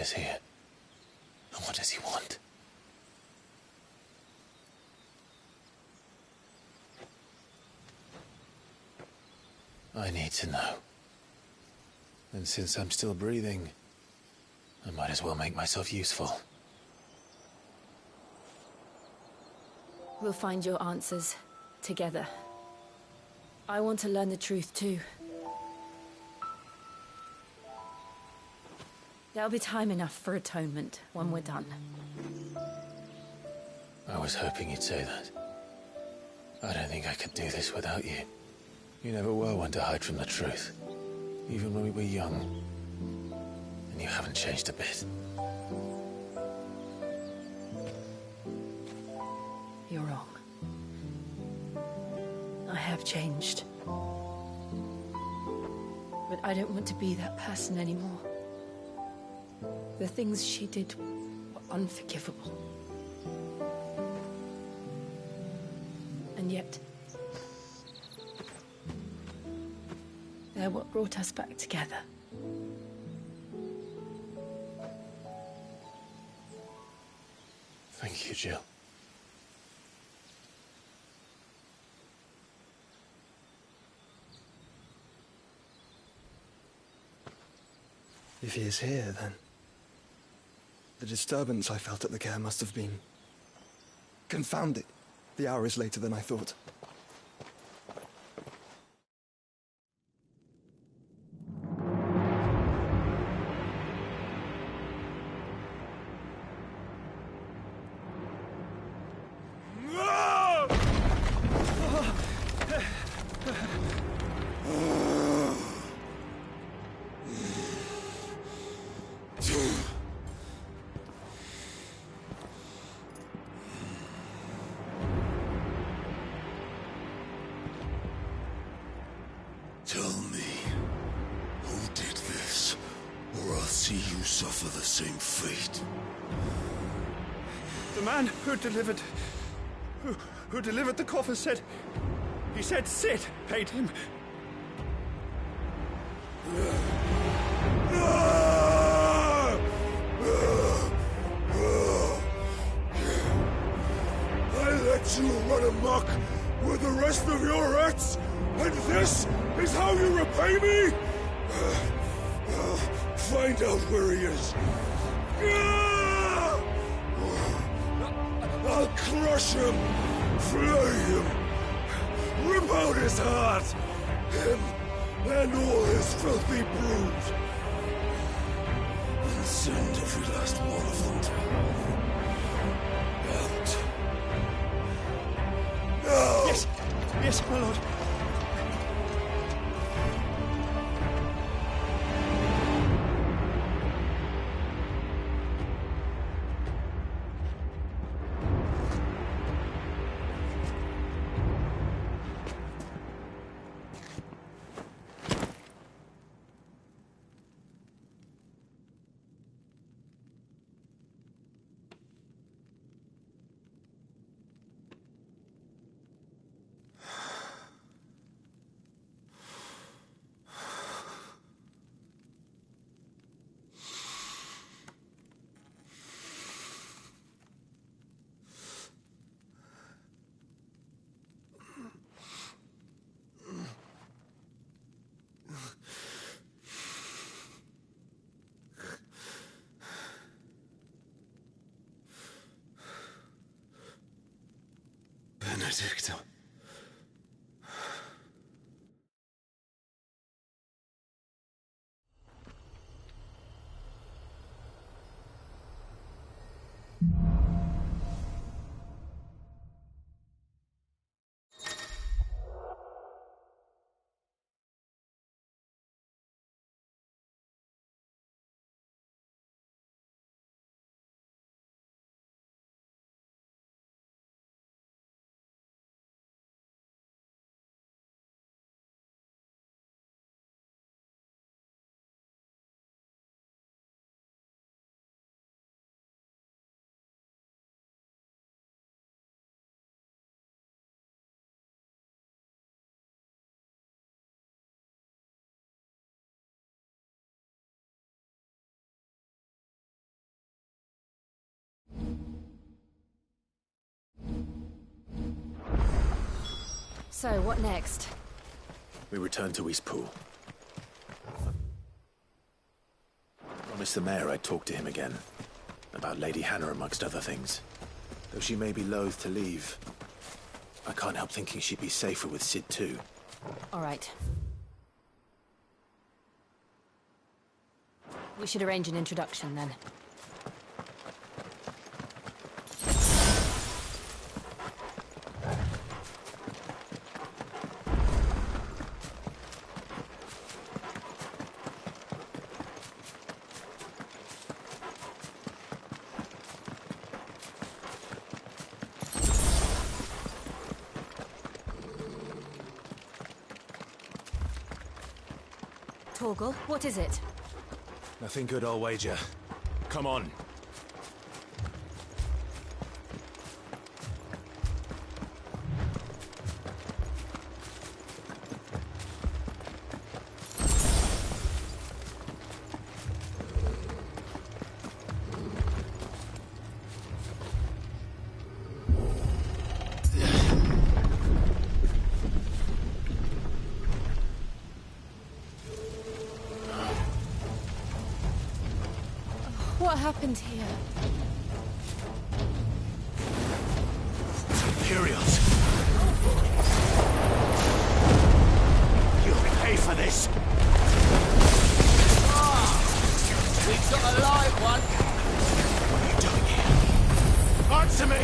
is here. And what does he want? I need to know. And since I'm still breathing, I might as well make myself useful. We'll find your answers together. I want to learn the truth too. There'll be time enough for atonement when we're done. I was hoping you'd say that. I don't think I could do this without you. You never were one to hide from the truth, even when we were young. And you haven't changed a bit. You're wrong. I have changed. But I don't want to be that person anymore. The things she did were unforgivable. And yet, they're what brought us back together. Thank you, Jill. If he is here, then the disturbance I felt at the care must have been confounded. The hour is later than I thought. Tell me, who did this, or I'll see you suffer the same fate. The man who delivered the coffin said... He said Sid paid him. I let you run amok with the rest of your rats, and this is how you repay me? Find out where he is. I'll crush him, flay him, rip out his heart, him and all his filthy brood, and send every last one of them to hell. Out. Now! Yes, yes, my lord. Benedicta. So, what next? We return to Eastpool. I promised the mayor I'd talk to him again. About Lady Hannah, amongst other things. Though she may be loath to leave, I can't help thinking she'd be safer with Sid too. All right. We should arrange an introduction, then. Torgal, what is it? Nothing good, I'll wager. Come on. What happened here? Imperials! You'll pay for this! We've got a live one. What are you doing here? Answer me!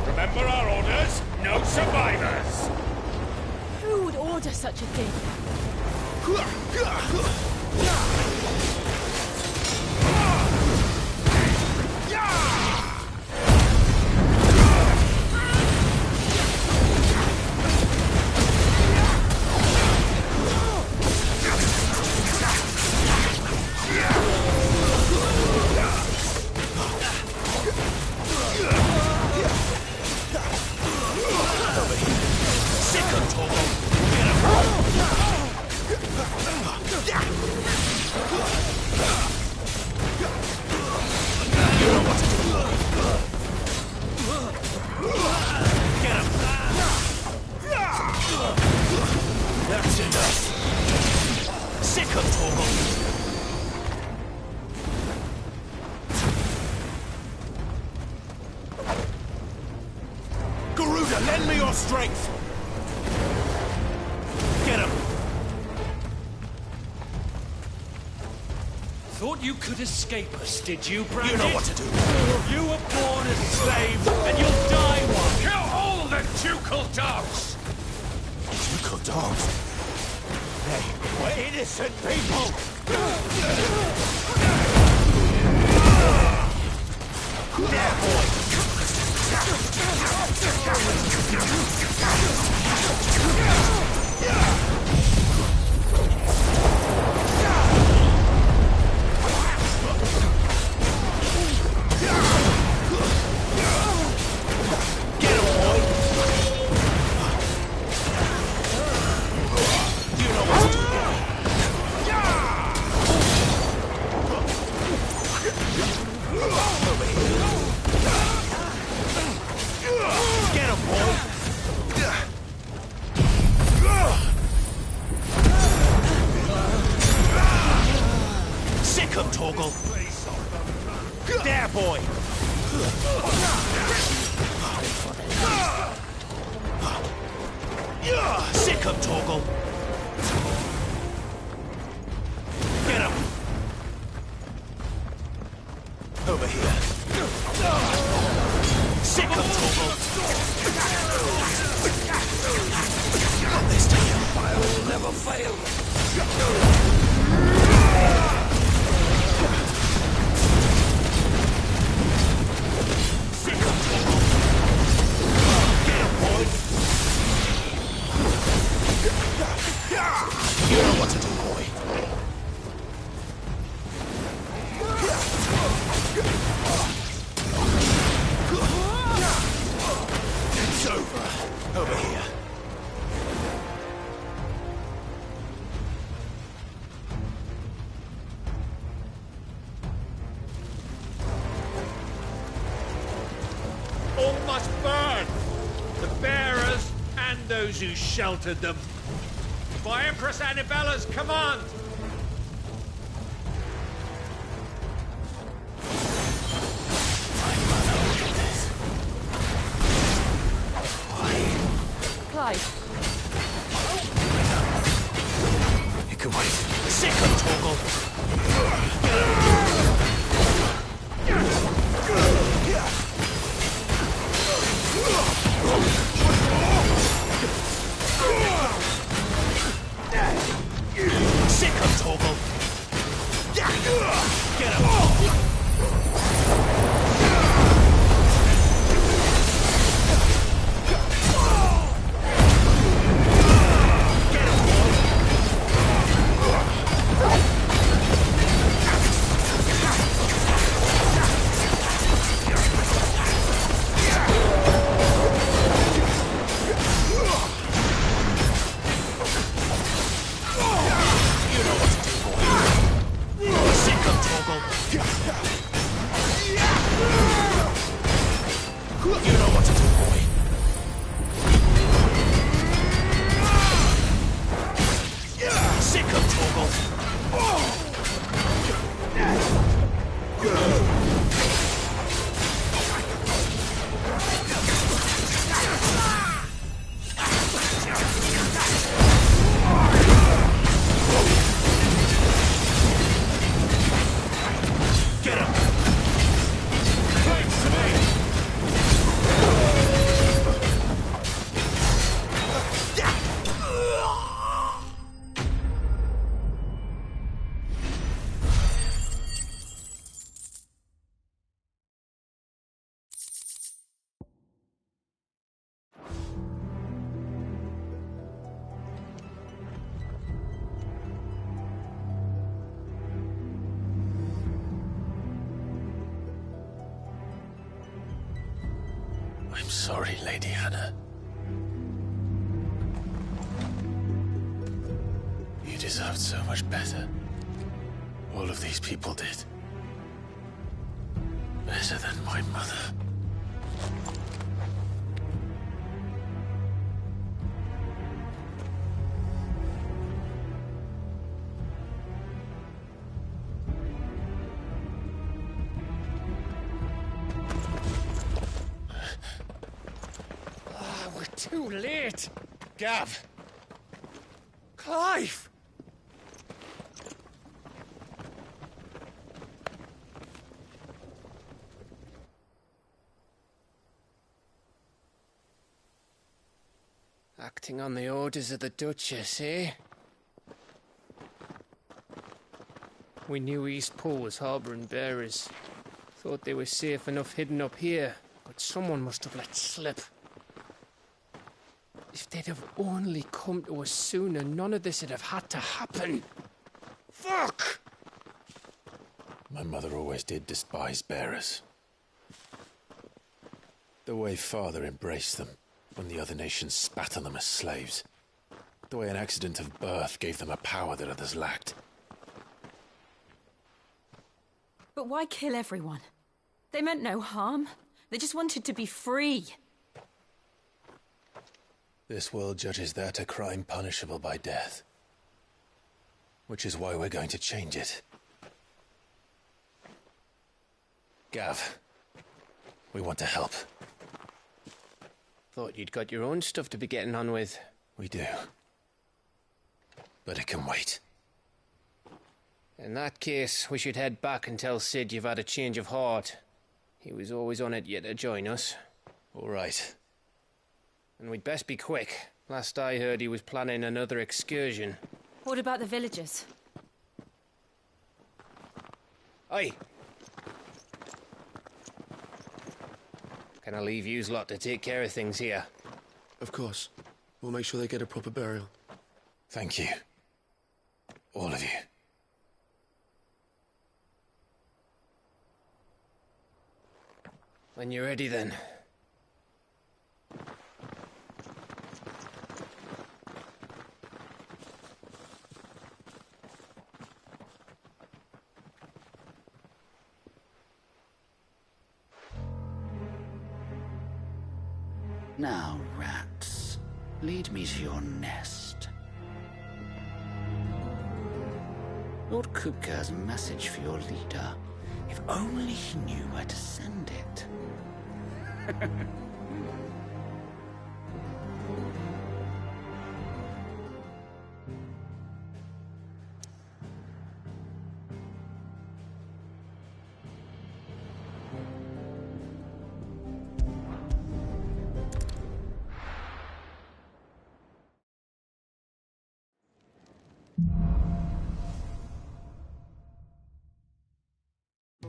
Remember our orders? No survivors! Who would order such a thing? That's enough! Sick of Torgal! Garuda, lend me your strength! Get him! Thought you could escape us, did you, Brandon? You know what to do! You were born a slave, and you'll die one! Kill all the ducal dogs! Ducal dogs? They were innocent people! There, boy! Torgal. There, boy. Sick of Torgal. Get him. Over here. Sick of Torgal. Got this time. Fire will never fail. You know what to do, boy. must burn. The bearers and those who sheltered them. By Empress Annibella's command. Clive. You can wait. Sick of Torgal. Sick of Torgal. Get him. I'm sorry, Lady Hannah. You deserved so much better. All of these people did. Better than my mother. Too late! Gav! Clive! Acting on the orders of the Duchess, eh? We knew East Pool was harbouring bearers. Thought they were safe enough hidden up here, but someone must have let slip. If they'd have only come to us sooner, none of this would have had to happen. Fuck! My mother always did despise bearers. The way Father embraced them when the other nations spat on them as slaves. The way an accident of birth gave them a power that others lacked. But why kill everyone? They meant no harm. They just wanted to be free. This world judges that a crime punishable by death. Which is why we're going to change it. Gav, we want to help. Thought you'd got your own stuff to be getting on with. We do. But it can wait. In that case, we should head back and tell Sid you've had a change of heart. He was always on it yet to join us. All right. And we'd best be quick. Last I heard, he was planning another excursion. What about the villagers? Aye. Can I leave yous lot to take care of things here? Of course. We'll make sure they get a proper burial. Thank you. All of you. When you're ready, then. Now, rats, lead me to your nest. Lord Kupka has a message for your leader. If only he knew where to send it.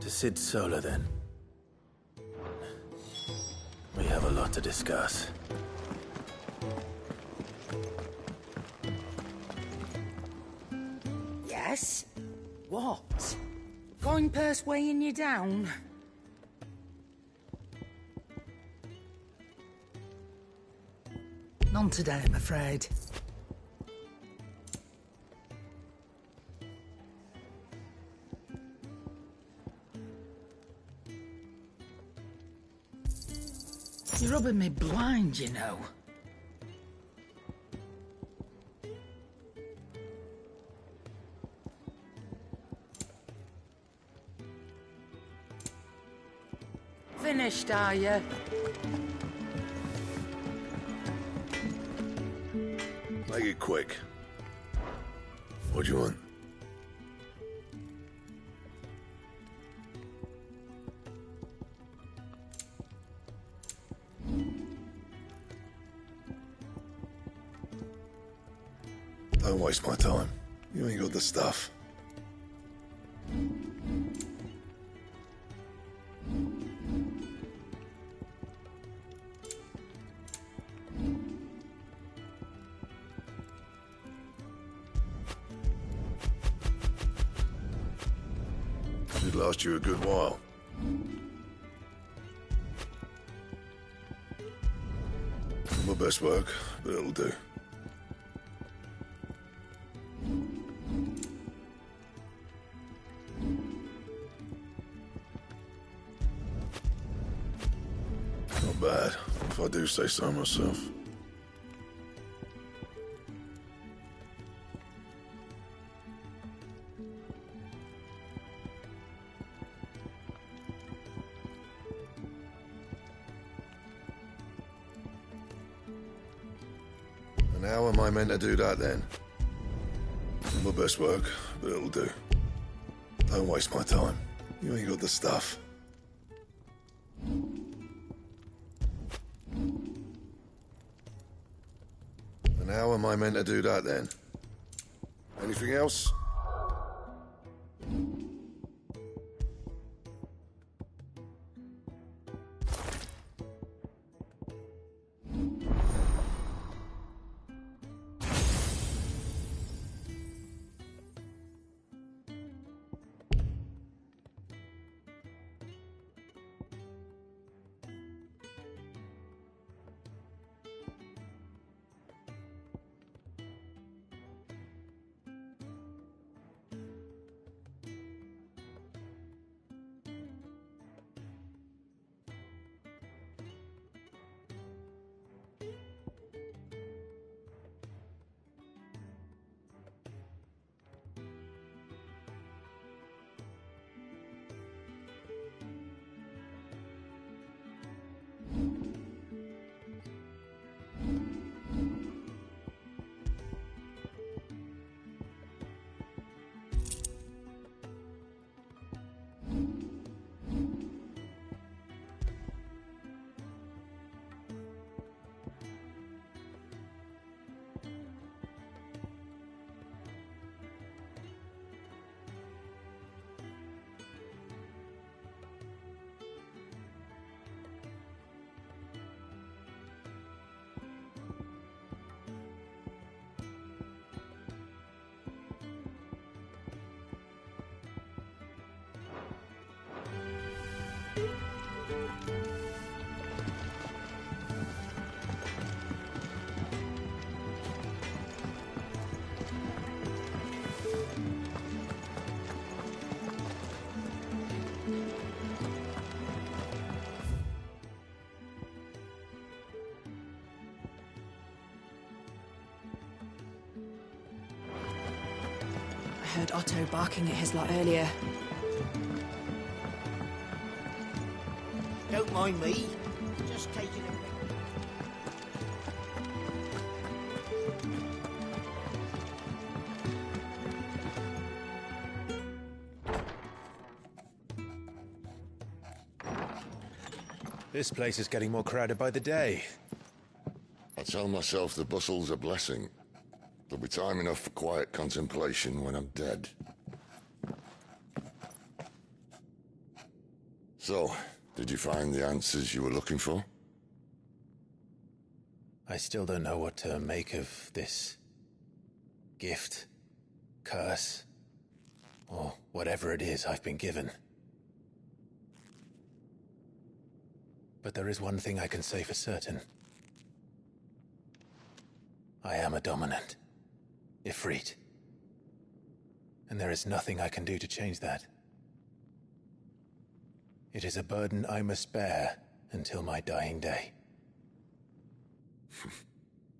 To Sid Solar, then. We have a lot to discuss. Yes? What? Coin purse weighing you down? None today, I'm afraid. You're rubbing me blind, you know. Finished, are you? Make it quick. What do you want? Don't waste my time. You ain't got the stuff. It'd last you a good while. Not my best work, but it'll do. Not bad, if I do say so myself. And how am I meant to do that then? Not my best work, but it'll do. Don't waste my time. You ain't got the stuff. And how am I meant to do that then? Anything else? Heard Otto barking at his lot earlier. Don't mind me. Just taking a... This place is getting more crowded by the day. I tell myself the bustle's a blessing. There'll be time enough for quiet contemplation when I'm dead. So, did you find the answers you were looking for? I still don't know what to make of this gift, curse, or whatever it is I've been given. But there is one thing I can say for certain. I am a dominant, Ifrit. And there is nothing I can do to change that. It is a burden I must bear until my dying day.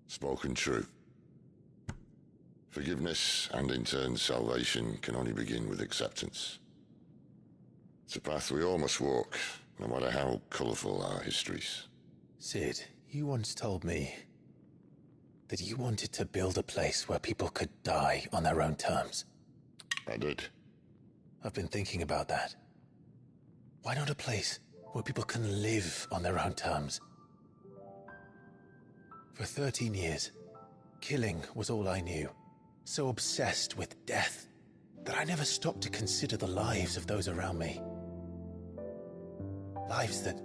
Spoken true. Forgiveness and in turn salvation can only begin with acceptance. It's a path we all must walk, no matter how colourful our histories. Sid, you once told me that you wanted to build a place where people could die on their own terms. I did. I've been thinking about that. Why not a place where people can live on their own terms? For 13 years, killing was all I knew. So obsessed with death that I never stopped to consider the lives of those around me. Lives that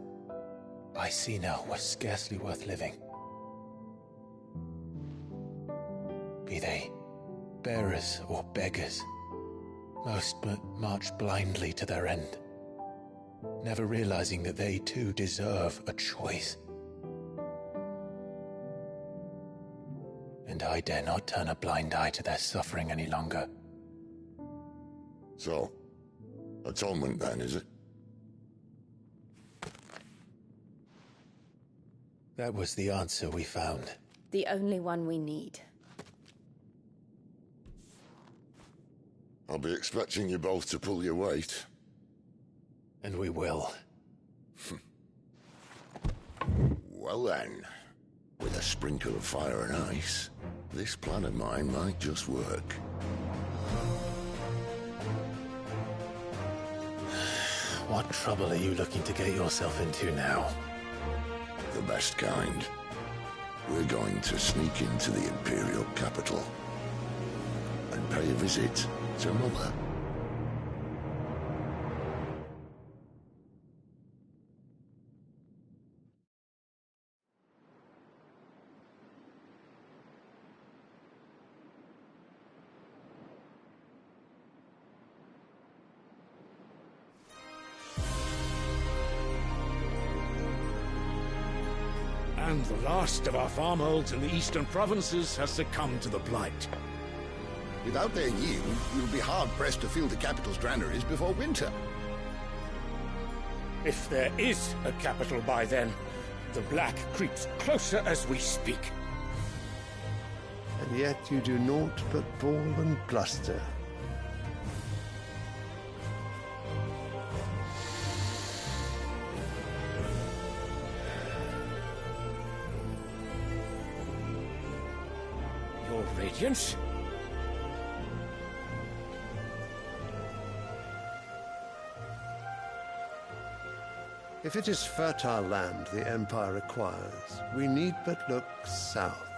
I see now were scarcely worth living. Be they bearers or beggars, most march blindly to their end, never realizing that they too deserve a choice. And I dare not turn a blind eye to their suffering any longer. So, atonement then, is it? That was the answer we found. The only one we need. I'll be expecting you both to pull your weight. And we will. Well then, with a sprinkle of fire and ice, this plan of mine might just work. What trouble are you looking to get yourself into now? The best kind. We're going to sneak into the Imperial capital and pay a visit to Mother. And the last of our farmholds in the eastern provinces has succumbed to the blight. Without their yield, you'll be hard-pressed to fill the capital's granaries before winter. If there is a capital by then, the black creeps closer as we speak. And yet you do naught but bawl and bluster. Your Radiance? If it is fertile land the Empire requires, we need but look south.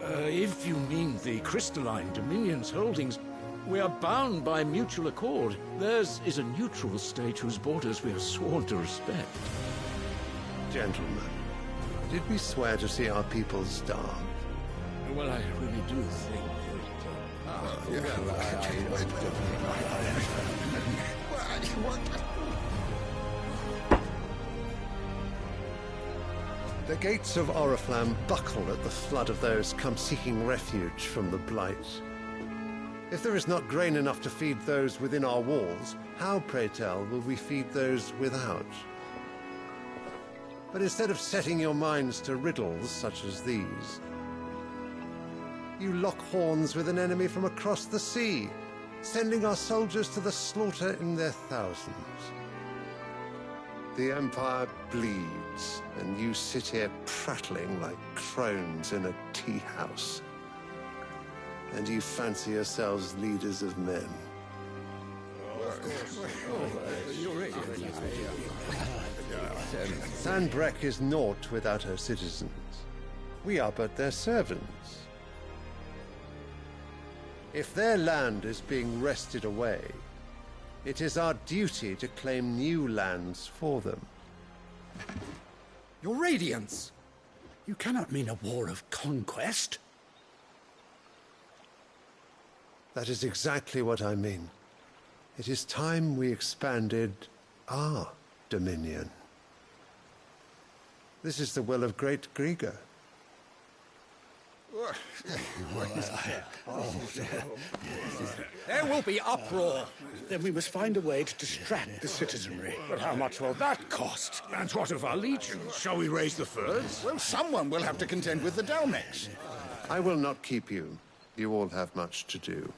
If you mean the crystalline Dominion's holdings, we are bound by mutual accord. Theirs is a neutral state whose borders we are sworn to respect. Gentlemen, did we swear to see our people starve? Well, I really do think The gates of Oriflamme buckle at the flood of those come seeking refuge from the blight. If there is not grain enough to feed those within our walls, how, pray tell, will we feed those without? But instead of setting your minds to riddles such as these, You lock horns with an enemy from across the sea, sending our soldiers to the slaughter in their thousands. The Empire bleeds, and you sit here prattling like crones in a tea house. And you fancy yourselves leaders of men. Sanbreque is naught without her citizens. We are but their servants. If their land is being wrested away, it is our duty to claim new lands for them. Your Radiance! You cannot mean a war of conquest. That is exactly what I mean. It is time we expanded our dominion. This is the will of great Grieger. There will be uproar. Then we must find a way to distract the citizenry. But how much will that cost? And what of our legions? Shall we raise the furs? Well, someone will have to contend with the Dalmex. I will not keep you. You all have much to do.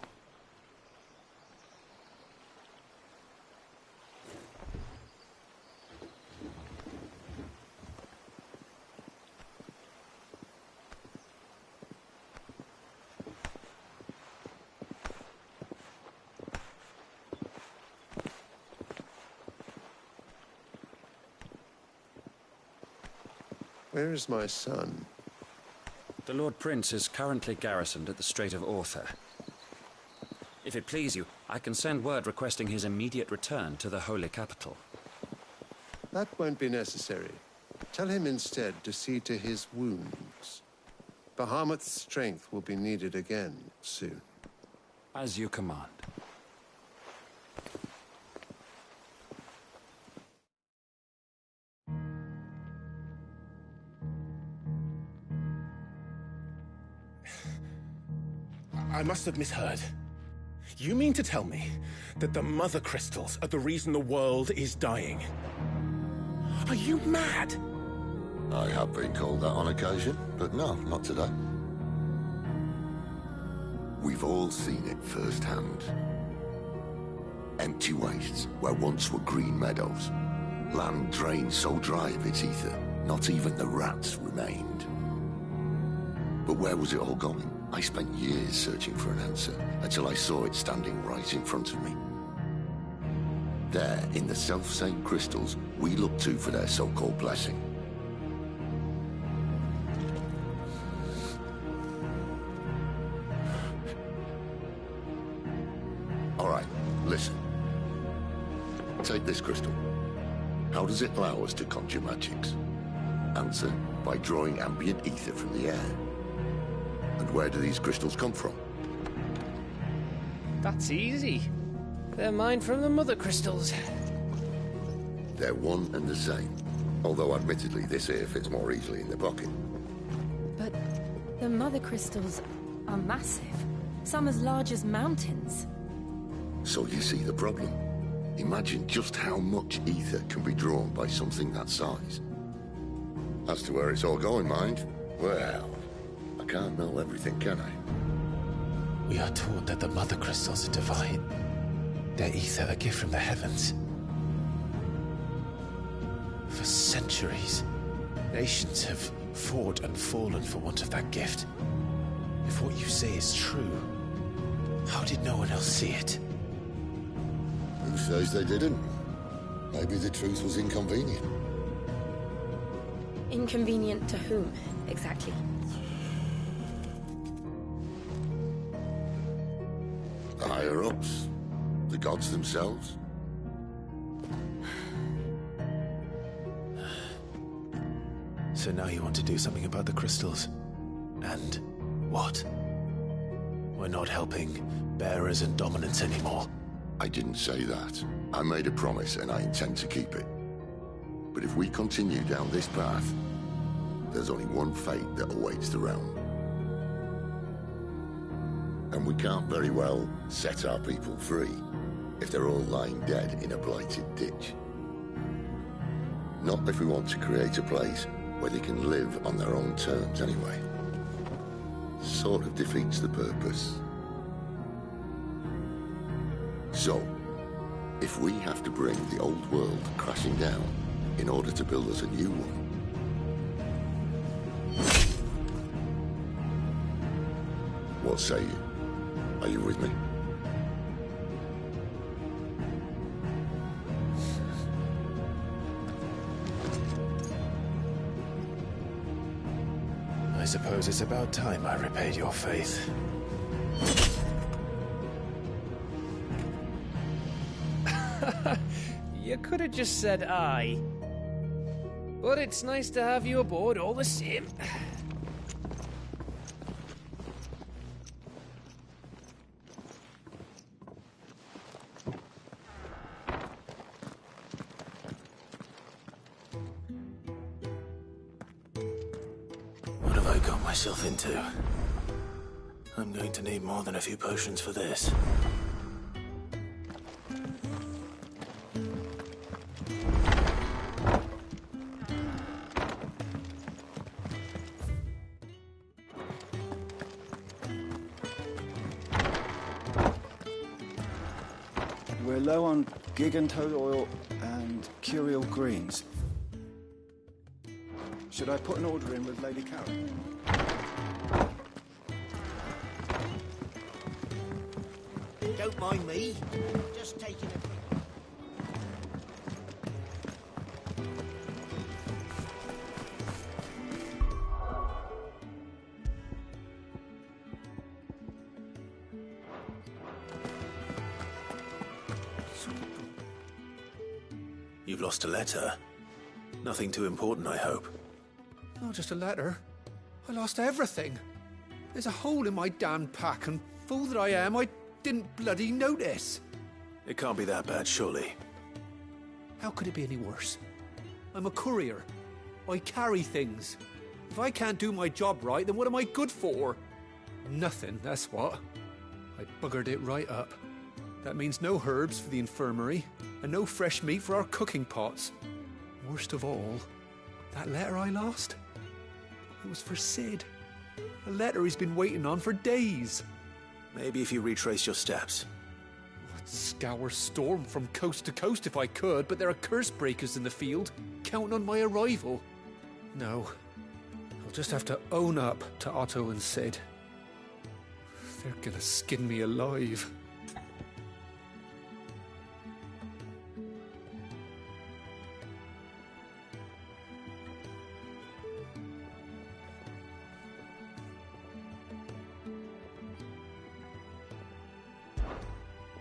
Where is my son? The Lord Prince is currently garrisoned at the Strait of Arthur. If it please you, I can send word requesting his immediate return to the Holy Capital. That won't be necessary. Tell him instead to see to his wounds. Bahamut's strength will be needed again soon. As you command. I must have misheard. You mean to tell me that the Mother Crystals are the reason the world is dying? Are you mad? I have been called that on occasion, but no, not today. We've all seen it firsthand. Empty wastes where once were green meadows. Land drained so dry of its ether, not even the rats remained. But where was it all going? I spent years searching for an answer, until I saw it standing right in front of me. There, in the self-same crystals, we look to for their so-called blessing. All right, listen. Take this crystal. How does it allow us to conjure magics? Answer, by drawing ambient ether from the air. And where do these crystals come from? That's easy. They're mined from the Mother Crystals. They're one and the same. Although admittedly this here fits more easily in the pocket. But the Mother Crystals are massive. Some as large as mountains. So you see the problem. Imagine just how much ether can be drawn by something that size. As to where it's all going, mind, well, I can't know everything, can I? We are taught that the Mother Crystals are divine. Their ether a gift from the heavens. For centuries, nations have fought and fallen for want of that gift. If what you say is true, how did no one else see it? Who says they didn't? Maybe the truth was inconvenient. Inconvenient to whom, exactly? The higher-ups, the gods themselves. So now you want to do something about the crystals. And what? We're not helping bearers and dominants anymore. I didn't say that. I made a promise and I intend to keep it. But if we continue down this path, there's only one fate that awaits the realm. And we can't very well set our people free if they're all lying dead in a blighted ditch. Not if we want to create a place where they can live on their own terms anyway. sort of defeats the purpose. So, if we have to bring the old world crashing down in order to build us a new one, what say you? Are you with me? I suppose it's about time I repaid your faith. You could have just said aye. But it's nice to have you aboard all the same. What have I got myself into? I'm going to need more than a few potions for this. We're low on gig and toad oil and curial greens. Should I put an order in with Lady Karen? Don't mind me. Just taking a pic. You've lost a letter. Nothing too important, I hope. Not just a letter. I lost everything. There's a hole in my damn pack, and fool that I am, I didn't bloody notice. It can't be that bad, surely. How could it be any worse? I'm a courier. I carry things. If I can't do my job right, then what am I good for? Nothing, that's what. I buggered it right up. That means no herbs for the infirmary, and no fresh meat for our cooking pots. Worst of all, that letter I lost? It was for Sid. A letter he's been waiting on for days. Maybe if you retrace your steps. I'd scour Storm from coast to coast if I could, but there are curse breakers in the field, counting on my arrival. No, I'll just have to own up to Otto and Sid. They're gonna skin me alive.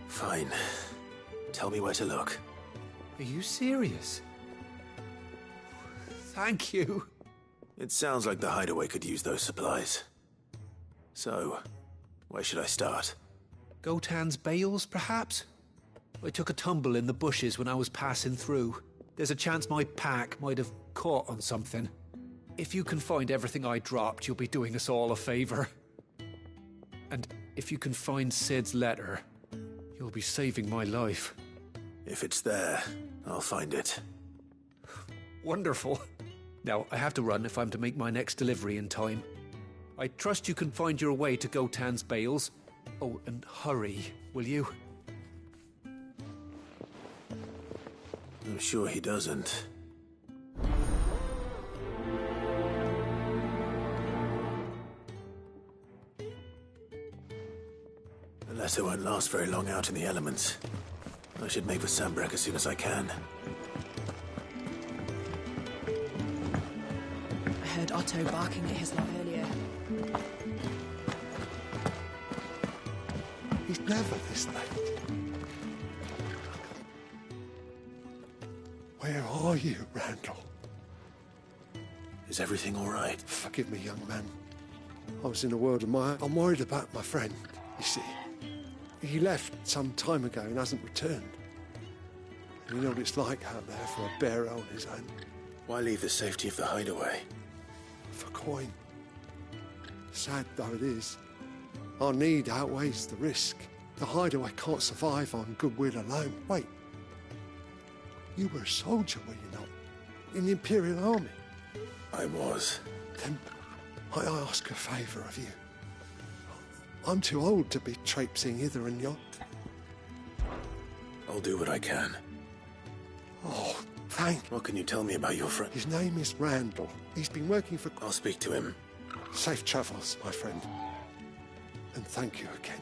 Fine. Tell me where to look. Are you serious? Thank you. It sounds like the hideaway could use those supplies. So, where should I start? Gotan's bales, perhaps? I took a tumble in the bushes when I was passing through. There's a chance my pack might have caught on something. If you can find everything I dropped, you'll be doing us all a favor. And if you can find Sid's letter, you'll be saving my life. If it's there, I'll find it. Wonderful. Now, I have to run if I'm to make my next delivery in time. I trust you can find your way to Gotan's bales. Oh, and hurry, will you? I'm sure he doesn't. The letter won't last very long out in the elements. I should make for Sambrek as soon as I can. I heard Otto barking at his love earlier. He's never this late. Where are you, Randall? Is everything all right? Forgive me, young man. I was in a world of my own. I'm worried about my friend, you see. He left some time ago and hasn't returned. And you know what it's like out there for a bearer on his own. Why leave the safety of the hideaway? For coin. Sad though it is, our need outweighs the risk. The hideaway can't survive on goodwill alone. Wait. You were a soldier, were you not? In the Imperial Army? I was. Then I ask a favour of you. I'm too old to be traipsing hither and yon. I'll do what I can. Oh, thank you. What can you tell me about your friend? His name is Randall. He's been working for... I'll speak to him. Safe travels, my friend. And thank you again.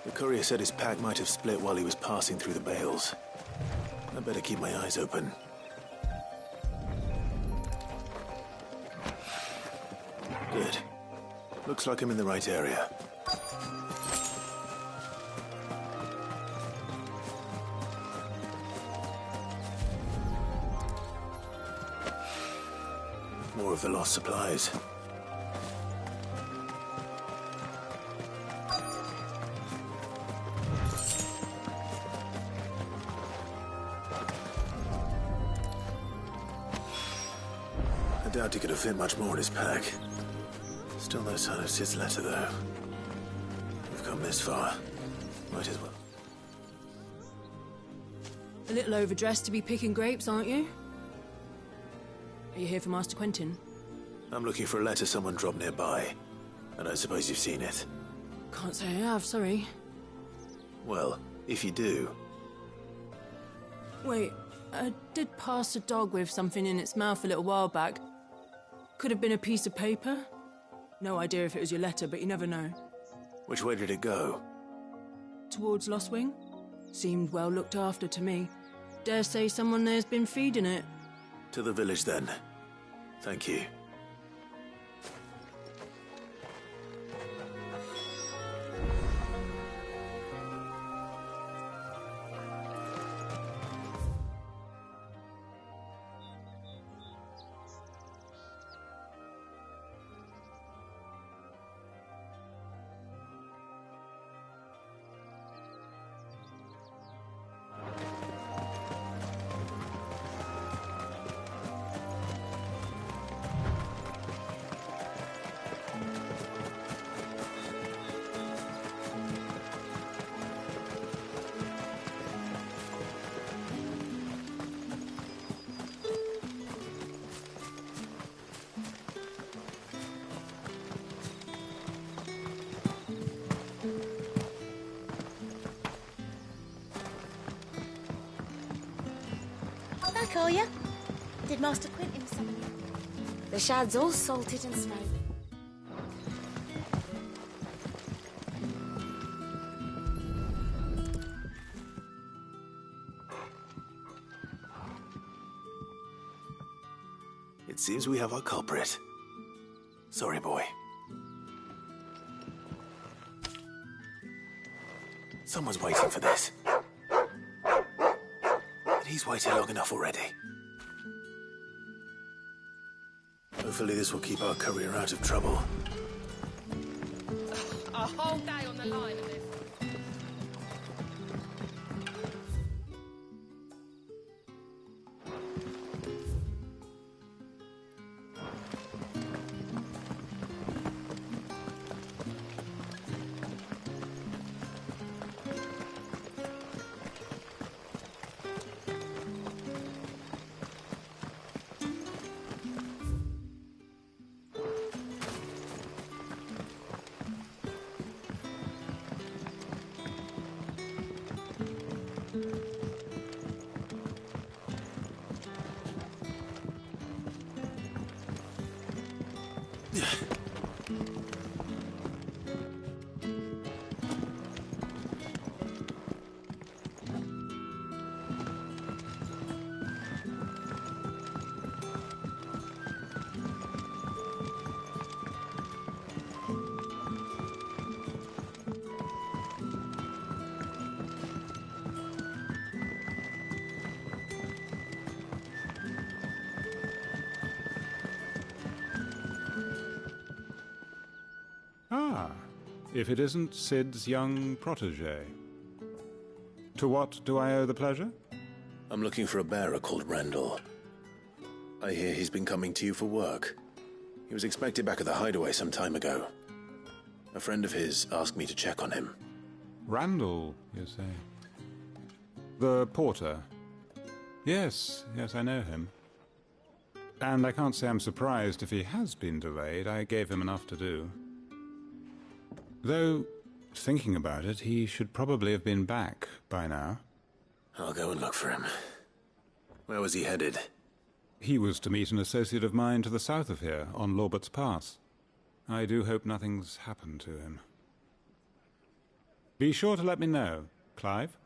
The courier said his pack might have split while he was passing through the bales. I better keep my eyes open. Good. Looks like I'm in the right area. More of the lost supplies. I doubt he could have fit much more in his pack. Still no sign of Sid's letter, though. We've come this far. Might as well. A little overdressed to be picking grapes, aren't you? Are you here for Master Quentin? I'm looking for a letter someone dropped nearby. And I suppose you've seen it. Can't say I have, sorry. Well, if you do... Wait, I did pass a dog with something in its mouth a little while back. Could have been a piece of paper. No idea if it was your letter, but you never know. Which way did it go? Towards Lost Wing? Seemed well looked after to me. Dare say someone there's been feeding it. To the village, then. Thank you. Back, are you? Did Master Quentin summon you? The shad's all salted and snowed. It seems we have our culprit. Sorry, boy. Someone's waiting for this. But he's waited long enough already. Hopefully this will keep our courier out of trouble. A whole day on the line of this. if it isn't Sid's young protege. To what do I owe the pleasure? I'm looking for a bearer called Randall. I hear he's been coming to you for work. He was expected back at the hideaway some time ago. A friend of his asked me to check on him. Randall, you say? The porter? Yes, I know him. And I can't say I'm surprised if he has been delayed. I gave him enough to do. Though, thinking about it, he should probably have been back by now. I'll go and look for him. Where was he headed? He was to meet an associate of mine to the south of here, on Lorbert's Pass. I do hope nothing's happened to him. Be sure to let me know, Clive.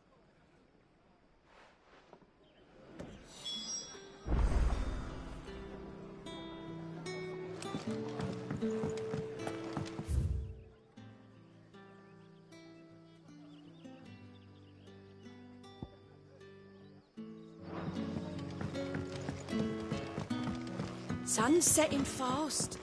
Sun's setting fast.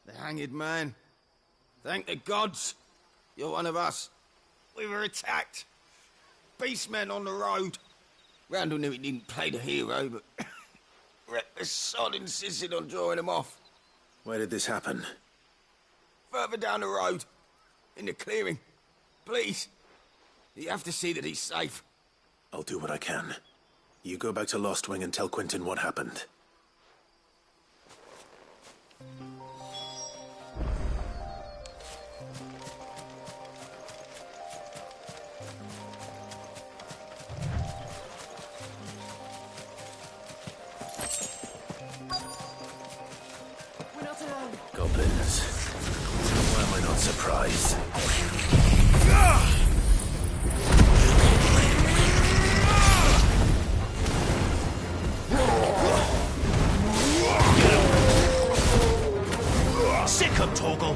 The hanged man. Thank the gods. You're one of us. We were attacked. Beastmen on the road. Randall knew he didn't play the hero, but the sod insisted on drawing him off. Where did this happen? Further down the road. In the clearing. Please. You have to see that he's safe. I'll do what I can. You go back to Lost Wing and tell Quentin what happened. We're not alone. Goblins. Why am I not surprised? Sick him, Torgal!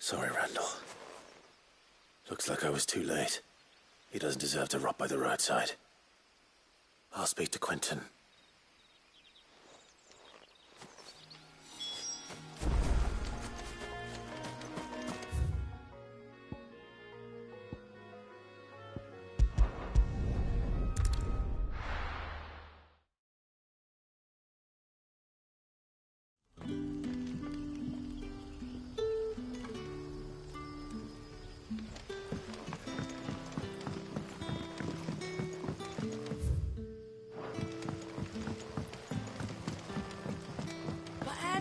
Sorry, Randall. Looks like I was too late. He doesn't deserve to rot by the roadside. I'll speak to Quentin.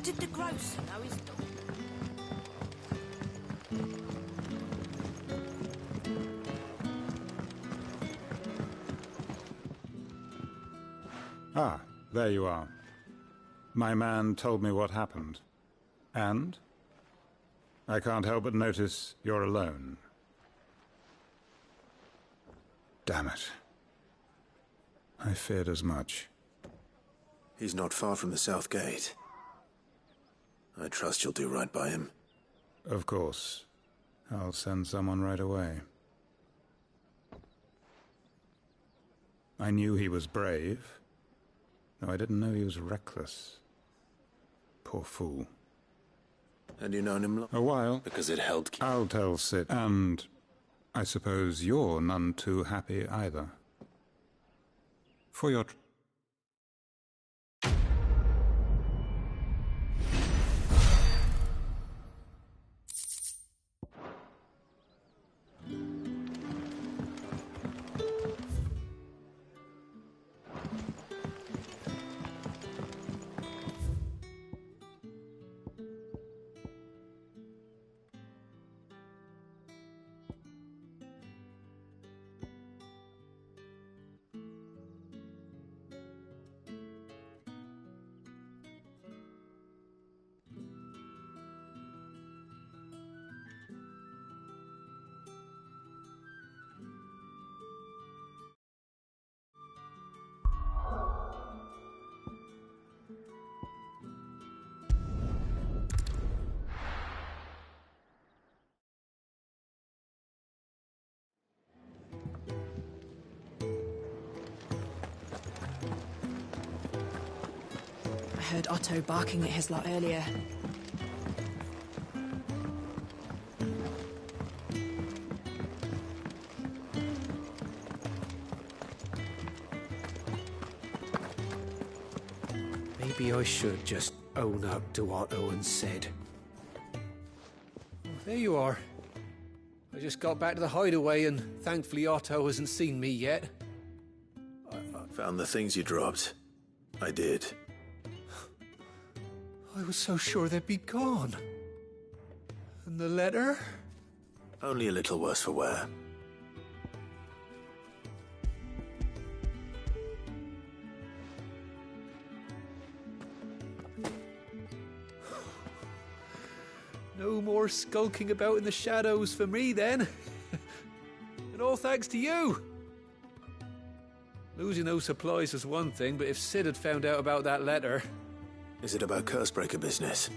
Did the grocer know his dog? Ah, there you are. My man told me what happened. And? I can't help but notice you're alone. Damn it. I feared as much. He's not far from the South Gate. I trust you'll do right by him. Of course. I'll send someone right away. I knew he was brave, though I didn't know he was reckless. Poor fool. And you known him long? A while. Because it helped. I'll tell Sid. And I suppose you're none too happy either. For your... I heard Otto barking at his lot earlier. Maybe I should just own up to Otto and Sid. There you are. I just got back to the hideaway and thankfully Otto hasn't seen me yet. Found the things you dropped. I did. I was so sure they'd be gone. And the letter? Only a little worse for wear. No more skulking about in the shadows for me, then. And all thanks to you. Losing those supplies was one thing, but if Sid had found out about that letter... Is it about Cursebreaker business?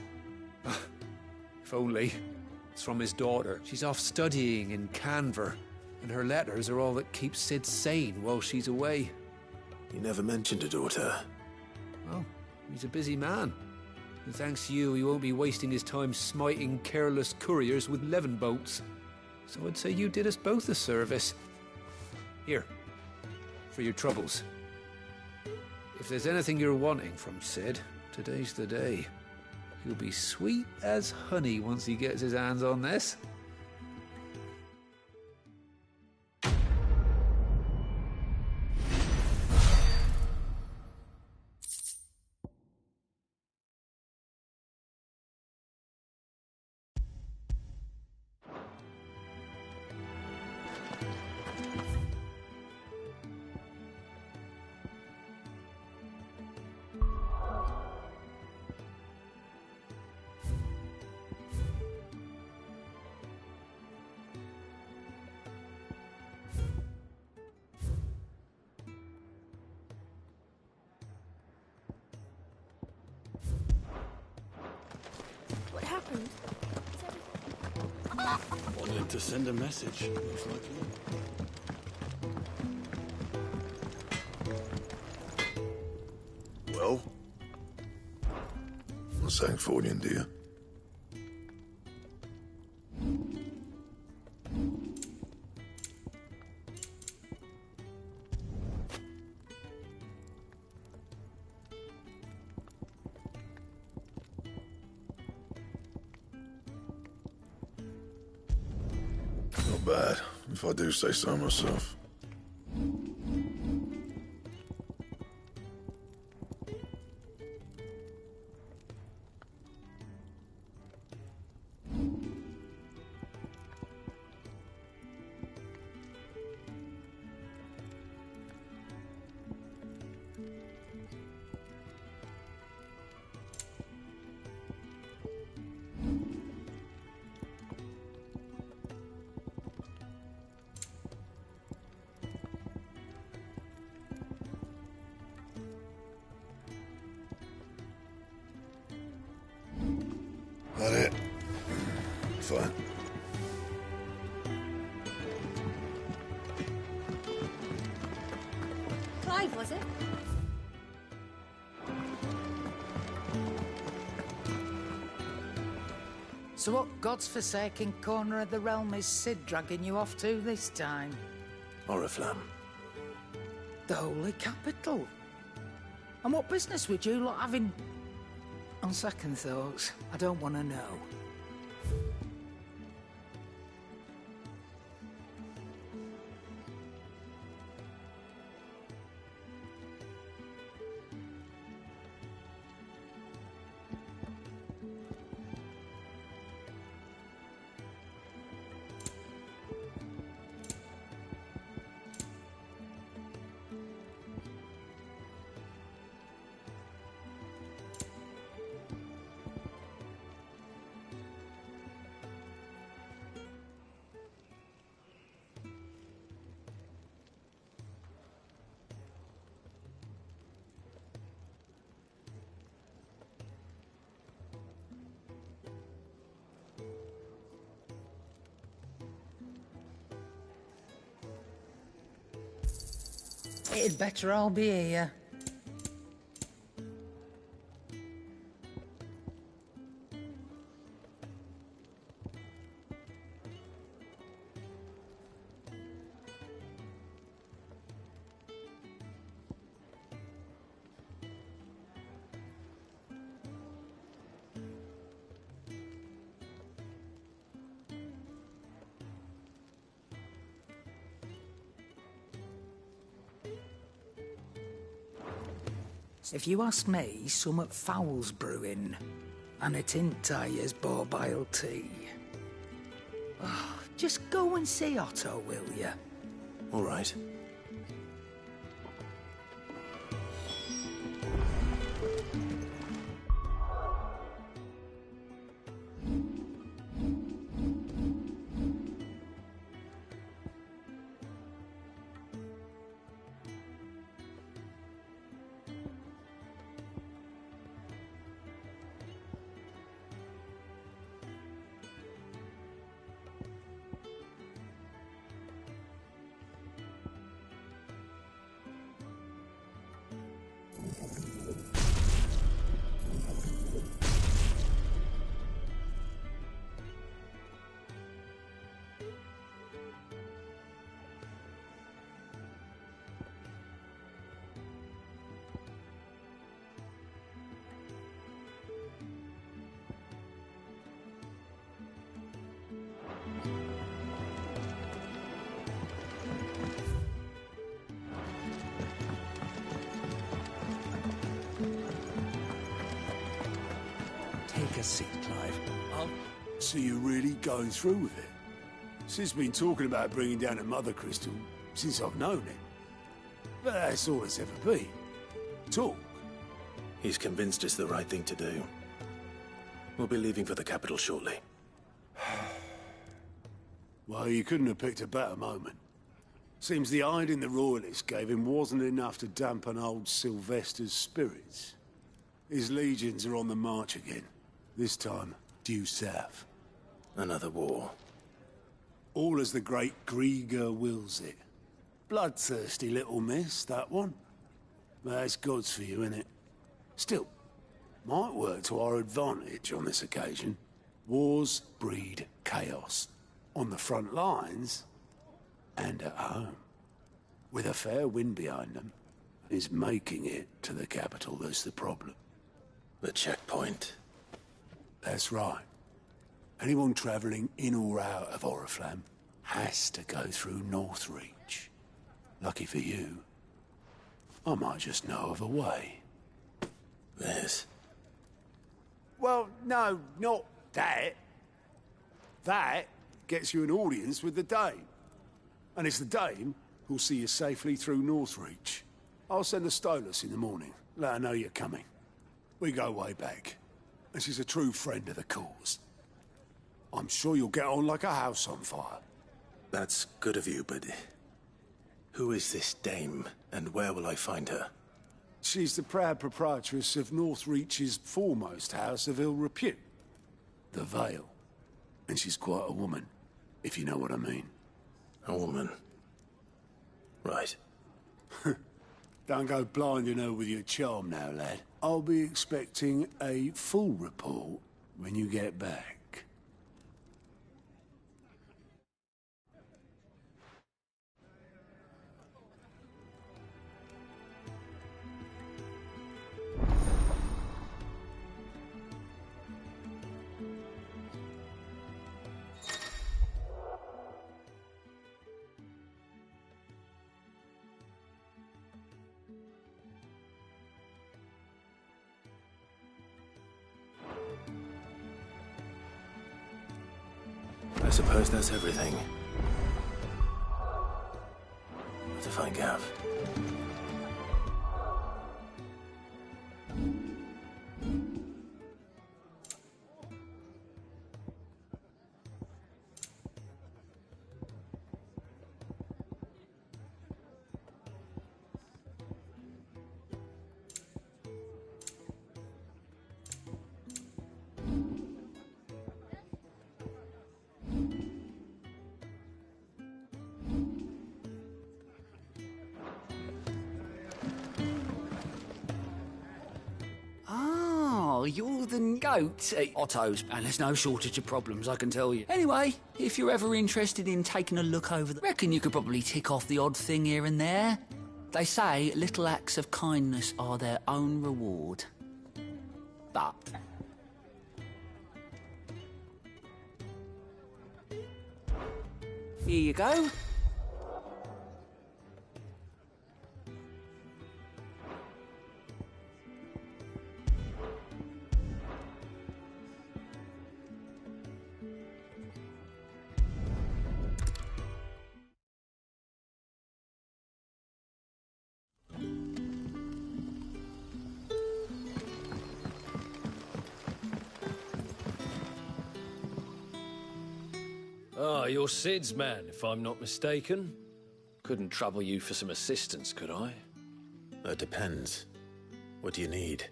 If only. It's from his daughter. She's off studying in Canver, and her letters are all that keeps Sid sane while she's away. He never mentioned a daughter. Well, he's a busy man. And thanks to you, he won't be wasting his time smiting careless couriers with levin boats. So I'd say you did us both a service. Here, for your troubles. If there's anything you're wanting from Sid, today's the day. He'll be sweet as honey once he gets his hands on this. What happened? Wanted to send a message, most likely. Well? What's something for you, dear? Not bad, if I do say so myself. That it? Fine. Clive, was it? So what god's-forsaken corner of the realm is Sid dragging you off to this time? Oriflamme. The Holy Capital. And what business would you lot having... On second thoughts, I don't want to know. It'd better all be here. If you ask me, summat foul's brewing, and a tint tires borbile tea. Oh, just go and see Otto, will you? All right. Take a seat, Clive. So you're really going through with it? Sid's been talking about bringing down a mother crystal since I've known him. But that's all it's ever been. Talk. He's convinced it's the right thing to do. We'll be leaving for the capital shortly. Well, you couldn't have picked a better moment. Seems the hiding the royalists gave him wasn't enough to dampen old Sylvester's spirits. His legions are on the march again. This time, due south. Another war. All as the great Grieger wills it. Bloodthirsty little miss, that one. But that's God's for you, innit? Still, might work to our advantage on this occasion. Wars breed chaos. On the front lines, and at home. With a fair wind behind them, is making it to the capital that's the problem. The checkpoint. That's right. Anyone travelling in or out of Oriflamme has to go through Northreach. Lucky for you, I might just know of a way. This? Well, no, not that. That gets you an audience with the Dame. And it's the Dame who'll see you safely through Northreach. I'll send a Stolas in the morning, let her know you're coming. We go way back, and she's a true friend of the cause. I'm sure you'll get on like a house on fire. That's good of you, but who is this Dame, and where will I find her? She's the proud proprietress of Northreach's foremost house of ill repute, the Vale. And she's quite a woman, if you know what I mean. A woman? Right. Don't go blinding her with your charm now, lad. I'll be expecting a full report when you get back. I suppose that's everything. Have to find Gav. You're the goat. Otto's, and there's no shortage of problems, I can tell you. Anyway, if you're ever interested in taking a look over reckon you could probably tick off the odd thing here and there. They say little acts of kindness are their own reward. But here you go. Ah, you're Sid's man, if I'm not mistaken. Couldn't trouble you for some assistance, could I? That depends. What do you need?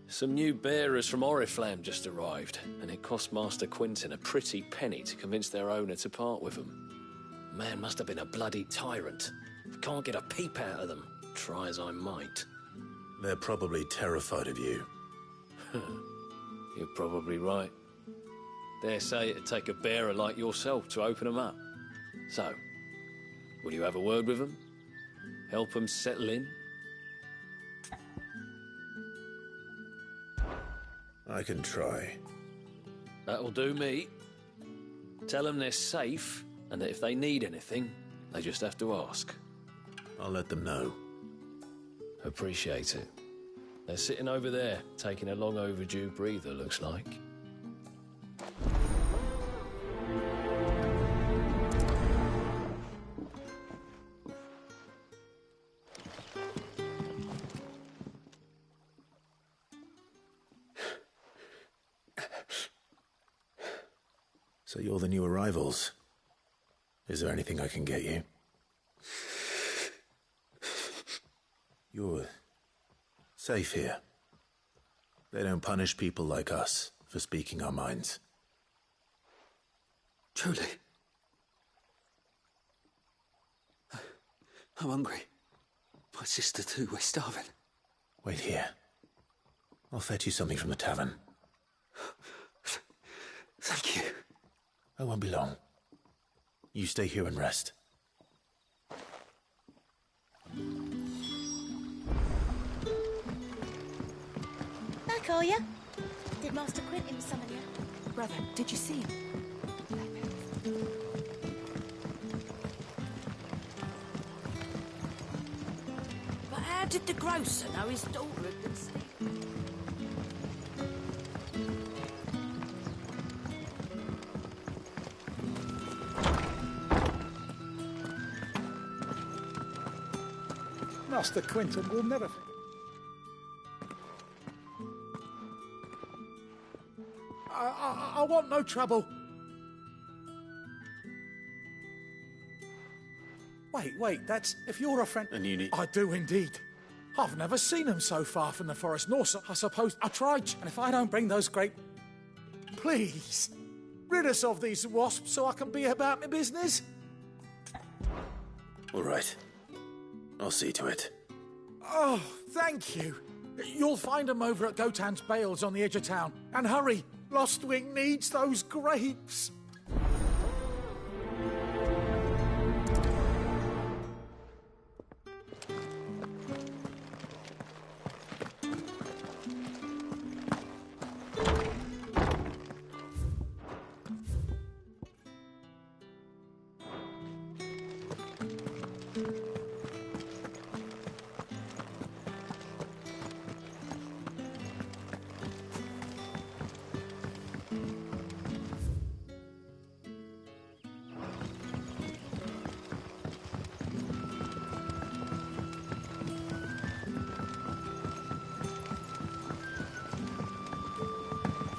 Some new bearers from Oriflamme just arrived, and it cost Master Quinton a pretty penny to convince their owner to part with them. Man must have been a bloody tyrant. I can't get a peep out of them, try as I might. They're probably terrified of you. You're probably right. Dare say it'd take a bearer like yourself to open them up. So, will you have a word with them? Help them settle in? I can try. That'll do me. Tell them they're safe, and that if they need anything, they just have to ask. I'll let them know. Appreciate it. They're sitting over there, taking a long overdue breather, looks like. So you're the new arrivals. Is there anything I can get you? You're safe here. They don't punish people like us for speaking our minds. Truly? I'm hungry. My sister too, we're starving. Wait here. I'll fetch you something from the tavern. Thank you. I won't be long. You stay here and rest. Back, are you? Did Master Quentin summon you? Brother, did you see him? But how did the grocer know his daughter had been stealing? Master Quentin will never... I want no trouble. Wait, that's... If you're a friend... And you need... I do indeed. I've never seen him so far from the forest, nor so I suppose I tried. And if I don't bring those great... Please, rid us of these wasps so I can be about my business. All right. I'll see to it. Oh, thank you. You'll find them over at Gotan's Bales on the edge of town. And hurry, Lostwing needs those grapes.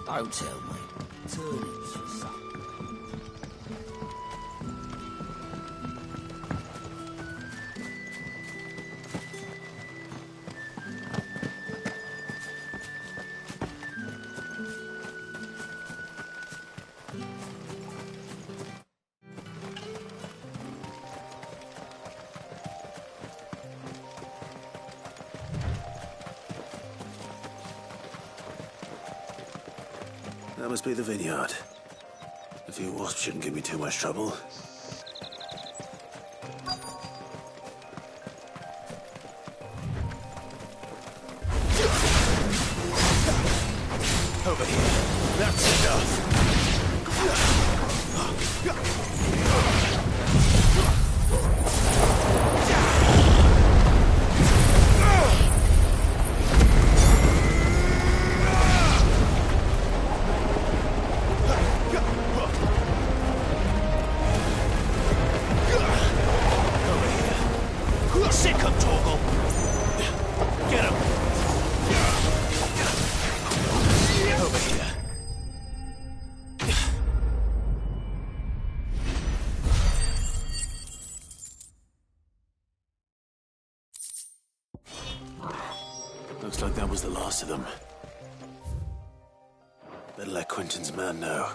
Don't tell me. Turnips for supper. That must be the vineyard. A few wasps shouldn't give me too much trouble. Over here. That's enough. Sick him, Torgal. Get him. Over here. Looks like that was the last of them. Better let Quentin's man know.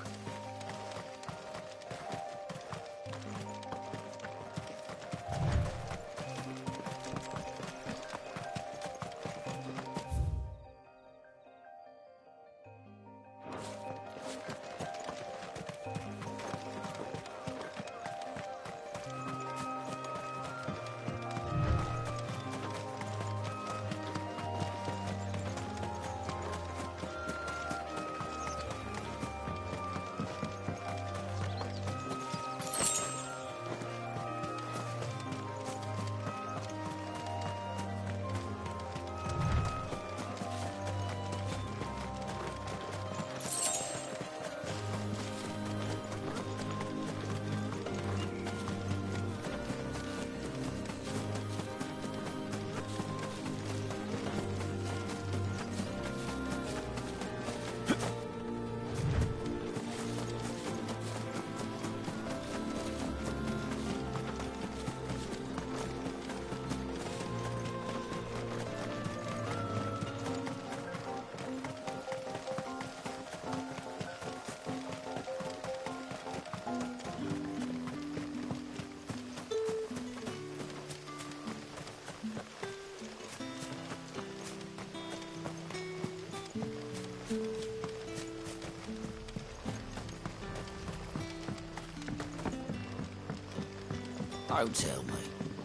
Don't tell me.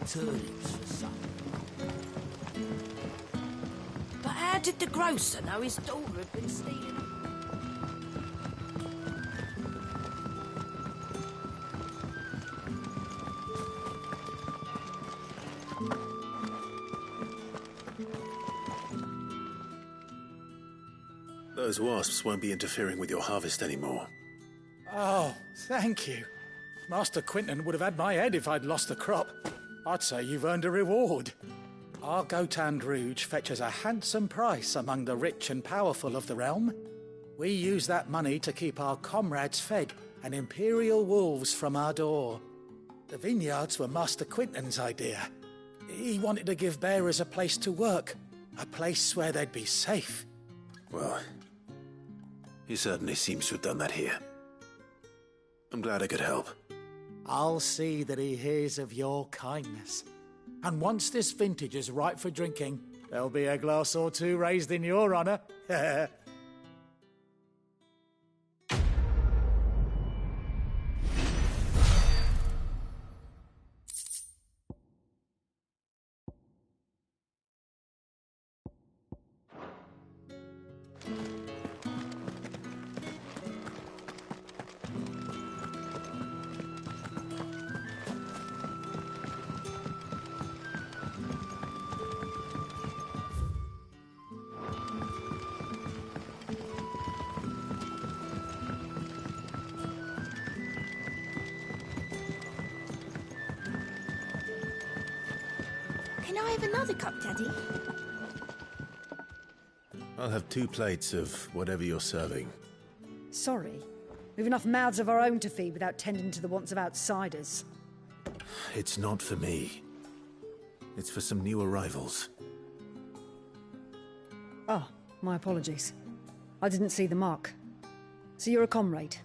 Turnips for supper. But how did the grocer know his daughter had been stealing? Those wasps won't be interfering with your harvest anymore. Oh, thank you. Master Quinton would have had my head if I'd lost the crop. I'd say you've earned a reward. Our Gotand Rouge fetches a handsome price among the rich and powerful of the realm. We use that money to keep our comrades fed and imperial wolves from our door. The vineyards were Master Quinton's idea. He wanted to give bearers a place to work, a place where they'd be safe. Well, he certainly seems to have done that here. I'm glad I could help. I'll see that he hears of your kindness. And once this vintage is ripe for drinking, there'll be a glass or two raised in your honour. Can I have another cup, Daddy? I'll have 2 plates of whatever you're serving. Sorry. We've enough mouths of our own to feed without tending to the wants of outsiders. It's not for me. It's for some new arrivals. Oh, my apologies. I didn't see the mark. So you're a comrade.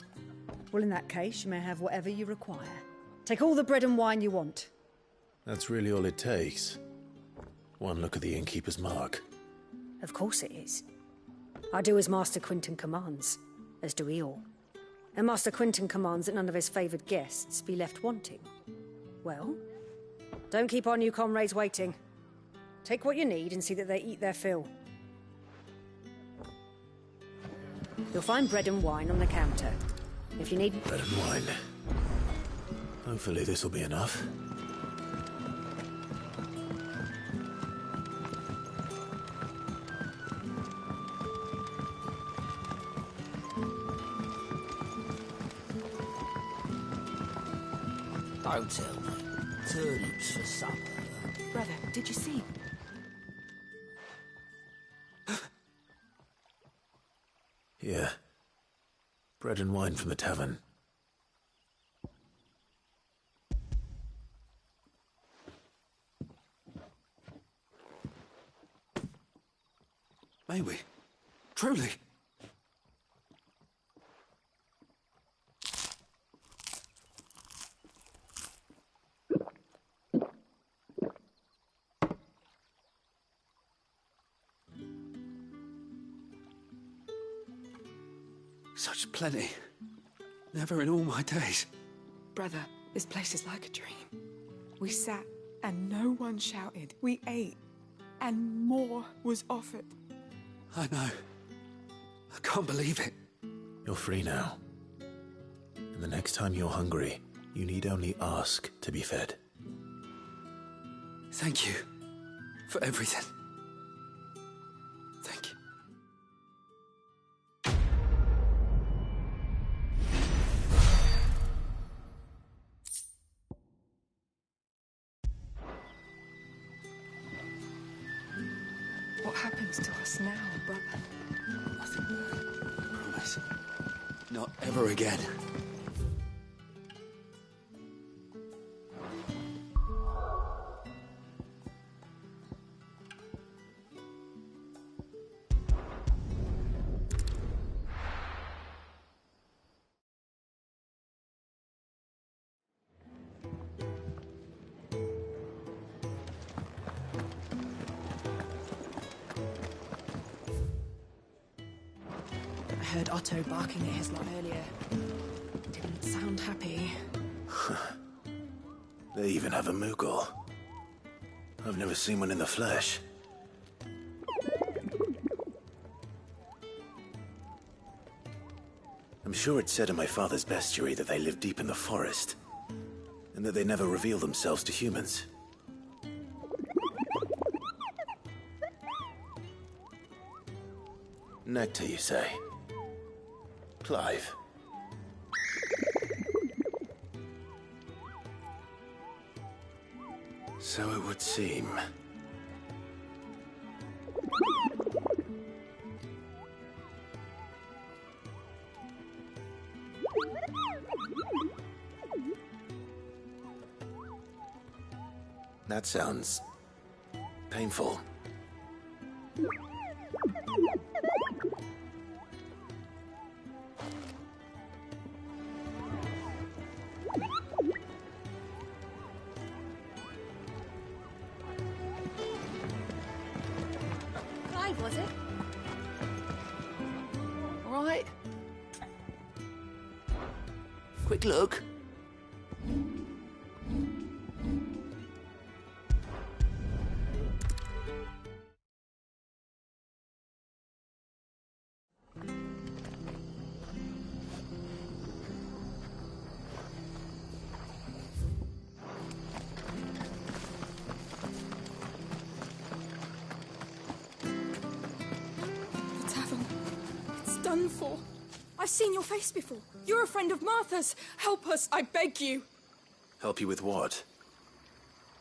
Well, in that case, you may have whatever you require. Take all the bread and wine you want. That's really all it takes. One look at the innkeeper's mark. Of course it is. I do as Master Quinton commands, as do we all. And Master Quinton commands that none of his favoured guests be left wanting. Well, don't keep our new comrades waiting. Take what you need and see that they eat their fill. You'll find bread and wine on the counter. If you need... Bread and wine. Hopefully this'll be enough. Don't tell me. Turnips for supper. Brother, did you see? Here. Bread and wine from the tavern. May we? Truly? Such plenty. Never in all my days. Brother, this place is like a dream. We sat and no one shouted. We ate and more was offered. I know. I can't believe it. You're free now. And the next time you're hungry, you need only ask to be fed. Thank you for everything. Thank you. What happens to us now, brother? Nothing bad. I promise. Not ever again. I heard Otto barking at his lot earlier. Didn't sound happy. They even have a Moogle. I've never seen one in the flesh. I'm sure it said in my father's bestiary that they live deep in the forest, and that they never reveal themselves to humans. Nectar, you say? Clive. So it would seem. That sounds painful. Clive, was it? All right. Quick look. The tavern. It's done for. I've seen your face before. You're a friend of Martha's. Help us, I beg you. Help you with what?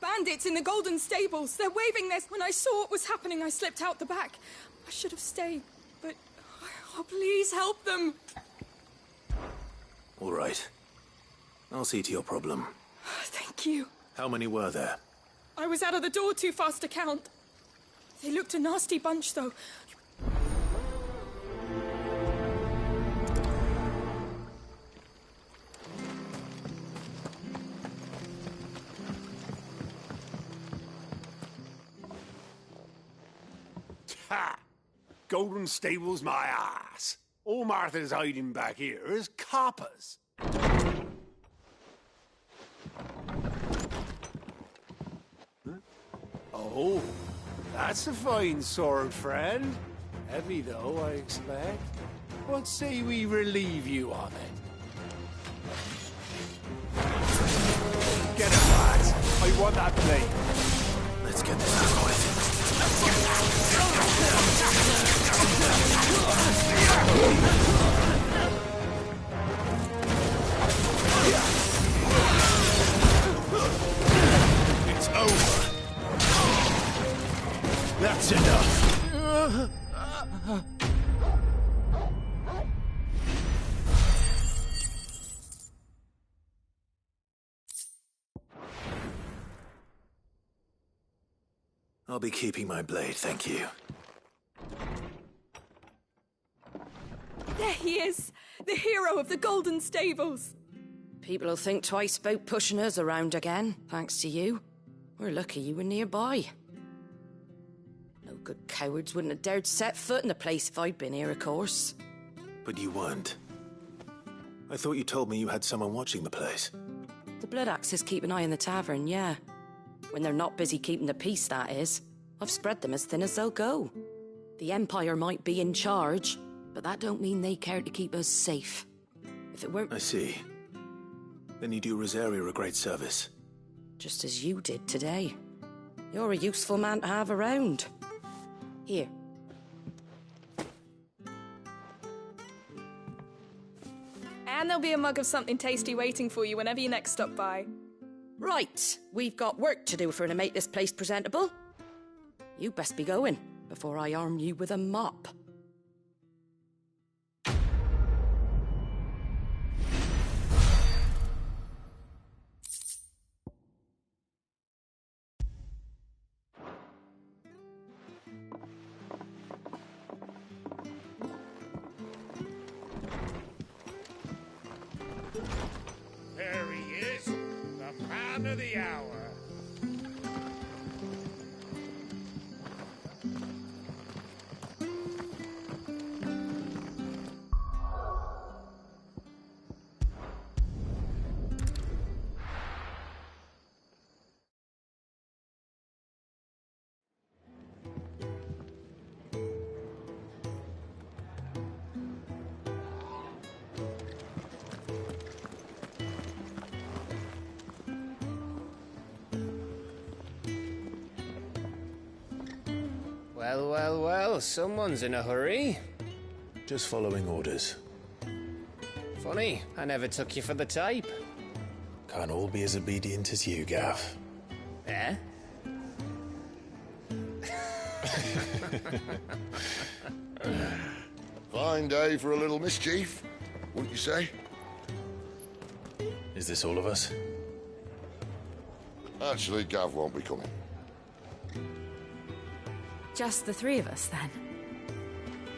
Bandits in the Golden Stables. They're waving this. When I saw what was happening, I slipped out the back. I should have stayed, but... Oh, please help them. All right. I'll see to your problem. Thank you. How many were there? I was out of the door too fast to count. They looked a nasty bunch, though. Ha! Golden Stables, my ass. All Martha's hiding back here is coppers. Huh? Oh, that's a fine sword, friend. Heavy, though, I expect. What say we relieve you of it? Get it, lads. I want that blade. Let's get this over with. It's over. That's enough. I'll be keeping my blade, thank you. There he is, the hero of the Golden Stables. People will think twice about pushing us around again, thanks to you. We're lucky you were nearby. No good cowards wouldn't have dared set foot in the place if I'd been here, of course. But you weren't. I thought you told me you had someone watching the place. The Blood Axes keep an eye on the tavern, yeah. When they're not busy keeping the peace, that is. I've spread them as thin as they'll go. The Empire might be in charge, but that don't mean they care to keep us safe. If it weren't... I see. Then you do Rosaria a great service. Just as you did today. You're a useful man to have around. Here. And there'll be a mug of something tasty waiting for you whenever you next stop by. Right, we've got work to do to make this place presentable. You best be going, before I arm you with a mop. There he is, the man of the hour. Well, well, well, someone's in a hurry. Just following orders. Funny, I never took you for the type. Can't all be as obedient as you, Gav. Eh? Fine day for a little mischief, wouldn't you say? Is this all of us? Actually, Gav won't be coming. Just the three of us, then?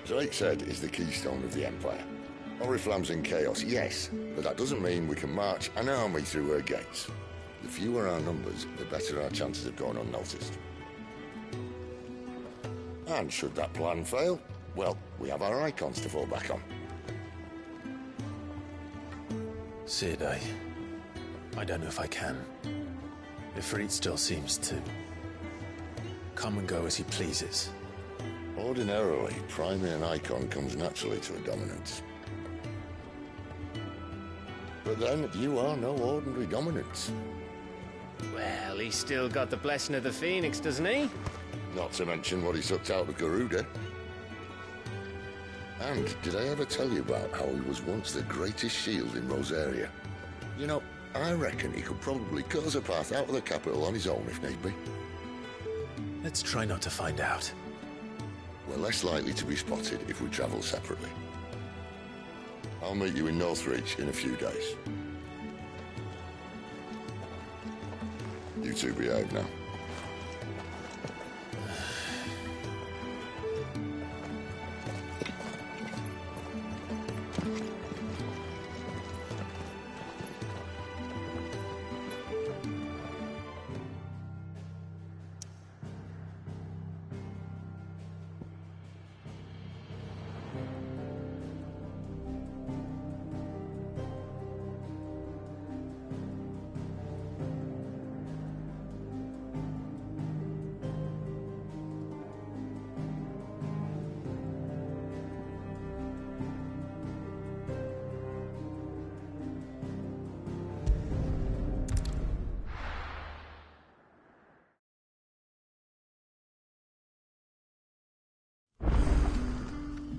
Drake said is the keystone of the Empire. Oriflamme's in chaos, yes, but that doesn't mean we can march an army through her gates. The fewer our numbers, the better our chances of going unnoticed. And should that plan fail, well, we have our icons to fall back on. Sid, I don't know if I can. Ifrit still seems to come and go as he pleases. Ordinarily, priming an icon comes naturally to a dominance. But then, you are no ordinary dominance. Well, he's still got the blessing of the Phoenix, doesn't he? Not to mention what he sucked out of Garuda. And did I ever tell you about how he was once the greatest shield in Rosaria? You know, I reckon he could probably cut us a path out of the capital on his own if need be. Let's try not to find out. We're less likely to be spotted if we travel separately. I'll meet you in Northreach in a few days. You two behave now.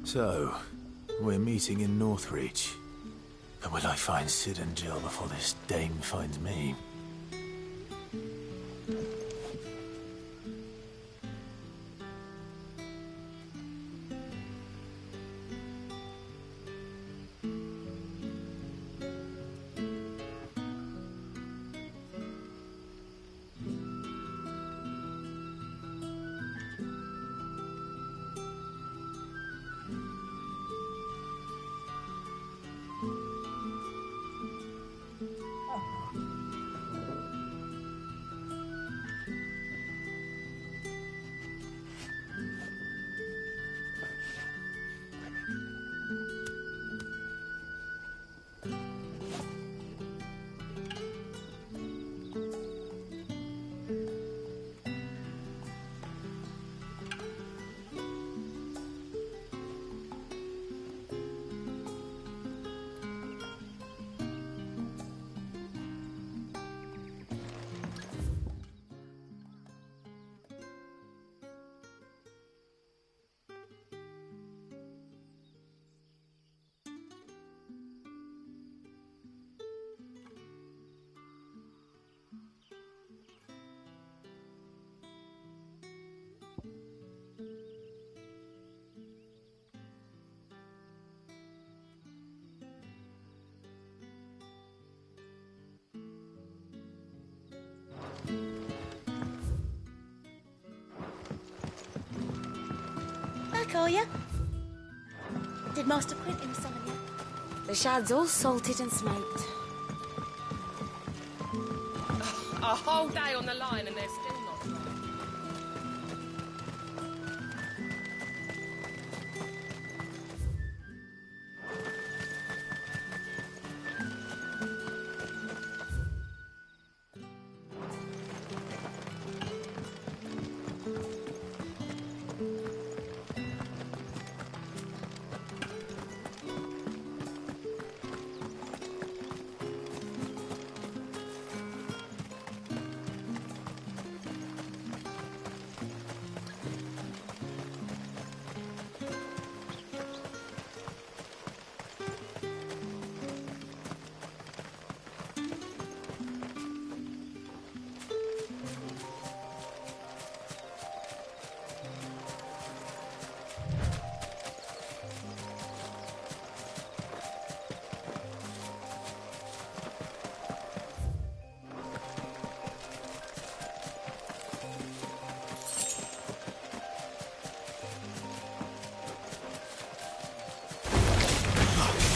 So, we're meeting in Northreach. But will I find Sid and Jill before this dame finds me? Back, are you? Did Master Quentin summon you? The shad's all salted and smoked. A whole day on the line and they're still not dry.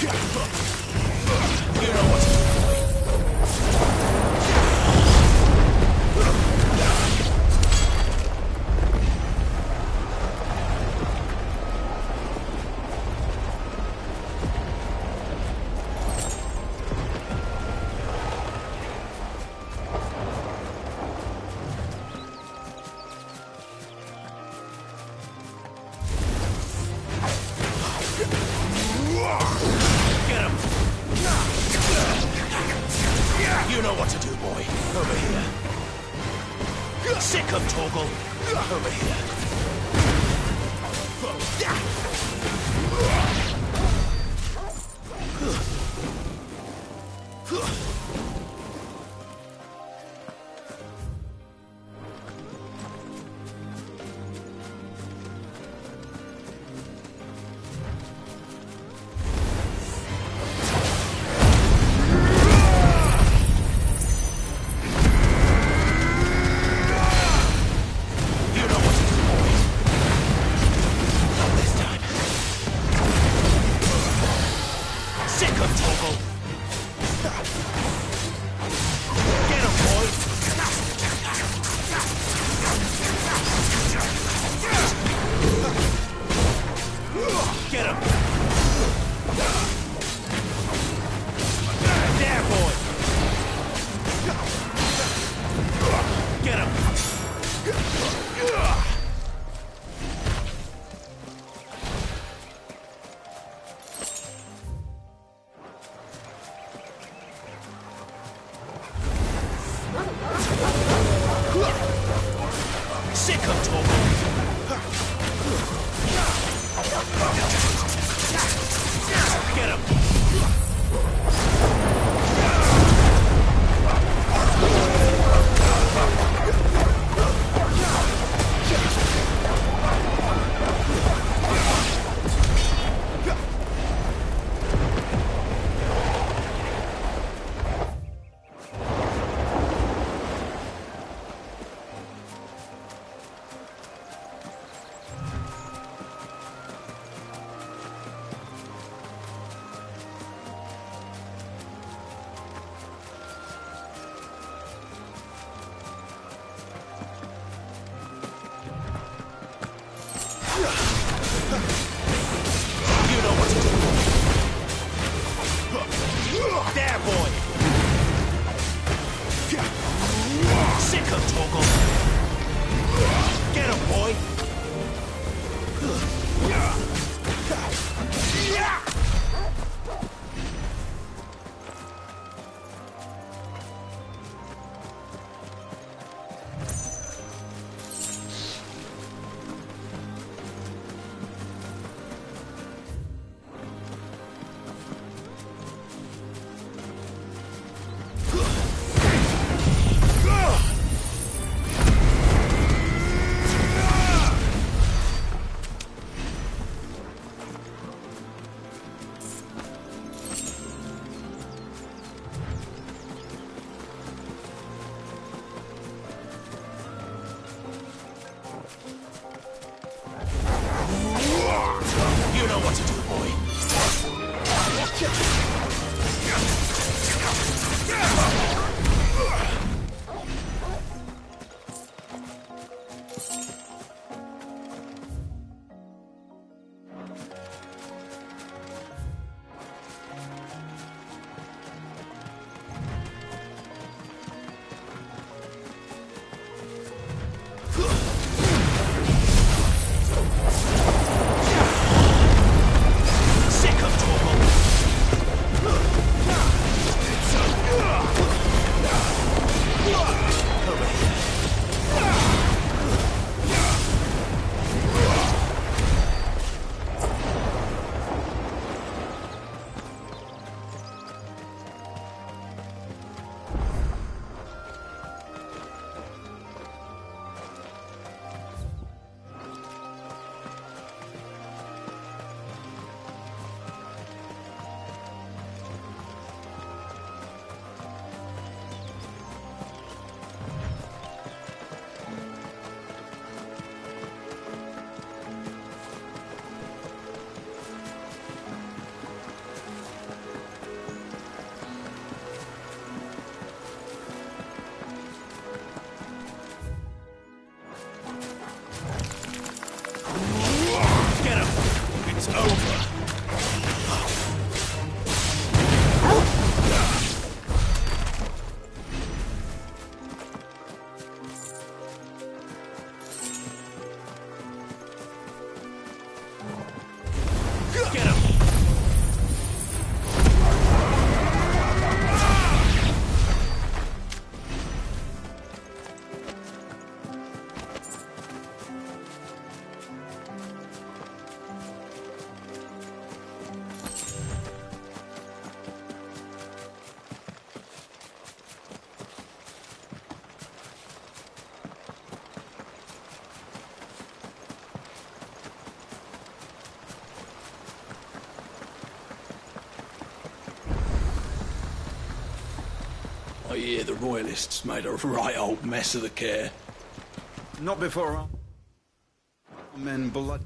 You know what to do, boy. You know what to do, boy. Over here. Sick him, Torgal. Over here. Sick of Torgal. Get him. You know what to do. There, boy. Sick of Torgal. Get him, boy. I hear the Royalists made a right old mess of the care. Not before our men blood.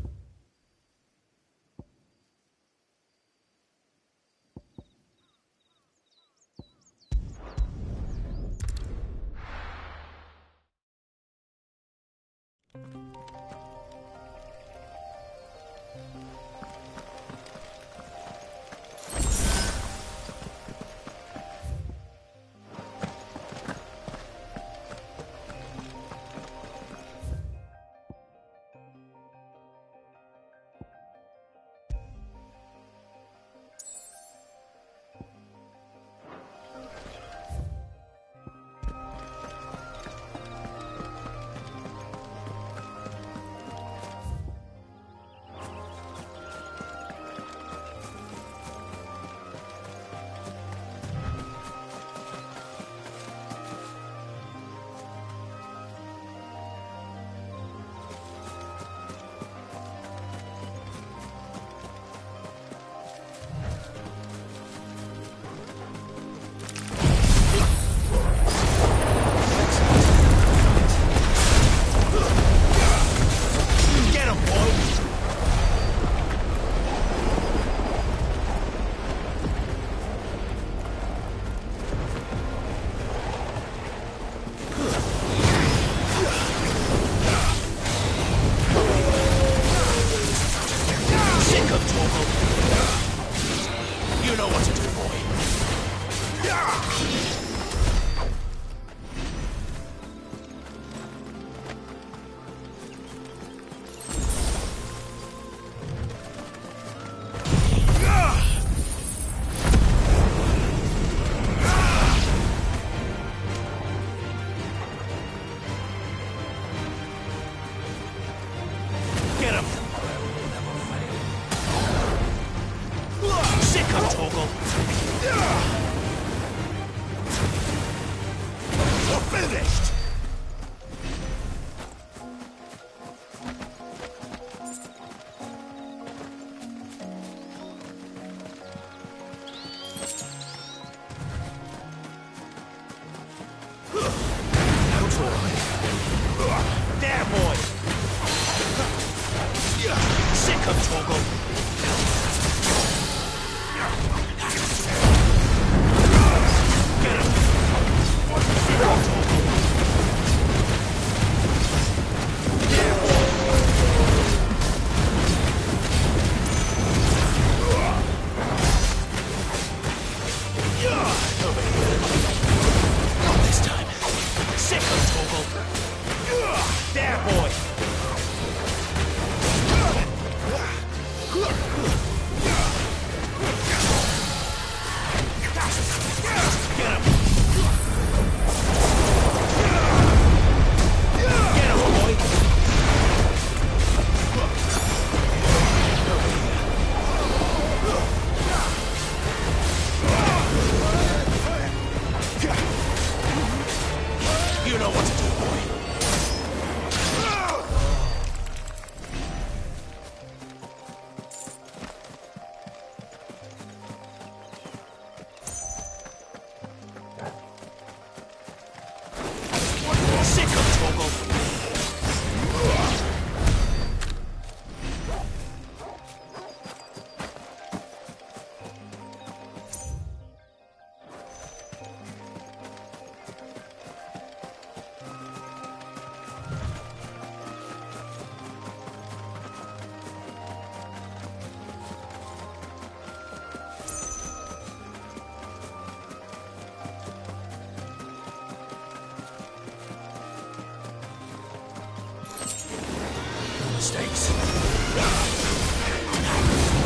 Mistakes.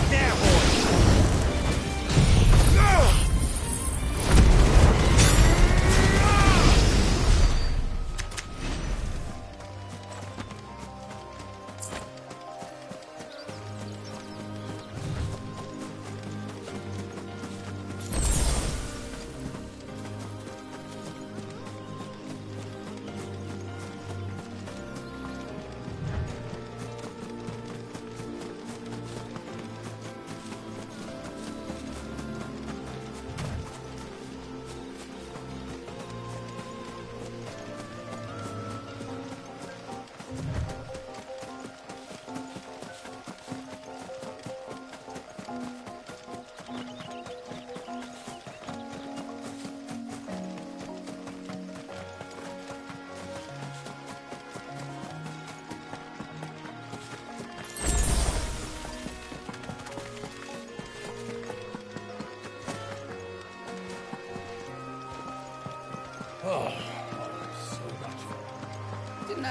There, boy!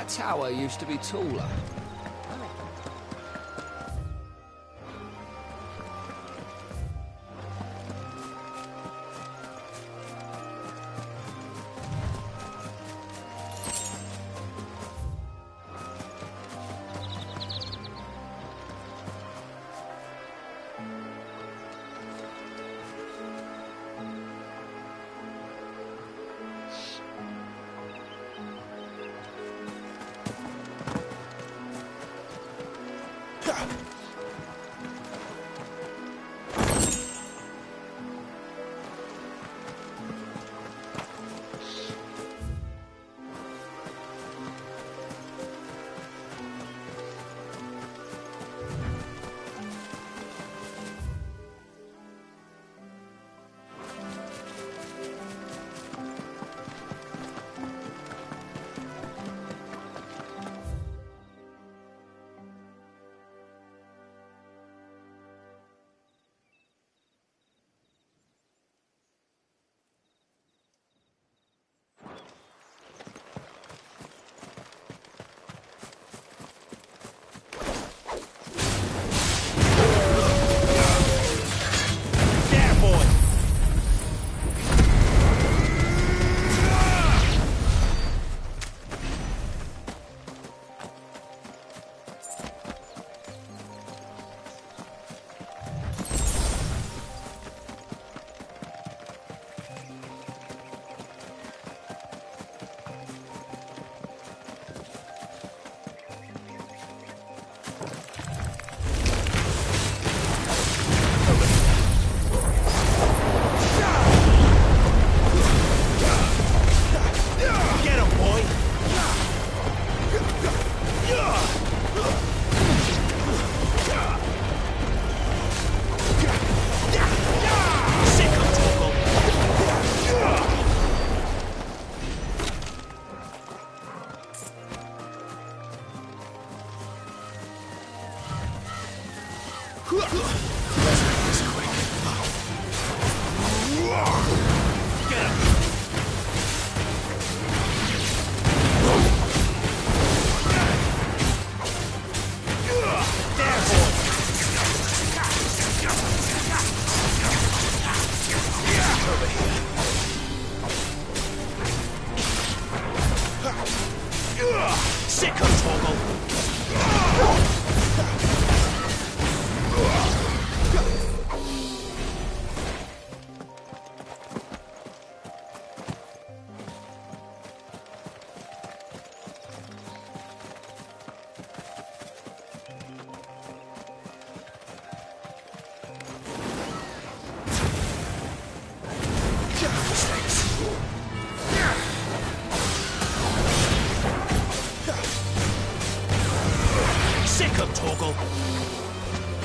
that tower used to be taller.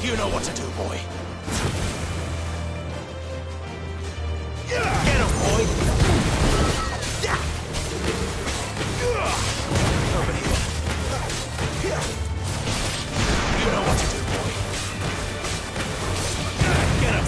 You know what to do, boy. Get him, boy! Over here. You know what to do, boy. Get him!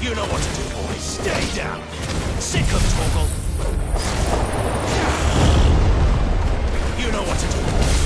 You know what to do, boys. Stay down. Sick of Torgal. You know what to do, boys.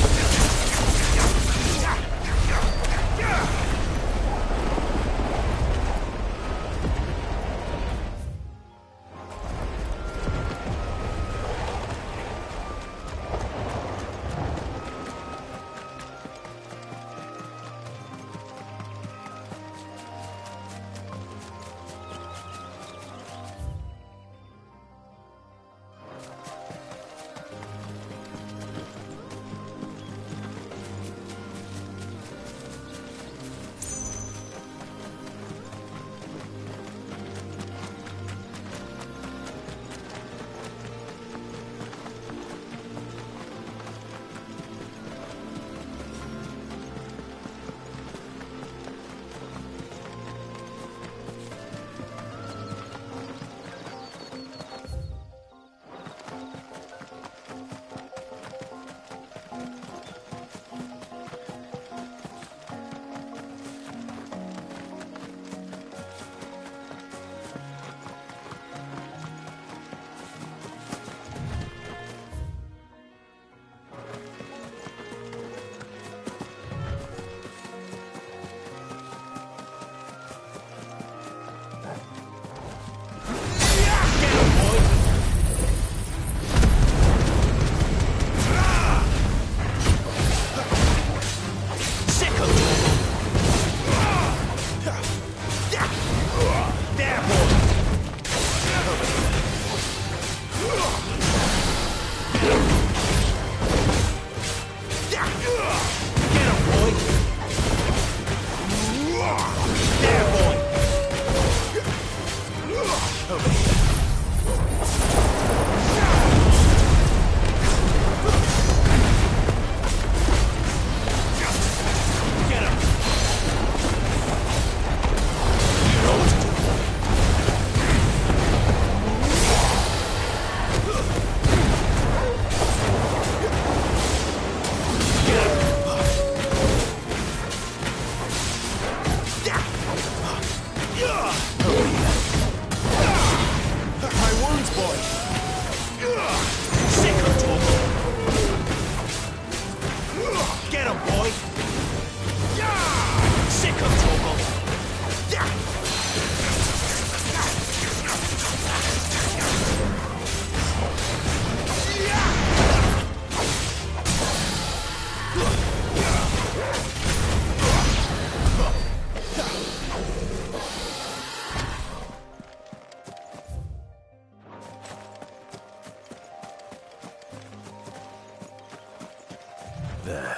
There.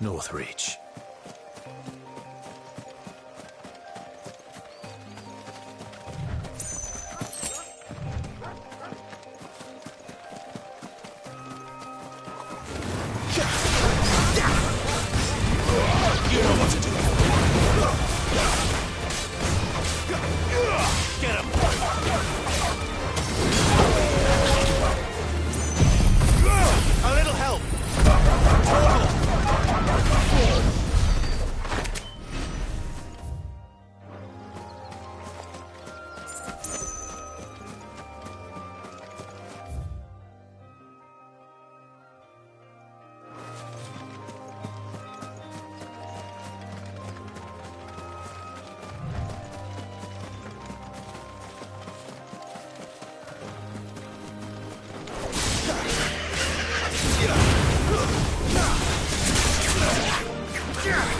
Northreach. You know what to do. Get him. A little help.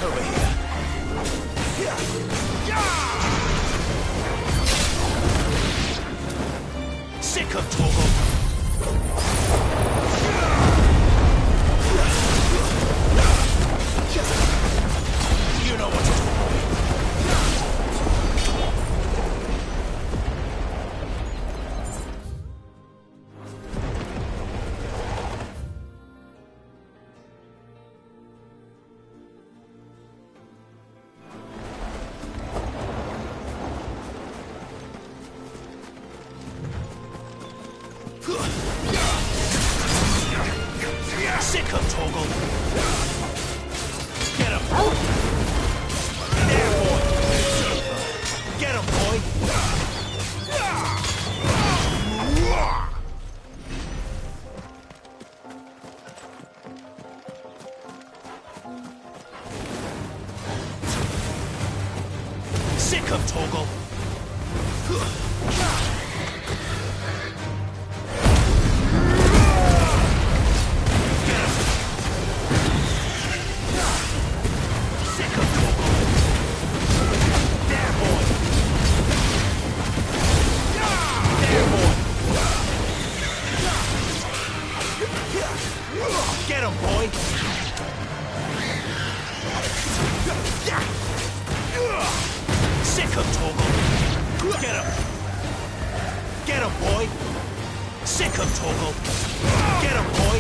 Over here. Sick of Torgal. You know what to do. Sick 'em, Torgal. Get him, boy! Sick him, Torgal! Get him! Get him, boy! Sick him, Torgal! Get him, boy!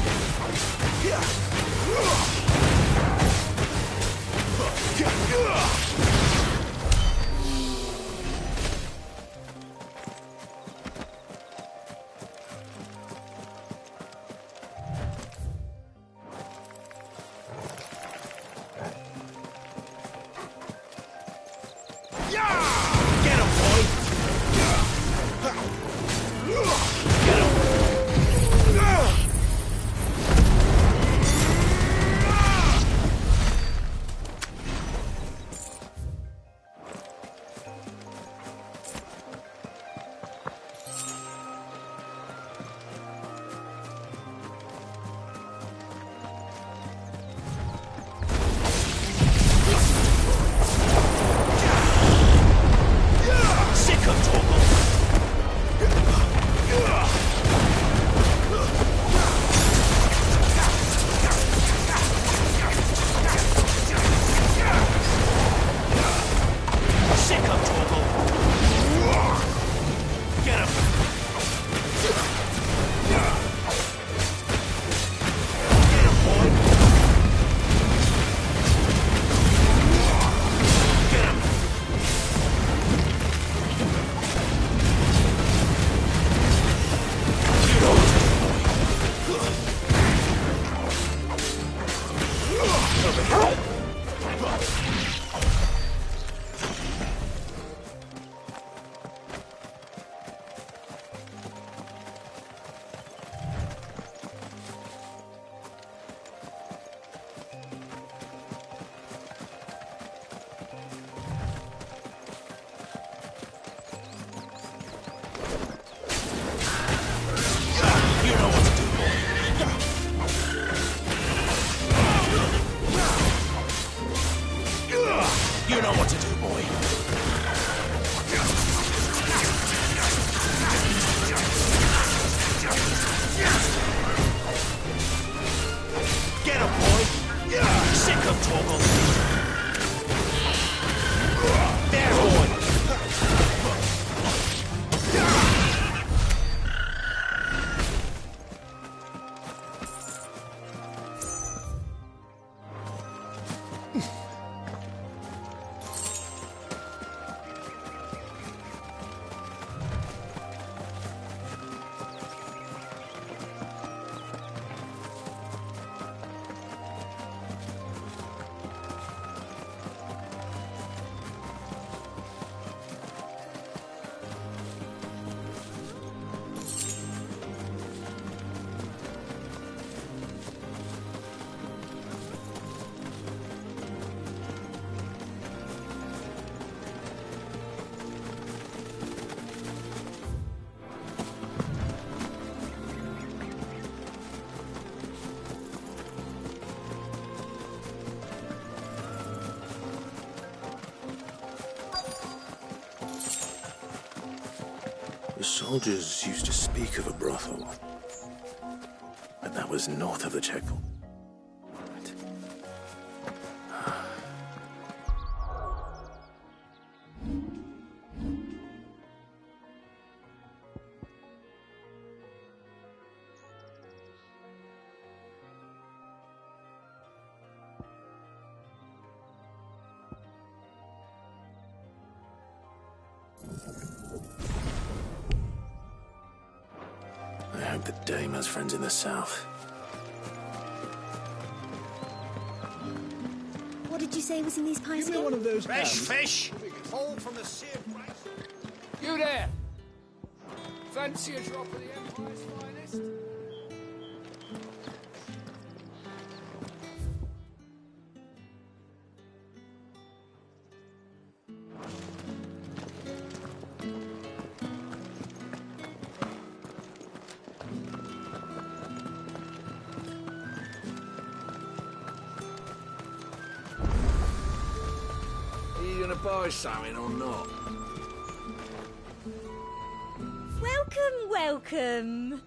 You know what to do, boy. Get him, boy. Sick him, Torgal. There, boy. The soldiers used to speak of a brothel, but that was north of the checkpoint. I hope that Dame has friends in the south. What did you say was in these pies? Give me one of those Fresh pans. fish! Whole from the sea of Christ. You there! Fancy a drop of the Empire's finest? to buy something or not? Welcome, welcome.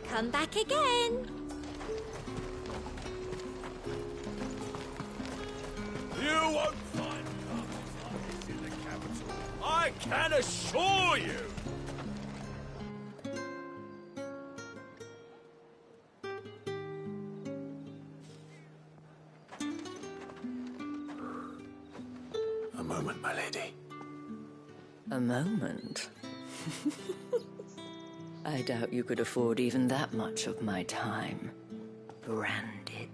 Come back again. You won't find comfort in the capital. I can assure you. A moment, my lady. A moment? I doubt you could afford even that much of my time. Branded.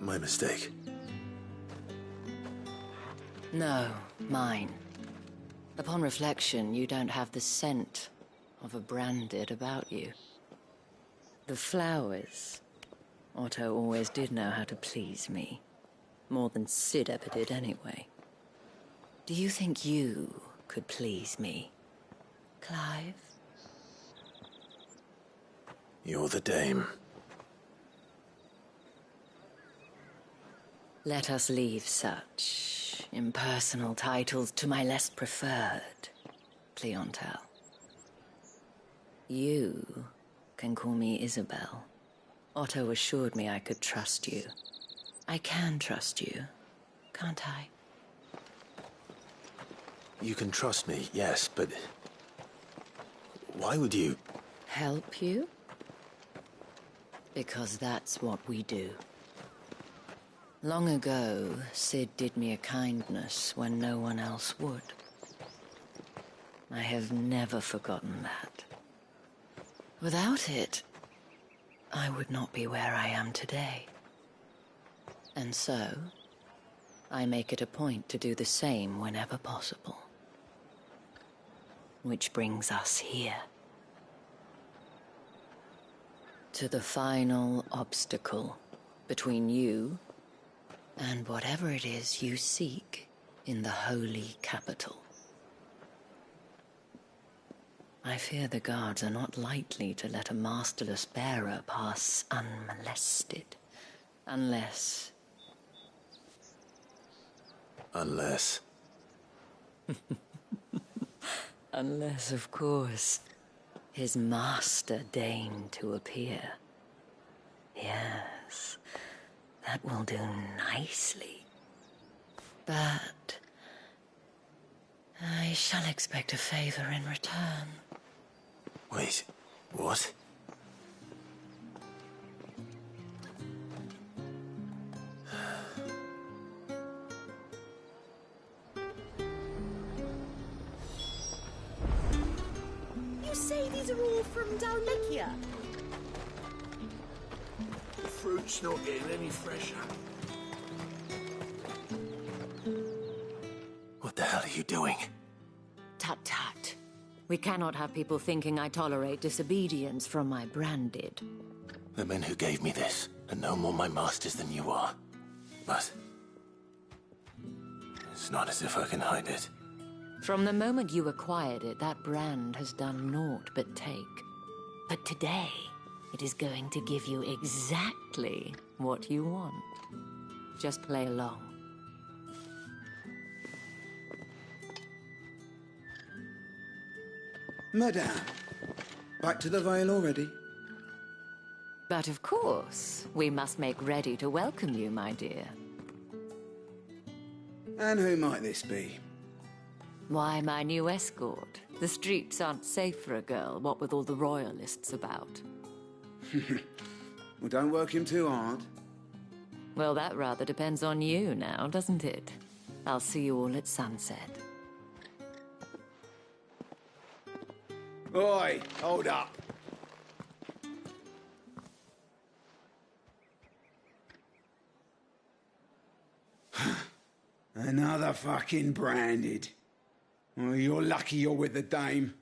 My mistake. No, mine. Upon reflection, you don't have the scent of a branded about you. The flowers. Otto always did know how to please me. More than Sid ever did anyway. Do you think you could please me, Clive? You're the dame. Let us leave such impersonal titles to my less preferred clientele. You can call me Isabel. Otto assured me I could trust you. I can trust you, can't I? You can trust me, yes, but why would you? Help you? Because that's what we do. Long ago, Sid did me a kindness when no one else would. I have never forgotten that. Without it, I would not be where I am today. And so, I make it a point to do the same whenever possible. Which brings us here. To the final obstacle between you and whatever it is you seek in the holy capital. I fear the guards are not likely to let a masterless bearer pass unmolested, unless... Unless... Unless, of course, his master deigned to appear. Yes, that will do nicely. But I shall expect a favor in return. Wait, what? You say these are all from Dalmacia? The fruit's not getting any fresher. What the hell are you doing? Tut tut. We cannot have people thinking I tolerate disobedience from my branded. The men who gave me this are no more my masters than you are. But it's not as if I can hide it. From the moment you acquired it, that brand has done naught but take. But today, it is going to give you exactly what you want. Just play along. Madame, back to the Vale already? But of course, we must make ready to welcome you, my dear. And who might this be? Why, my new escort. The streets aren't safe for a girl, what with all the royalists about. Well, don't work him too hard. Well, that rather depends on you now, doesn't it? I'll see you all at sunset. Oi, hold up. Another fucking branded. Oh, you're lucky you're with the dame.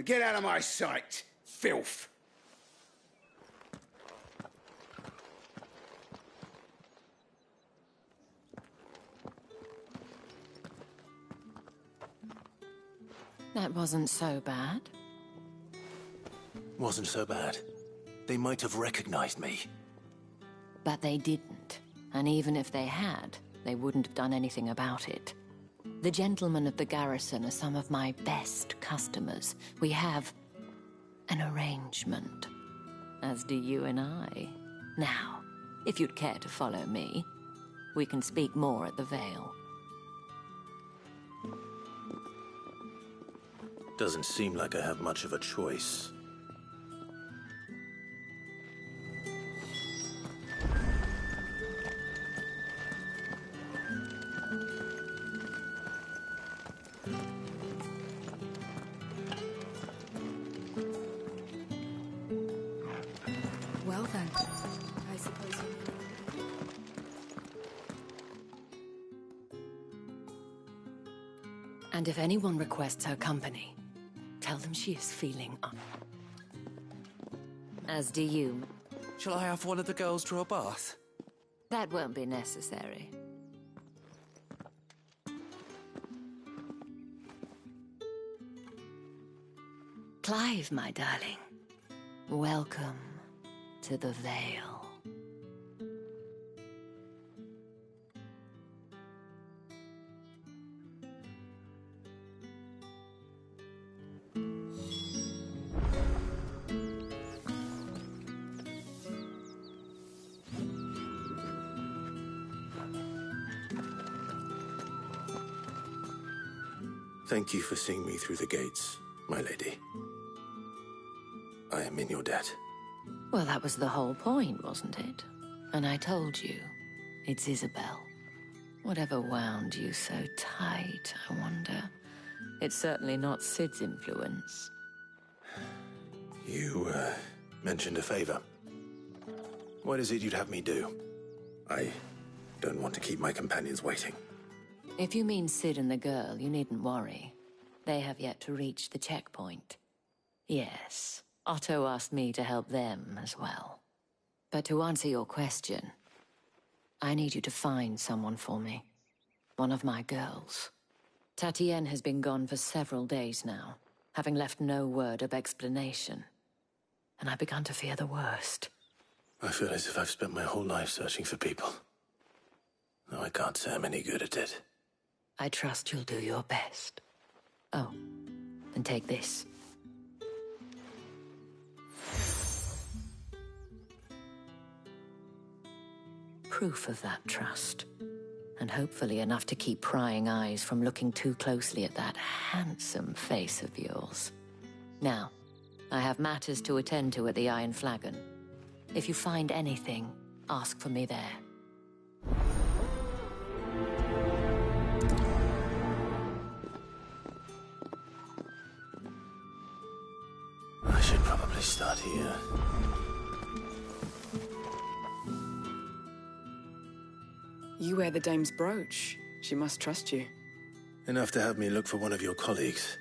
Get out of my sight, filth. That wasn't so bad. Wasn't so bad. They might have recognized me. But they didn't. And even if they had, they wouldn't have done anything about it. The gentlemen of the garrison are some of my best customers. We have an arrangement, as do you and I. Now, if you'd care to follow me, we can speak more at the Vale. Doesn't seem like I have much of a choice. Well then, I suppose you... And if anyone requests her company, tell them she is feeling up. As do you. Shall I have one of the girls draw a bath? That won't be necessary. Clive, my darling. Welcome to the Vale. Thank you for seeing me through the gates, my lady. I am in your debt. Well, that was the whole point, wasn't it? And I told you, it's Isabel. Whatever wound you so tight, I wonder. It's certainly not Sid's influence. You, mentioned a favor. What is it you'd have me do? I don't want to keep my companions waiting. If you mean Sid and the girl, you needn't worry. They have yet to reach the checkpoint. Yes, Otto asked me to help them as well. But to answer your question, I need you to find someone for me. One of my girls. Tatienne has been gone for several days now, having left no word of explanation. And I've begun to fear the worst. I feel as if I've spent my whole life searching for people. Though I can't say I'm any good at it. I trust you'll do your best. Oh, and take this. Proof of that trust. And hopefully enough to keep prying eyes from looking too closely at that handsome face of yours. Now, I have matters to attend to at the Iron Flagon. If you find anything, ask for me there. I should probably start here. You wear the dame's brooch. She must trust you. Enough to have me look for one of your colleagues.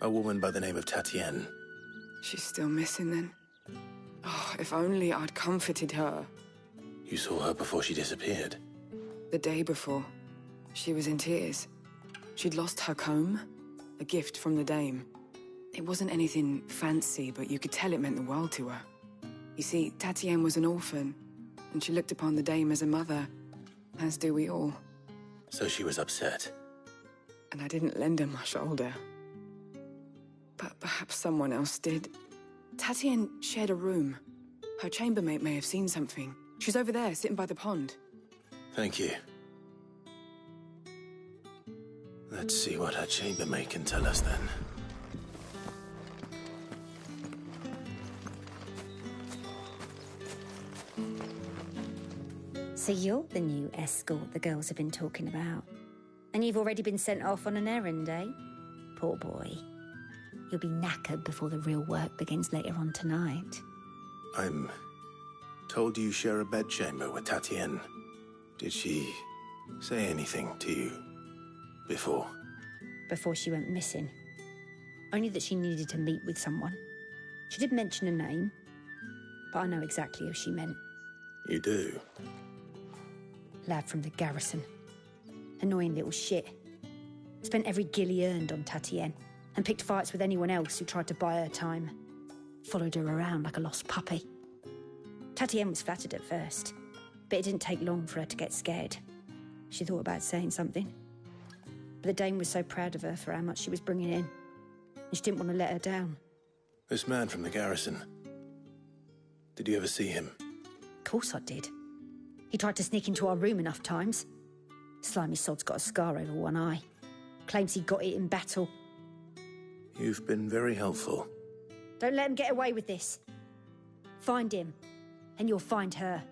A woman by the name of Tatienne. She's still missing then? Oh, if only I'd comforted her. You saw her before she disappeared? The day before, she was in tears. She'd lost her comb, a gift from the dame. It wasn't anything fancy, but you could tell it meant the world to her. You see, Tatienne was an orphan, and she looked upon the dame as a mother, as do we all. So she was upset. And I didn't lend her my shoulder. But perhaps someone else did. Tatienne shared a room. Her chambermaid may have seen something. She's over there, sitting by the pond. Thank you. Let's see what her chambermaid can tell us then. So you're the new escort the girls have been talking about. And you've already been sent off on an errand, eh? Poor boy. You'll be knackered before the real work begins later on tonight. I'm told you share a bedchamber with Tatienne. Did she say anything to you before? Before she went missing. Only that she needed to meet with someone. She did mention a name, but I know exactly who she meant. You do? Lad from the garrison. Annoying little shit. Spent every gil he earned on Tatienne, and picked fights with anyone else who tried to buy her time. Followed her around like a lost puppy. Tatienne was flattered at first, but it didn't take long for her to get scared. She thought about saying something. But the dame was so proud of her for how much she was bringing in, and she didn't want to let her down. This man from the garrison. Did you ever see him? Of course I did. He tried to sneak into our room enough times. Slimy sod's got a scar over one eye. Claims he got it in battle. You've been very helpful. Don't let him get away with this. Find him, and you'll find her.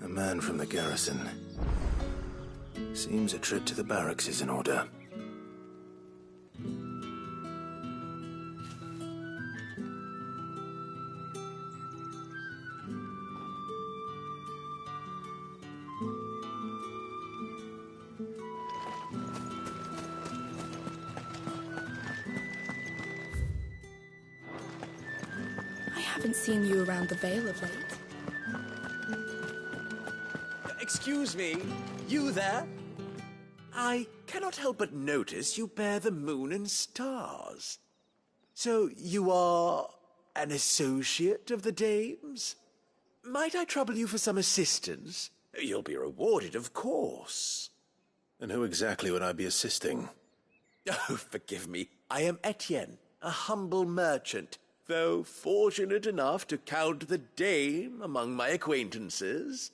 A man from the garrison. Seems a trip to the barracks is in order. I haven't seen you around the Vale of late. Excuse me, you there? I cannot help but notice you bear the moon and stars. So you are an associate of the dame's? Might I trouble you for some assistance? You'll be rewarded, of course. And who exactly would I be assisting? Oh, forgive me. I am Etienne, a humble merchant, though fortunate enough to count the dame among my acquaintances.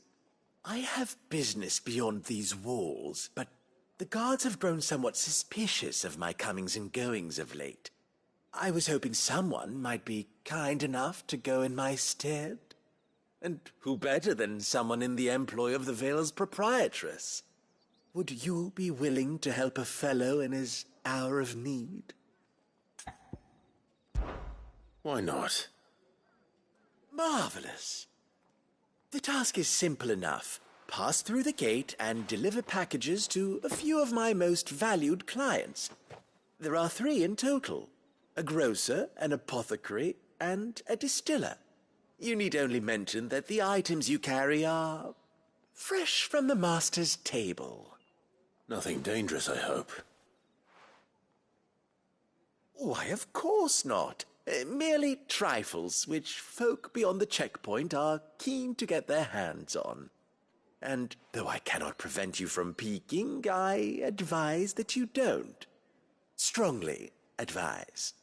I have business beyond these walls, but the guards have grown somewhat suspicious of my comings and goings of late. I was hoping someone might be kind enough to go in my stead. And who better than someone in the employ of the Vale's proprietress? Would you be willing to help a fellow in his hour of need? Why not? Marvelous. The task is simple enough. Pass through the gate and deliver packages to a few of my most valued clients. There are 3 in total. A grocer, an apothecary, and a distiller. You need only mention that the items you carry are fresh from the master's table. Nothing dangerous, I hope. Why, of course not. Merely trifles which folk beyond the checkpoint are keen to get their hands on. And though I cannot prevent you from peeking, I advise that you don't. Strongly advise.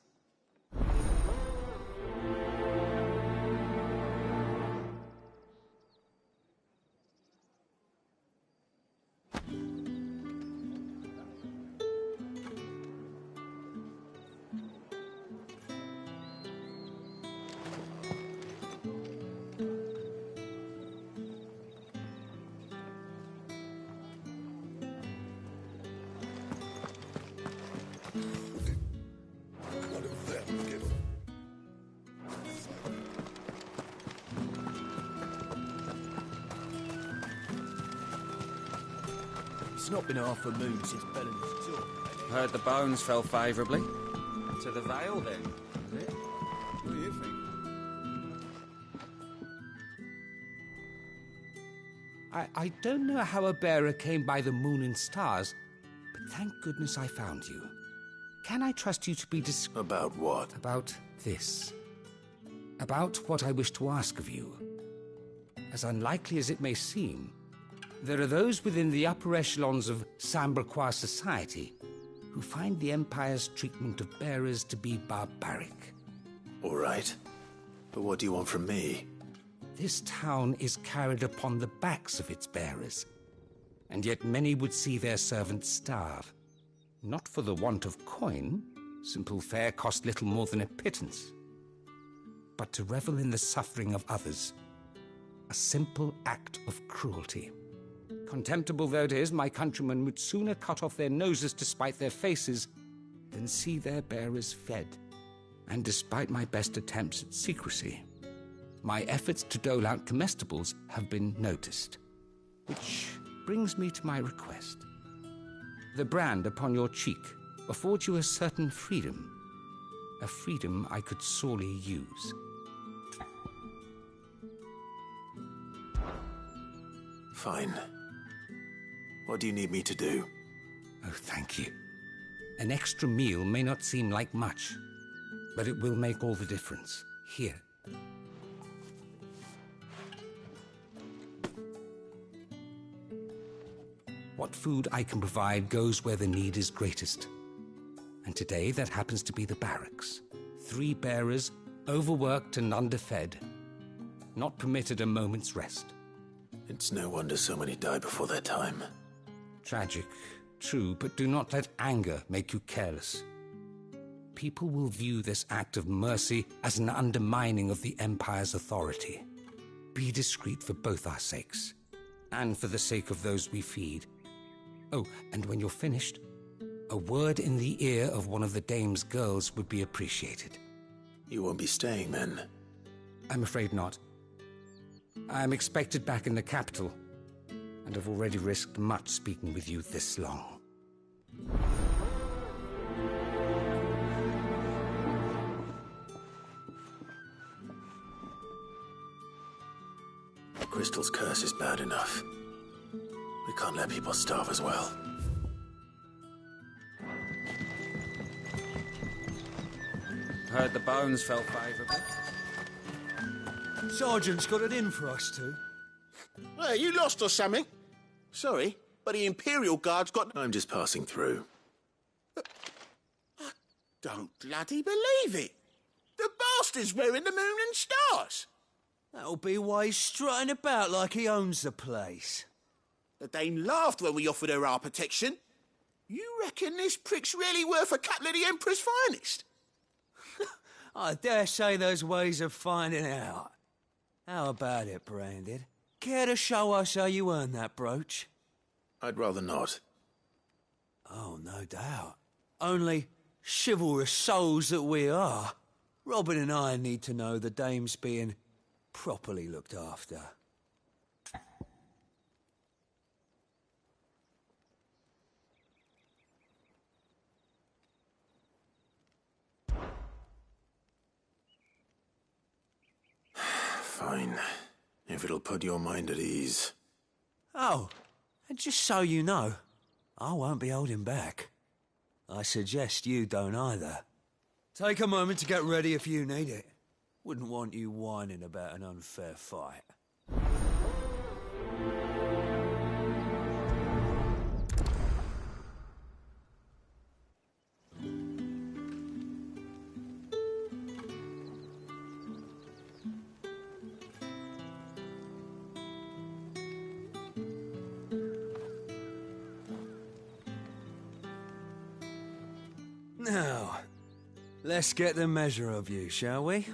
It's not been half a moon since Bellamy's took. Heard the bones fell favourably. To the Vale, then, is it? you think? I don't know how a bearer came by the moon and stars, but thank goodness I found you. Can I trust you to be About what? About this. About what I wish to ask of you. As unlikely as it may seem, there are those within the upper echelons of Samberquois society who find the Empire's treatment of bearers to be barbaric. All right. But what do you want from me? This town is carried upon the backs of its bearers, and yet many would see their servants starve. Not for the want of coin, simple fare cost little more than a pittance, but to revel in the suffering of others, a simple act of cruelty. Contemptible though it is, my countrymen would sooner cut off their noses to spite their faces than see their bearers fed. And despite my best attempts at secrecy, my efforts to dole out comestibles have been noticed. Which brings me to my request. The brand upon your cheek affords you a certain freedom. A freedom I could sorely use. Fine. What do you need me to do? Oh, thank you. An extra meal may not seem like much, but it will make all the difference. Here. What food I can provide goes where the need is greatest. And today that happens to be the barracks. 3 bearers, overworked and underfed, not permitted a moment's rest. It's no wonder so many die before their time. Tragic, true, but do not let anger make you careless. People will view this act of mercy as an undermining of the Empire's authority. Be discreet for both our sakes, and for the sake of those we feed. Oh, and when you're finished, a word in the ear of one of the dame's girls would be appreciated. You won't be staying then? I'm afraid not. I'm expected back in the capital, and I've already risked much speaking with you this long. Crystal's curse is bad enough. We can't let people starve as well. Heard the bones fell favourable. Sergeant's got it in for us two. Hey, you lost or something? Sorry, but the Imperial Guard's got... I'm just passing through. I don't bloody believe it. The bastard's wearing the moon and stars. That'll be why he's strutting about like he owns the place. The dame laughed when we offered her our protection. You reckon this prick's really worth a couple of the Emperor's finest? I dare say there's ways of finding out. How about it, Branded? Care to show us how you earned that brooch? I'd rather not. Oh, no doubt. Only chivalrous souls that we are, Robin and I need to know the dame's being properly looked after. Fine. If it'll put your mind at ease. Oh, and just so you know, I won't be holding back. I suggest you don't either. Take a moment to get ready if you need it. Wouldn't want you whining about an unfair fight. Now, let's get the measure of you, shall we?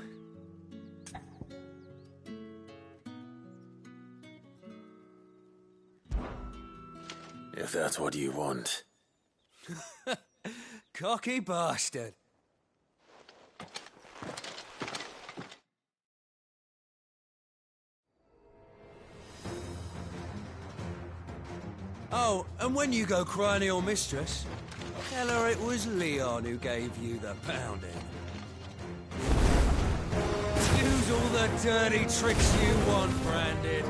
If that's what you want. Cocky bastard. Oh, and when you go crying to your mistress, tell her it was Leon who gave you the pounding. all the dirty tricks you want, Branded.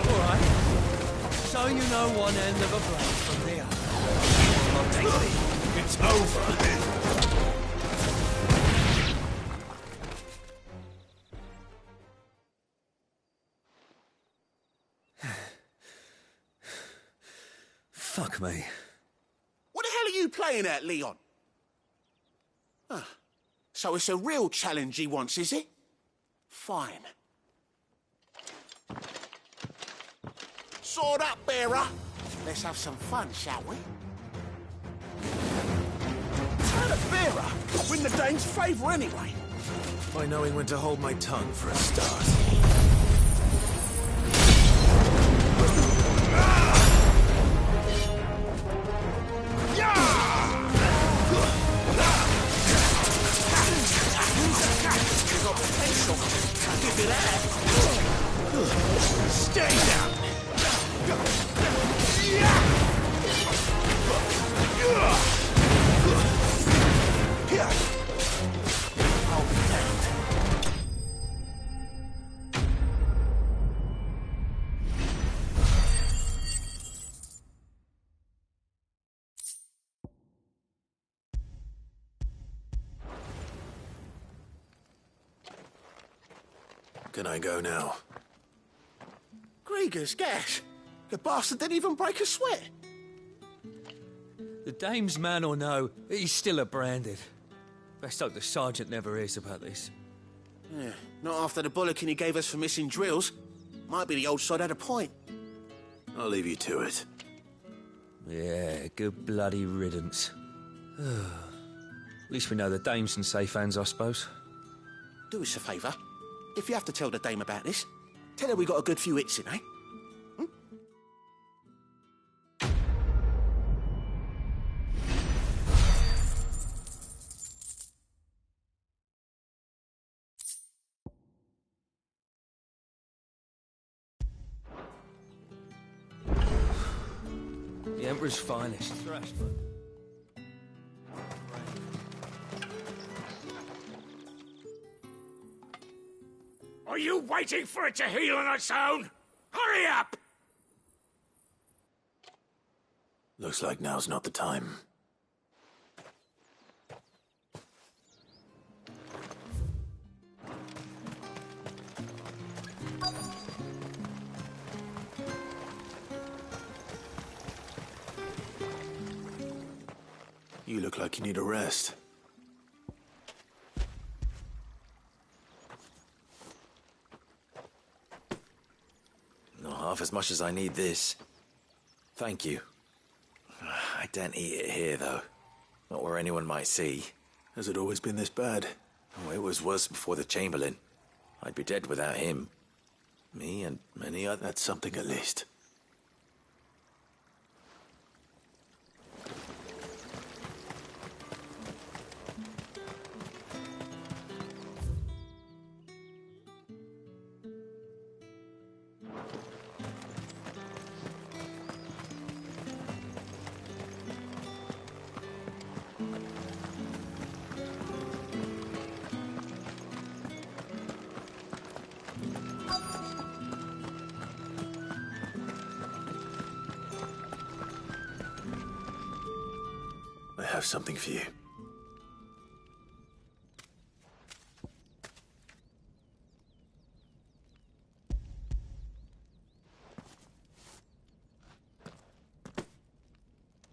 Alright. So you know one end of a blade from the other. I'll take it. It's over. Fuck me. What the hell are you playing at, Leon? Ah, so it's a real challenge he wants, is it? Fine. Sword up, bearer. Let's have some fun, shall we? Turn a bearer. Win the dame's favour anyway. By knowing when to hold my tongue for a start. Give it that. Stay down. I'll be damned. Can I go now? Grieger's gas. The bastard didn't even break a sweat. The dame's man or no, he's still a Branded. Best hope the sergeant never hears about this. Yeah, not after the bollocking he gave us for missing drills. Might be the old sod had a point. I'll leave you to it. Yeah, good bloody riddance. At least we know the dame's in safe hands, I suppose. Do us a favour. If you have to tell the dame about this, tell her we got a good few hits in, eh? The Emperor's finest. Are you waiting for it to heal on its own? Hurry up! Looks like now's not the time. You look like you need a rest. Not half as much as I need this. Thank you. I daren't eat it here, though. Not where anyone might see. Has it always been this bad? Oh, it was worse before the Chamberlain. I'd be dead without him. Me and many others. That's something at least. I have something for you.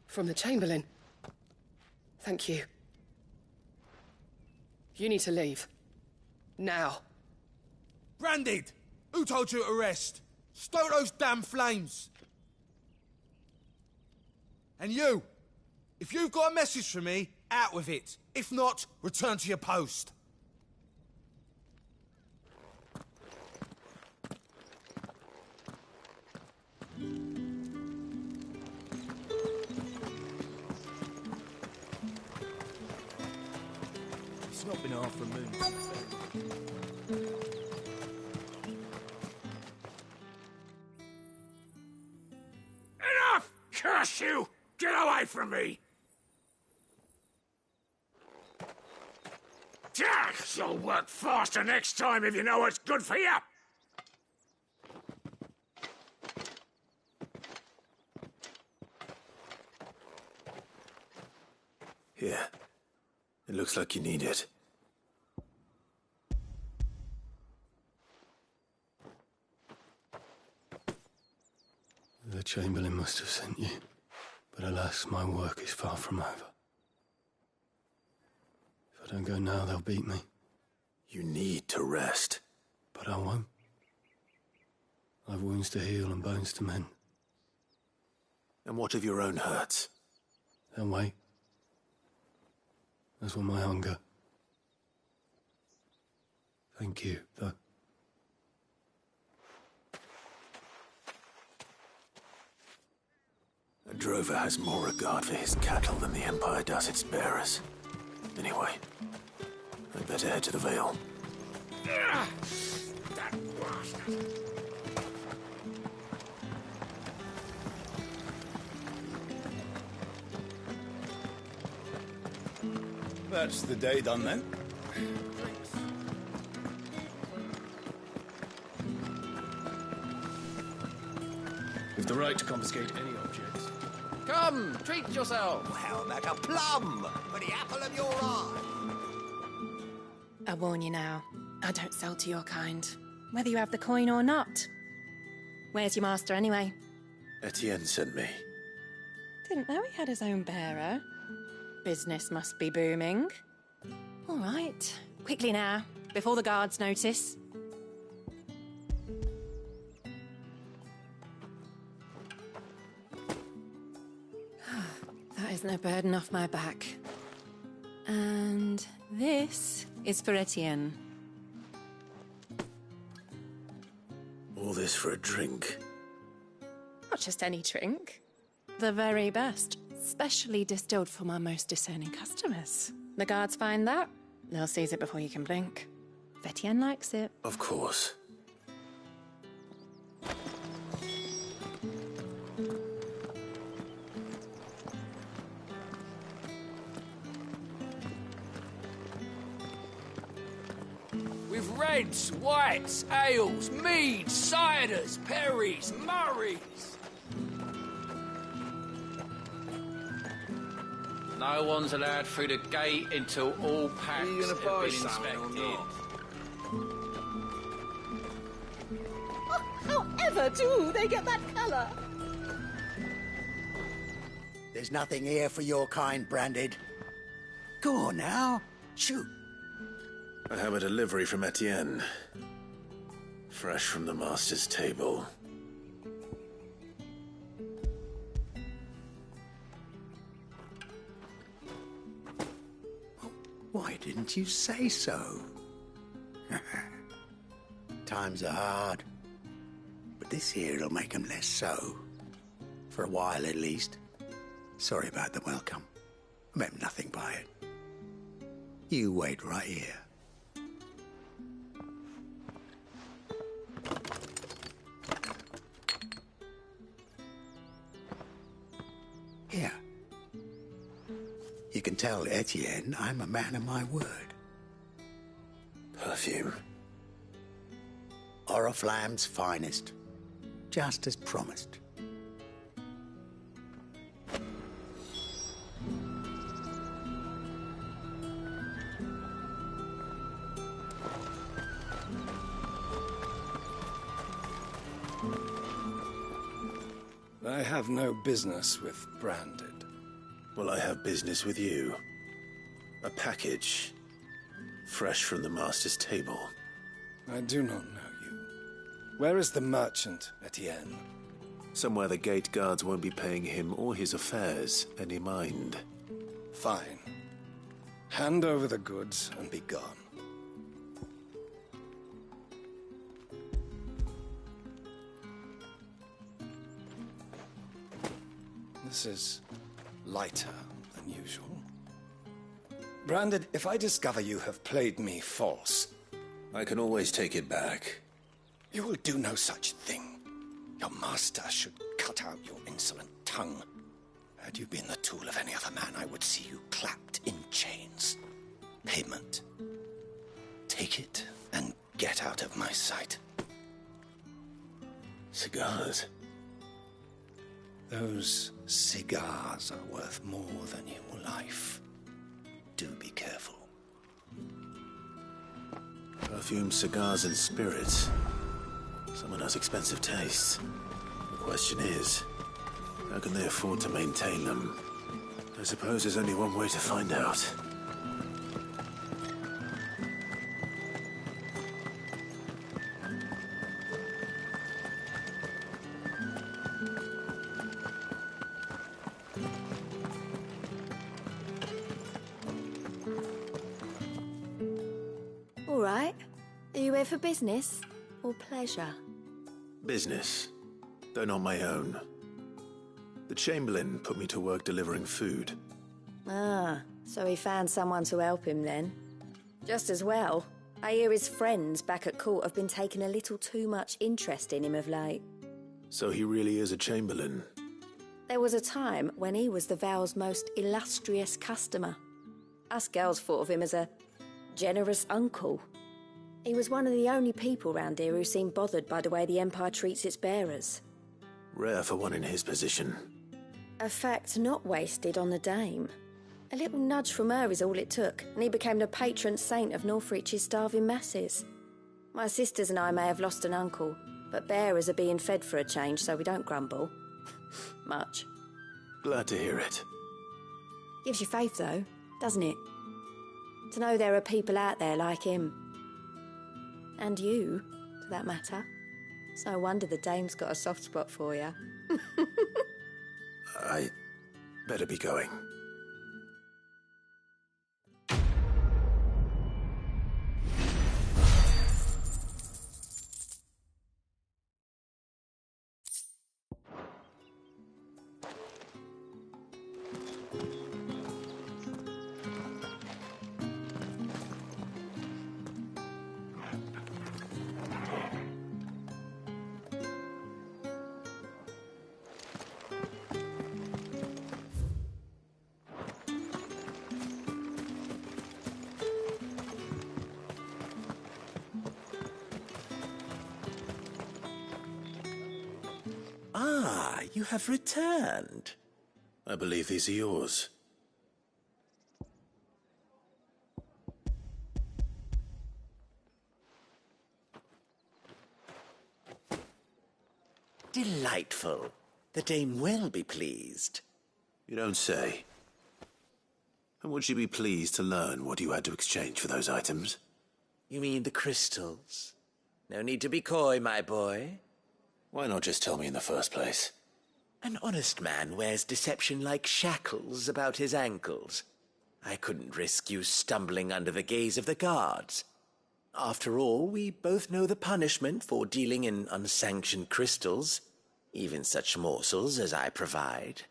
From the Chamberlain. Thank you. You need to leave. Now. Branded! Who told you to rest? Stoke those damn flames! And you! If you've got a message for me, out with it. If not, return to your post. It's not been half a moon. Curse you! Get away from me! Jack, you'll work faster next time if you know what's good for you! Here. It looks like you need it. The Chamberlain must have sent you. But alas, my work is far from over. If I don't go now, they'll beat me. You need to rest. But I won't. I've wounds to heal and bones to mend. And what of your own hurts? They'll wait. As will my hunger. Thank you, though. A drover has more regard for his cattle than the Empire does its bearers. Anyway, I'd better head to the Vale. That bastard! That's the day done then. We've the right to confiscate any objects. Come, treat yourself. How about a plum for the apple of your eye? I warn you now, I don't sell to your kind, whether you have the coin or not. Where's your master anyway? Etienne sent me. Didn't know he had his own bearer. Business must be booming. All right, quickly now, before the guards notice. That is no burden off my back. And this is for Etienne. All this for a drink. Not just any drink. The very best. Specially distilled for my most discerning customers. The guards find that, they'll seize it before you can blink. If Etienne likes it. Of course. With reds, whites, ales, meads, ciders, perries, murrays. No one's allowed through the gate until all packs have been inspected. However do they get that colour? There's nothing here for your kind, Branded. Go on now, shoot. I have a delivery from Etienne. Fresh from the master's table. Why didn't you say so? Times are hard. But this here'll make 'em less so. For a while, at least. Sorry about the welcome. I meant nothing by it. You wait right here. Here. You can tell Etienne I'm a man of my word. Perfume. Oriflamme's finest. Just as promised. I have no business with Branded. Well, I have business with you. A package. Fresh from the master's table. I do not know you. Where is the merchant, Etienne? Somewhere the gate guards won't be paying him or his affairs any mind. Fine. Hand over the goods and be gone. This is lighter than usual. Branded, if I discover you have played me false... I can always take it back. You will do no such thing. Your master should cut out your insolent tongue. Had you been the tool of any other man, I would see you clapped in chains. Payment. Take it and get out of my sight. Cigars? Those cigars are worth more than your life. Do be careful. Perfumed cigars and spirits. Someone has expensive tastes. The question is, how can they afford to maintain them? I suppose there's only one way to find out. All right. Are you here for business or pleasure? Business, though not my own. The Chamberlain put me to work delivering food. Ah, so he found someone to help him then. Just as well. I hear his friends back at court have been taking a little too much interest in him of late. So he really is a Chamberlain. There was a time when he was the Vale's most illustrious customer. Us girls thought of him as a generous uncle. He was one of the only people round here who seemed bothered by the way the Empire treats its bearers. Rare for one in his position. A fact not wasted on the Dame. A little nudge from her is all it took, and he became the patron saint of Northreach's starving masses. My sisters and I may have lost an uncle, but bearers are being fed for a change, so we don't grumble. Much. Glad to hear it. Gives you faith, though, doesn't it? To know there are people out there like him. And you, for that matter. It's no wonder the Dame's got a soft spot for you. I better be going. Ah, you have returned. I believe these are yours. Delightful. The Dame will be pleased. You don't say. And would she be pleased to learn what you had to exchange for those items? You mean the crystals? No need to be coy, my boy. Why not just tell me in the first place? An honest man wears deception like shackles about his ankles. I couldn't risk you stumbling under the gaze of the guards. After all, we both know the punishment for dealing in unsanctioned crystals, even such morsels as I provide.